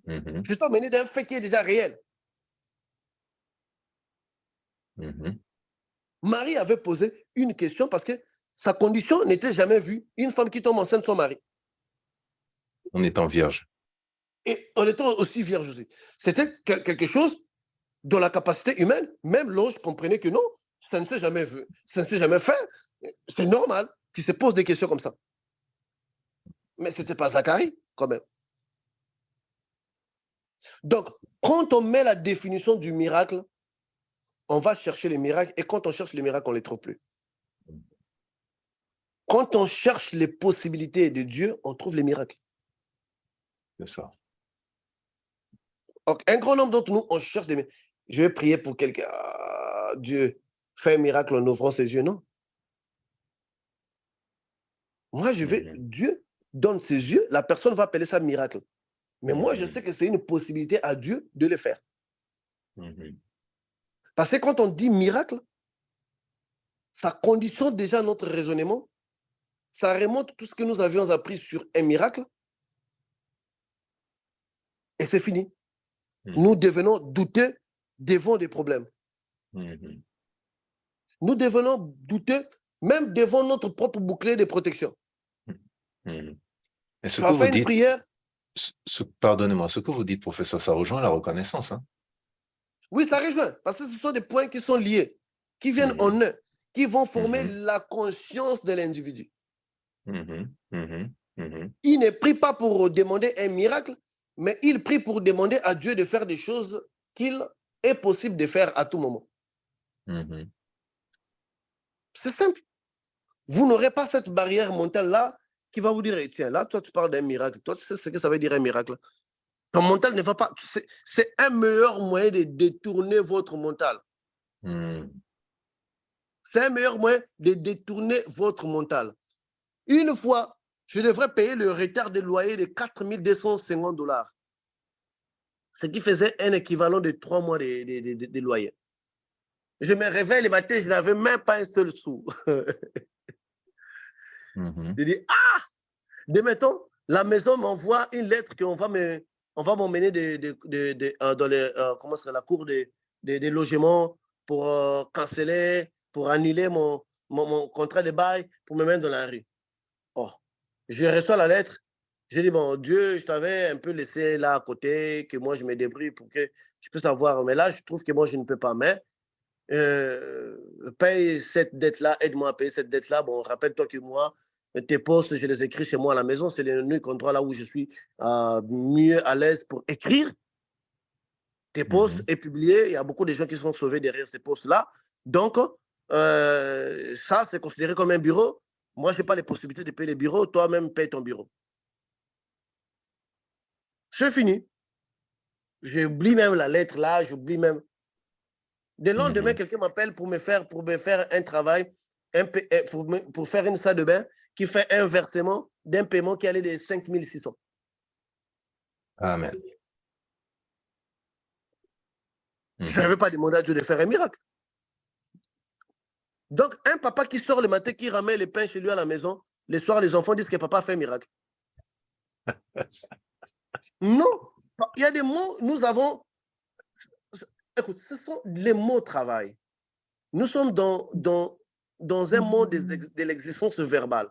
Je t'ai emmené d'un fait qui est déjà réel. Marie avait posé une question parce que sa condition n'était jamais vue. Une femme qui tombe enceinte de son mari. En étant vierge. Et en étant aussi vierge aussi. C'était quelque chose dans la capacité humaine. Même l'ange comprenait que non, ça ne s'est jamais vu, ça ne s'est jamais fait. C'est normal qu'il se pose des questions comme ça. Mais ce n'était pas Zacharie, quand même. Donc, quand on met la définition du miracle, on va chercher les miracles, et quand on cherche les miracles, on ne les trouve plus. Quand on cherche les possibilités de Dieu, on trouve les miracles. C'est ça. Donc, un grand nombre d'entre nous, on cherche des miracles. Je vais prier pour quelqu'un. Dieu, fais un miracle en ouvrant ses yeux, non? Moi, Dieu donne ses yeux, la personne va appeler ça miracle. Mais moi, je sais que c'est une possibilité à Dieu de le faire. Parce que quand on dit miracle, ça conditionne déjà notre raisonnement. Ça remonte tout ce que nous avions appris sur un miracle. Et c'est fini. Nous devenons douteux devant des problèmes. Nous devenons douteux même devant notre propre bouclier de protection. Et ce que vous dites, pardonnez-moi, ce que vous dites, professeur, ça rejoint la reconnaissance. Hein? Oui, ça rejoint, parce que ce sont des points qui sont liés, qui viennent en un, qui vont former la conscience de l'individu. Il ne prie pas pour demander un miracle, mais il prie pour demander à Dieu de faire des choses qu'il est possible de faire à tout moment. C'est simple. Vous n'aurez pas cette barrière mentale-là qui va vous dire, tiens, là, toi, tu parles d'un miracle. Toi, tu sais ce que ça veut dire un miracle. Ton mental ne va pas... C'est un meilleur moyen de détourner votre mental. C'est un meilleur moyen de détourner votre mental. Une fois, je devrais payer le retard de loyer de 4 250 $, ce qui faisait un équivalent de 3 mois de loyer. Je me réveille le matin, je n'avais même pas un seul sou. Je dis, ah, demain, la maison m'envoie une lettre qu'on va m'emmener dans comment serait la cour des logements pour canceller, pour annuler mon contrat de bail, pour me mettre dans la rue. Oh, je reçois la lettre. J'ai dit, bon, Dieu, je t'avais un peu laissé là à côté, que moi je me débrouille pour que je puisse avoir. Mais là, je trouve que moi, je ne peux pas. Mais paye cette dette-là, aide-moi à payer cette dette-là. Bon, rappelle-toi que moi, tes postes, je les écris chez moi à la maison. C'est l'unique endroit là où je suis mieux à l'aise pour écrire. Tes postes est publié. Il y a beaucoup de gens qui sont sauvés derrière ces postes-là. Donc, ça, c'est considéré comme un bureau. Moi, je n'ai pas les possibilités de payer les bureaux. Toi-même, paye ton bureau. C'est fini. J'oublie même la lettre là, j'oublie même. Le lendemain, quelqu'un m'appelle pour me faire un travail, pour faire une salle de bain qui fait un versement d'un paiement qui allait de 5 600. Amen. Je n'avais pas demandé à Dieu de faire un miracle. Donc, un papa qui sort le matin, qui ramène les pains chez lui à la maison, le soir, les enfants disent que papa fait un miracle. Non, il y a des mots, nous avons. Écoute, ce sont les mots travail. Nous sommes dans un monde de l'existence verbale.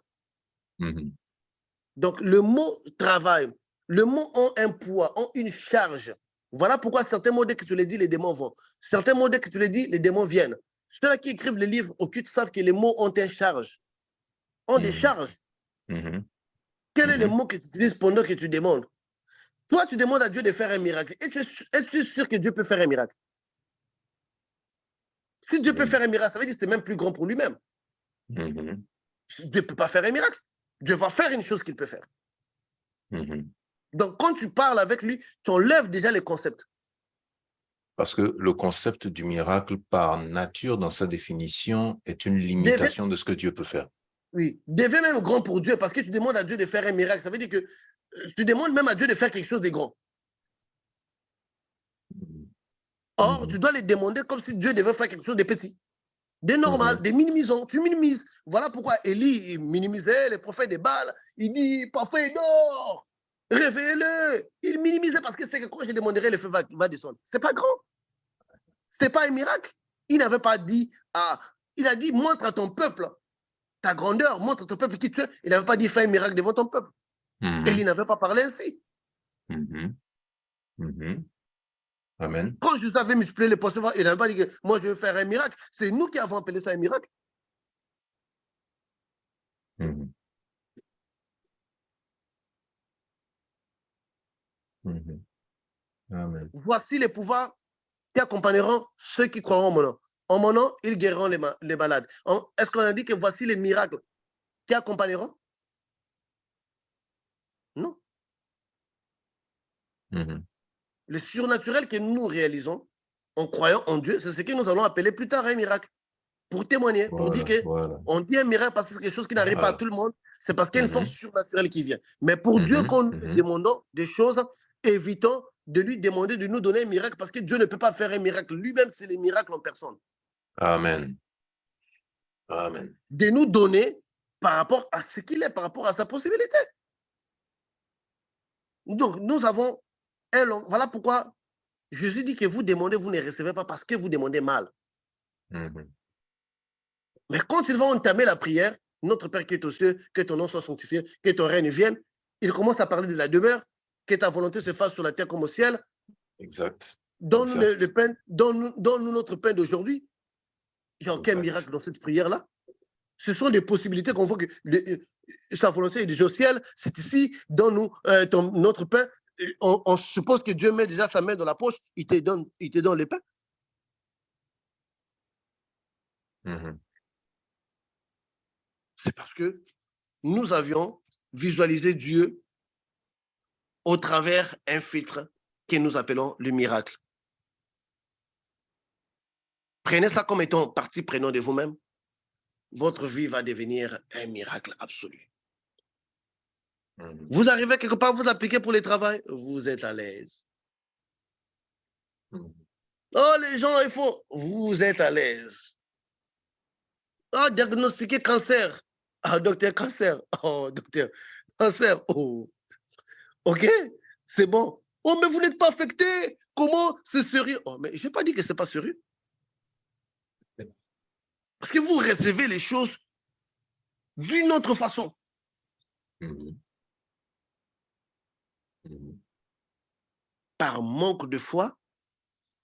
Donc, le mot travail, le mot ont un poids, ont une charge. Voilà pourquoi certains mots, dès que tu les dis, les démons vont. Certains mots, dès que tu les dis, les démons viennent. Ceux-là qui écrivent les livres occultes savent que les mots ont une charge, ont des charges. Quel est le mot que tu utilises pendant que tu demandes? Toi, tu demandes à Dieu de faire un miracle. Es-tu sûr que Dieu peut faire un miracle? Si Dieu peut faire un miracle, ça veut dire que c'est même plus grand pour lui-même. Dieu ne peut pas faire un miracle. Dieu va faire une chose qu'il peut faire. Donc, quand tu parles avec lui, tu enlèves déjà les concepts. Parce que le concept du miracle, par nature, dans sa définition, est une limitation de ce que Dieu peut faire. Oui, devient même grand pour Dieu, parce que tu demandes à Dieu de faire un miracle. Ça veut dire que tu demandes même à Dieu de faire quelque chose de grand. Or, tu dois les demander comme si Dieu devait faire quelque chose de petit, de normal, de minimisant. Tu minimises. Voilà pourquoi Élie il minimisait les prophètes de Baal. Il dit, parfois il dort. Réveillez-le. Il minimisait parce que c'est que quand je demanderai, le feu va descendre. C'est pas grand. C'est pas un miracle. Il n'avait pas dit, il a dit, montre à ton peuple ta grandeur, montre à ton peuple qui tu es. Il n'avait pas dit, fais un miracle devant ton peuple. Élie n'avait pas parlé ainsi. Amen. Quand je savais multiplier les poissons, il n'avait pas dit que moi je vais faire un miracle. C'est nous qui avons appelé ça un miracle. Amen. Voici les pouvoirs qui accompagneront ceux qui croiront en mon nom. En mon nom, ils guériront les malades. Est-ce qu'on a dit que voici les miracles qui accompagneront? Non. Le surnaturel que nous réalisons en croyant en Dieu, c'est ce que nous allons appeler plus tard un miracle. Pour témoigner, pour dire qu'on dit un miracle parce que c'est quelque chose qui n'arrive pas à tout le monde, c'est parce qu'il y a une force surnaturelle qui vient. Mais pour Dieu, quand nous lui demandons des choses, évitons de lui demander de nous donner un miracle parce que Dieu ne peut pas faire un miracle. Lui-même, c'est les miracles en personne. Amen. Amen. De nous donner par rapport à ce qu'il est, par rapport à sa possibilité. Donc, nous avons un long. Voilà pourquoi Jésus dit que vous demandez, vous ne recevez pas parce que vous demandez mal. Mais quand ils vont entamer la prière, notre Père qui est aux cieux, que ton nom soit sanctifié, que ton règne vienne, il commence à parler de la demeure, que ta volonté se fasse sur la terre comme au ciel. Exact. Donne-nous le pain, donne-nous notre pain d'aujourd'hui. Il n'y a aucun miracle dans cette prière-là. Ce sont des possibilités qu'on voit que sa volonté est déjà au ciel, c'est ici, donne-nous notre pain. On suppose que Dieu met déjà sa main dans la poche, il te donne le pain. C'est parce que nous avions visualisé Dieu au travers un filtre que nous appelons le miracle. Prenez ça comme étant partie prenante de vous-même. Votre vie va devenir un miracle absolu. Mhm. Vous arrivez quelque part, vous appliquez pour le travail, vous êtes à l'aise. Mhm. Oh, les gens, il faut, vous êtes à l'aise. Oh, diagnostiquer cancer. Ah, docteur, cancer. Oh, docteur, cancer. Oh, ok, c'est bon. Oh, mais vous n'êtes pas affecté. Comment c'est sérieux? Oh, mais je n'ai pas dit que ce n'est pas sérieux. Parce que vous recevez les choses d'une autre façon. Mhm. Mhm. Par manque de foi,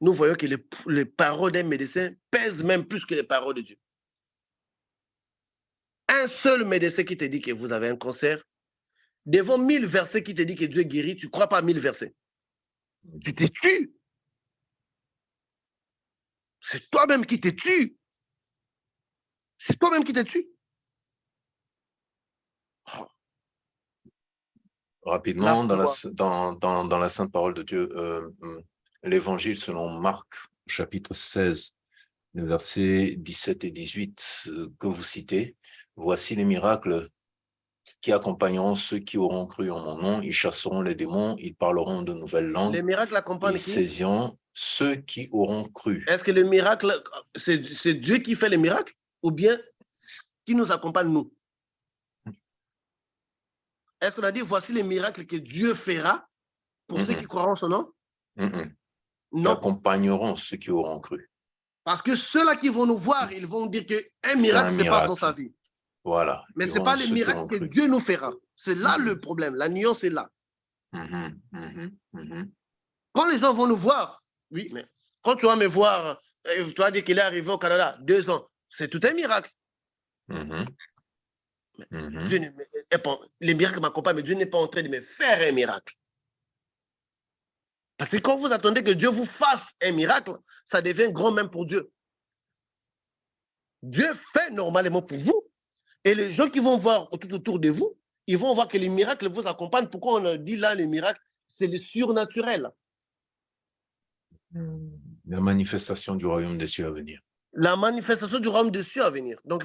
nous voyons que les paroles d'un médecin pèsent même plus que les paroles de Dieu. Un seul médecin qui te dit que vous avez un cancer, devant 1000 versets qui te dit que Dieu guérit, tu ne crois pas à 1000 versets. Tu te tues. C'est toi-même qui te tues. C'est toi-même qui te tues. Oh, la Rapidement, foi. dans la Sainte Parole de Dieu, l'Évangile selon Marc, chapitre 16, les versets 17 et 18 que vous citez, voici les miracles qui accompagneront ceux qui auront cru en mon nom, ils chasseront les démons, ils parleront de nouvelles langues, Les miracles ils accompagnent qui? saisiront ceux qui auront cru. Est-ce que le miracle, c'est Dieu qui fait les miracles ou bien qui nous accompagne nous? Est-ce qu'on a dit voici les miracles que Dieu fera pour ceux qui croiront en son nom? Qui Non. accompagneront ceux qui auront cru. Parce que ceux-là qui vont nous voir, ils vont dire qu'un C'est un miracle se passe dans miracle. sa vie. Voilà. Mais Ils ce n'est vont pas les ceux qui miracles auront que cru. Dieu nous fera. C'est là le problème. La nuance est là. Quand les gens vont nous voir, oui, mais quand tu vas me voir, tu vas dire qu'il est arrivé au Canada, 2 ans, c'est tout un miracle. Dieu les miracles m'accompagnent, mais Dieu n'est pas en train de me faire un miracle. Parce que quand vous attendez que Dieu vous fasse un miracle, ça devient grand même pour Dieu. Dieu fait normalement pour vous. Et les gens qui vont voir tout autour de vous, ils vont voir que les miracles vous accompagnent. Pourquoi on dit là, les miracles, c'est le surnaturel. La manifestation du royaume des cieux à venir. La manifestation du royaume des cieux à venir. Donc,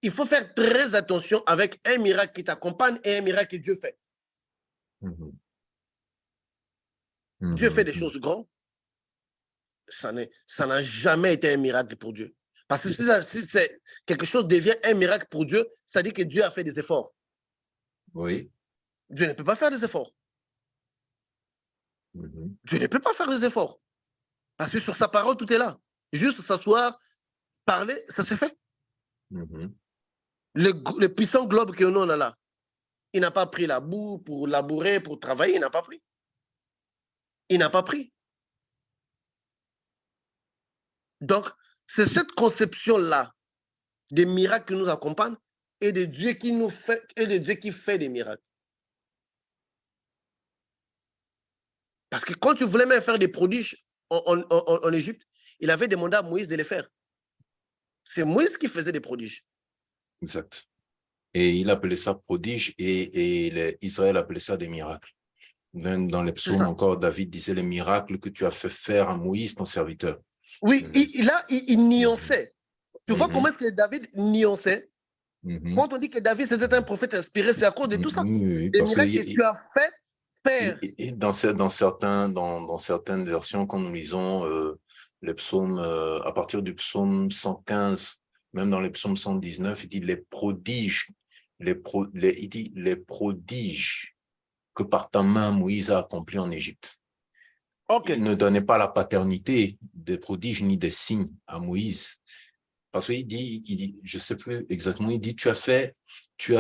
il faut faire très attention avec un miracle qui t'accompagne et un miracle que Dieu fait. Dieu fait des choses grandes. Ça n'a jamais été un miracle pour Dieu. Parce que si quelque chose devient un miracle pour Dieu, ça dit que Dieu a fait des efforts. Oui. Dieu ne peut pas faire des efforts. Dieu ne peut pas faire des efforts. Parce que sur sa parole, tout est là. Juste s'asseoir, parler, ça se fait. Le puissant globe que nous on a là, il n'a pas pris la boue pour labourer, pour travailler, il n'a pas pris. Il n'a pas pris. Donc, c'est cette conception-là des miracles qui nous accompagnent et de Dieu qui nous fait, et de Dieu qui fait des miracles. Parce que quand tu voulais même faire des prodiges en Égypte, il avait demandé à Moïse de les faire. C'est Moïse qui faisait des prodiges. Exact. Et il appelait ça prodige et Israël appelait ça des miracles. Même dans les psaumes encore, David disait les miracles que tu as fait faire à Moïse, ton serviteur. Oui, il nuançait. Tu vois comment est-ce que David nuançait? Quand on dit que David c'était un prophète inspiré, c'est à cause de tout ça. Oui, des miracles que tu as fait faire. Dans certaines versions, quand nous lisons les psaumes, à partir du psaume 115, même dans les psaumes 119, il dit les prodiges, il dit les prodiges que par ta main Moïse a accomplis en Égypte. Okay. Il ne donnait pas la paternité des prodiges ni des signes à Moïse. Parce qu'il dit, je ne sais plus exactement, il dit, tu as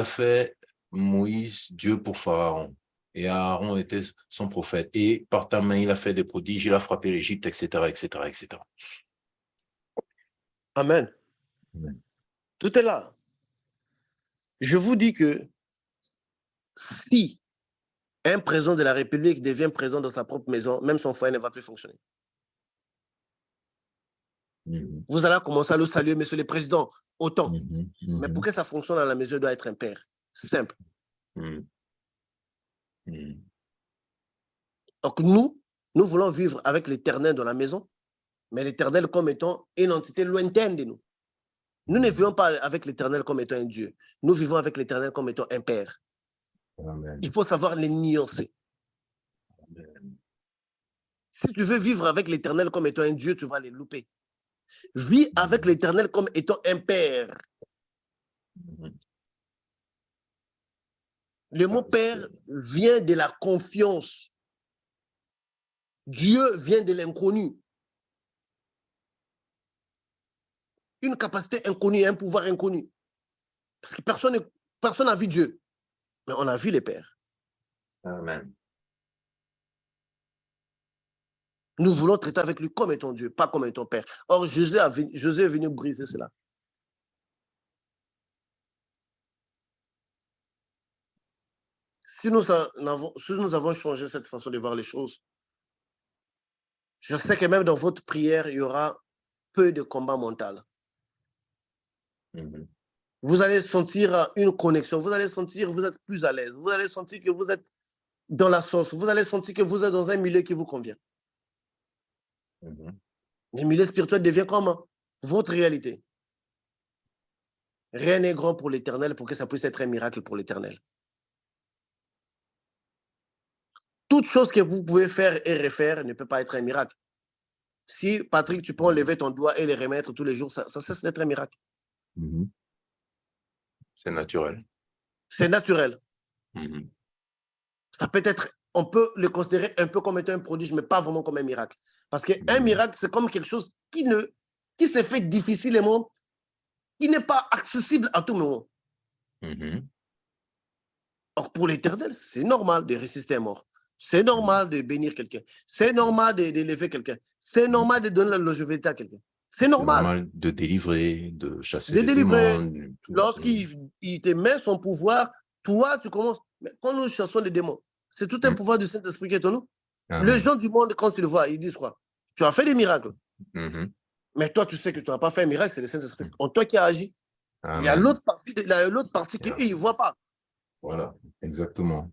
fait Moïse Dieu pour Pharaon. Et Aaron était son prophète. Et par ta main, il a fait des prodiges, il a frappé l'Égypte, etc., etc., etc. Amen. Amen. Tout est là. Je vous dis que si un président de la République devient président dans sa propre maison, même son foyer ne va plus fonctionner. Vous allez commencer à le saluer, monsieur le président, autant. Mais pour que ça fonctionne à la maison, il doit être un père. C'est simple. Donc nous voulons vivre avec l'Éternel dans la maison, mais l'Éternel comme étant une entité lointaine de nous. Nous ne vivons pas avec l'Éternel comme étant un Dieu. Nous vivons avec l'Éternel comme étant un Père. Amen. Il faut savoir les nuancer. Amen. Si tu veux vivre avec l'Éternel comme étant un Dieu, tu vas les louper. Vis avec l'Éternel comme étant un Père. Le mot Père vient de la confiance. Dieu vient de l'inconnu. Une capacité inconnue, un pouvoir inconnu. Parce que personne n'a vu Dieu, mais on a vu les pères. Amen. Nous voulons traiter avec lui comme étant Dieu, pas comme étant Père. Or, Jésus est venu briser cela. Si nous avons changé cette façon de voir les choses, je sais que même dans votre prière, il y aura peu de combat mental. Vous allez sentir une connexion, vous allez sentir que vous êtes plus à l'aise, vous allez sentir que vous êtes dans la sauce, vous allez sentir que vous êtes dans un milieu qui vous convient. Le milieu spirituel devient comme votre réalité. Rien n'est grand pour l'Éternel pour que ça puisse être un miracle pour l'Éternel. Toute chose que vous pouvez faire et refaire ne peut pas être un miracle. Si, Patrick, tu peux enlever ton doigt et le remettre tous les jours, ça cesse d'être un miracle. C'est naturel. C'est naturel. Ça peut être, on peut le considérer un peu comme étant un prodige, mais pas vraiment comme un miracle. Parce qu'un miracle, c'est comme quelque chose qui se fait difficilement, qui n'est pas accessible à tout moment. Or, pour l'Éternel, c'est normal de ressusciter un mort. C'est normal de bénir quelqu'un. C'est normal d'élever quelqu'un. C'est normal de donner la longévité à quelqu'un. C'est normal. De délivrer, de chasser De les délivrer. démons. Lorsqu'il te met son pouvoir, toi, tu commences. Mais quand nous chassons les démons, c'est tout un pouvoir du Saint-Esprit qui est en nous. Les gens du monde, quand ils le voient, ils disent quoi? Tu as fait des miracles. Mais toi, tu sais que tu n'as pas fait un miracle, c'est le Saint-Esprit. En toi qui a agi. Il y a l'autre partie qu'ils ne voient pas. Voilà, exactement.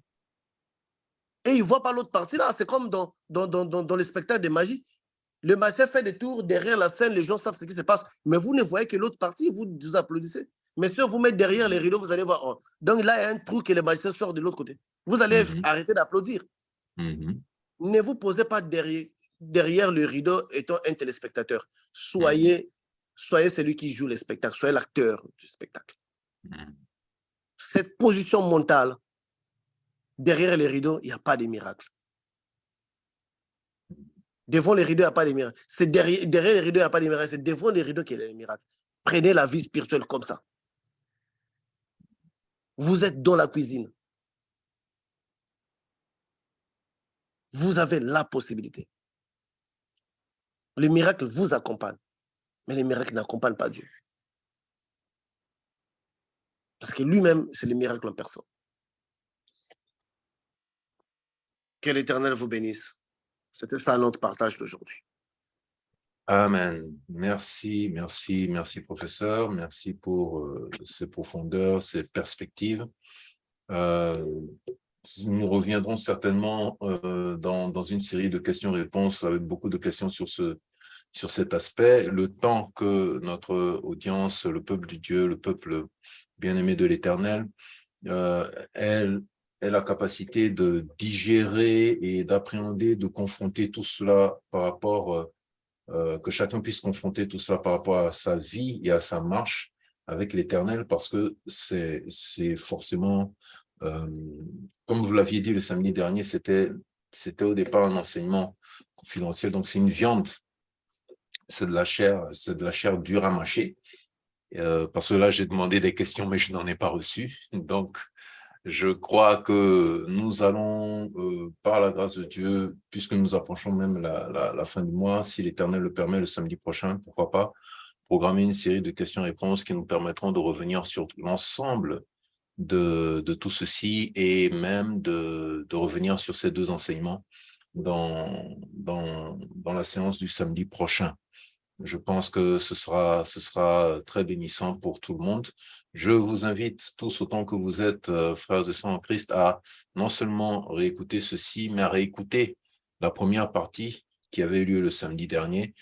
Et ils ne voient pas l'autre partie là. C'est comme dans les spectacles de magie. Le magicien fait des tours derrière la scène, les gens savent ce qui se passe. Mais vous ne voyez que l'autre partie, vous applaudissez. Mais si on vous met derrière les rideaux, vous allez voir. Oh. Donc là, il y a un trou que le magicien sort de l'autre côté. Vous allez arrêter d'applaudir. Ne vous posez pas derrière le rideau étant un téléspectateur. Soyez celui qui joue le spectacle. Soyez l'acteur du spectacle. Cette position mentale, derrière les rideaux, il n'y a pas de miracle. Devant les rideaux, il n'y a pas de miracle. C'est derrière les rideaux, il n'y a pas de miracle. C'est devant les rideaux qu'il y a des miracles. Prenez la vie spirituelle comme ça. Vous êtes dans la cuisine. Vous avez la possibilité. Le miracle vous accompagne. Mais le miracle n'accompagne pas Dieu. Parce que lui-même, c'est le miracle en personne. Que l'Éternel vous bénisse. C'était ça notre partage d'aujourd'hui. Amen. Merci, merci, merci, professeur. Merci pour ces profondeurs, ces perspectives. Nous reviendrons certainement dans une série de questions-réponses avec beaucoup de questions sur cet aspect. Le temps que notre audience, le peuple du Dieu, le peuple bien-aimé de l'Éternel, ait la capacité de digérer et d'appréhender, de confronter tout cela par rapport que chacun puisse confronter tout cela par rapport à sa vie et à sa marche avec l'Éternel, parce que c'est forcément, comme vous l'aviez dit le samedi dernier, c'était au départ un enseignement confidentiel, donc c'est une viande, c'est de la chair dure à mâcher, parce que là j'ai demandé des questions mais je n'en ai pas reçu, donc je crois que nous allons, par la grâce de Dieu, puisque nous approchons même la fin du mois, si l'Éternel le permet, le samedi prochain, pourquoi pas, programmer une série de questions-réponses qui nous permettront de revenir sur l'ensemble de tout ceci et même de revenir sur ces deux enseignements dans la séance du samedi prochain. Je pense que ce sera très bénissant pour tout le monde. Je vous invite tous, autant que vous êtes frères et sœurs en Christ, à non seulement réécouter ceci, mais à réécouter la première partie qui avait eu lieu le samedi dernier.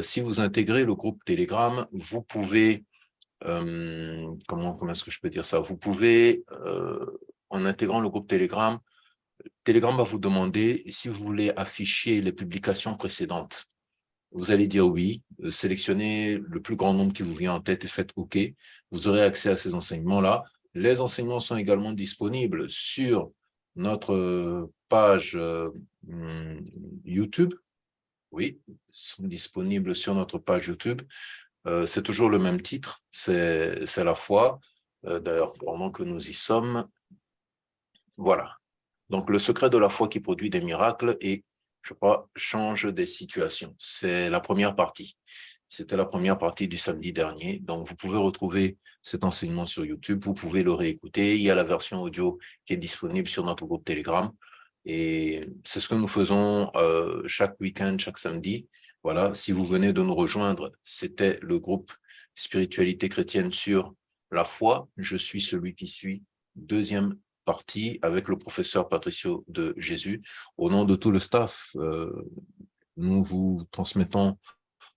Si vous intégrez le groupe Telegram, vous pouvez comment est-ce que je peux dire ça? Vous pouvez, en intégrant le groupe Telegram, Telegram va vous demander si vous voulez afficher les publications précédentes. Vous allez dire oui, sélectionnez le plus grand nombre qui vous vient en tête et faites OK. Vous aurez accès à ces enseignements-là. Les enseignements sont également disponibles sur notre page YouTube. Oui, ils sont disponibles sur notre page YouTube. C'est toujours le même titre, c'est la foi. D'ailleurs, pendant que nous y sommes, voilà. Donc, le secret de la foi qui produit des miracles et, je crois, change des situations. C'est la première partie. C'était la première partie du samedi dernier. Donc, vous pouvez retrouver cet enseignement sur YouTube. Vous pouvez le réécouter. Il y a la version audio qui est disponible sur notre groupe Telegram. Et c'est ce que nous faisons chaque week-end, chaque samedi. Voilà, si vous venez de nous rejoindre, c'était le groupe Spiritualité chrétienne sur la foi. Je suis celui qui suis. Deuxième partie avec le professeur Patricio de Jésus. Au nom de tout le staff, nous vous transmettons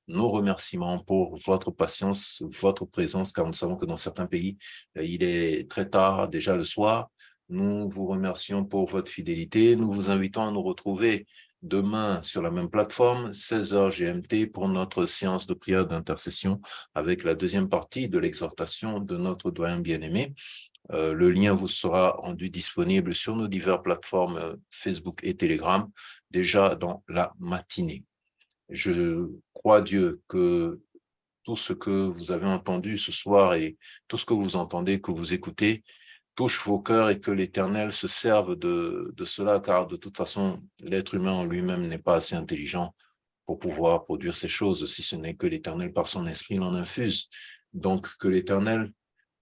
nos remerciements pour votre patience, votre présence, car nous savons que dans certains pays, il est très tard, déjà le soir. Nous vous remercions pour votre fidélité. Nous vous invitons à nous retrouver demain sur la même plateforme, 16h GMT, pour notre séance de prière d'intercession avec la deuxième partie de l'exhortation de notre doyen bien-aimé. Le lien vous sera rendu disponible sur nos diverses plateformes Facebook et Telegram déjà dans la matinée. Je crois Dieu que tout ce que vous avez entendu ce soir et tout ce que vous entendez, que vous écoutez, touche vos cœurs et que l'Éternel se serve de cela, car de toute façon, l'être humain en lui-même n'est pas assez intelligent pour pouvoir produire ces choses, si ce n'est que l'Éternel, par son esprit, l'en infuse. Donc, que l'Éternel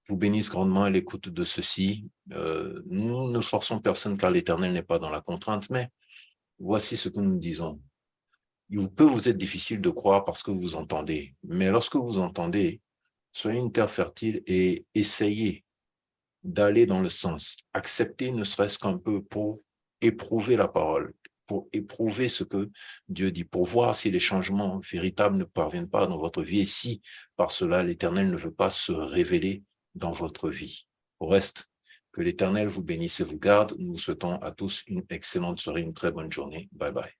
vous bénisse grandement à l'écoute de ceci. Nous ne forçons personne car l'Éternel n'est pas dans la contrainte, mais voici ce que nous disons. Il peut vous être difficile de croire parce que vous entendez, mais lorsque vous entendez, soyez une terre fertile et essayez d'aller dans le sens. Acceptez ne serait-ce qu'un peu pour éprouver la parole, pour éprouver ce que Dieu dit, pour voir si les changements véritables ne parviennent pas dans votre vie et si par cela l'Éternel ne veut pas se révéler dans votre vie. Au reste, que l'Éternel vous bénisse et vous garde. Nous vous souhaitons à tous une excellente soirée, une très bonne journée. Bye bye.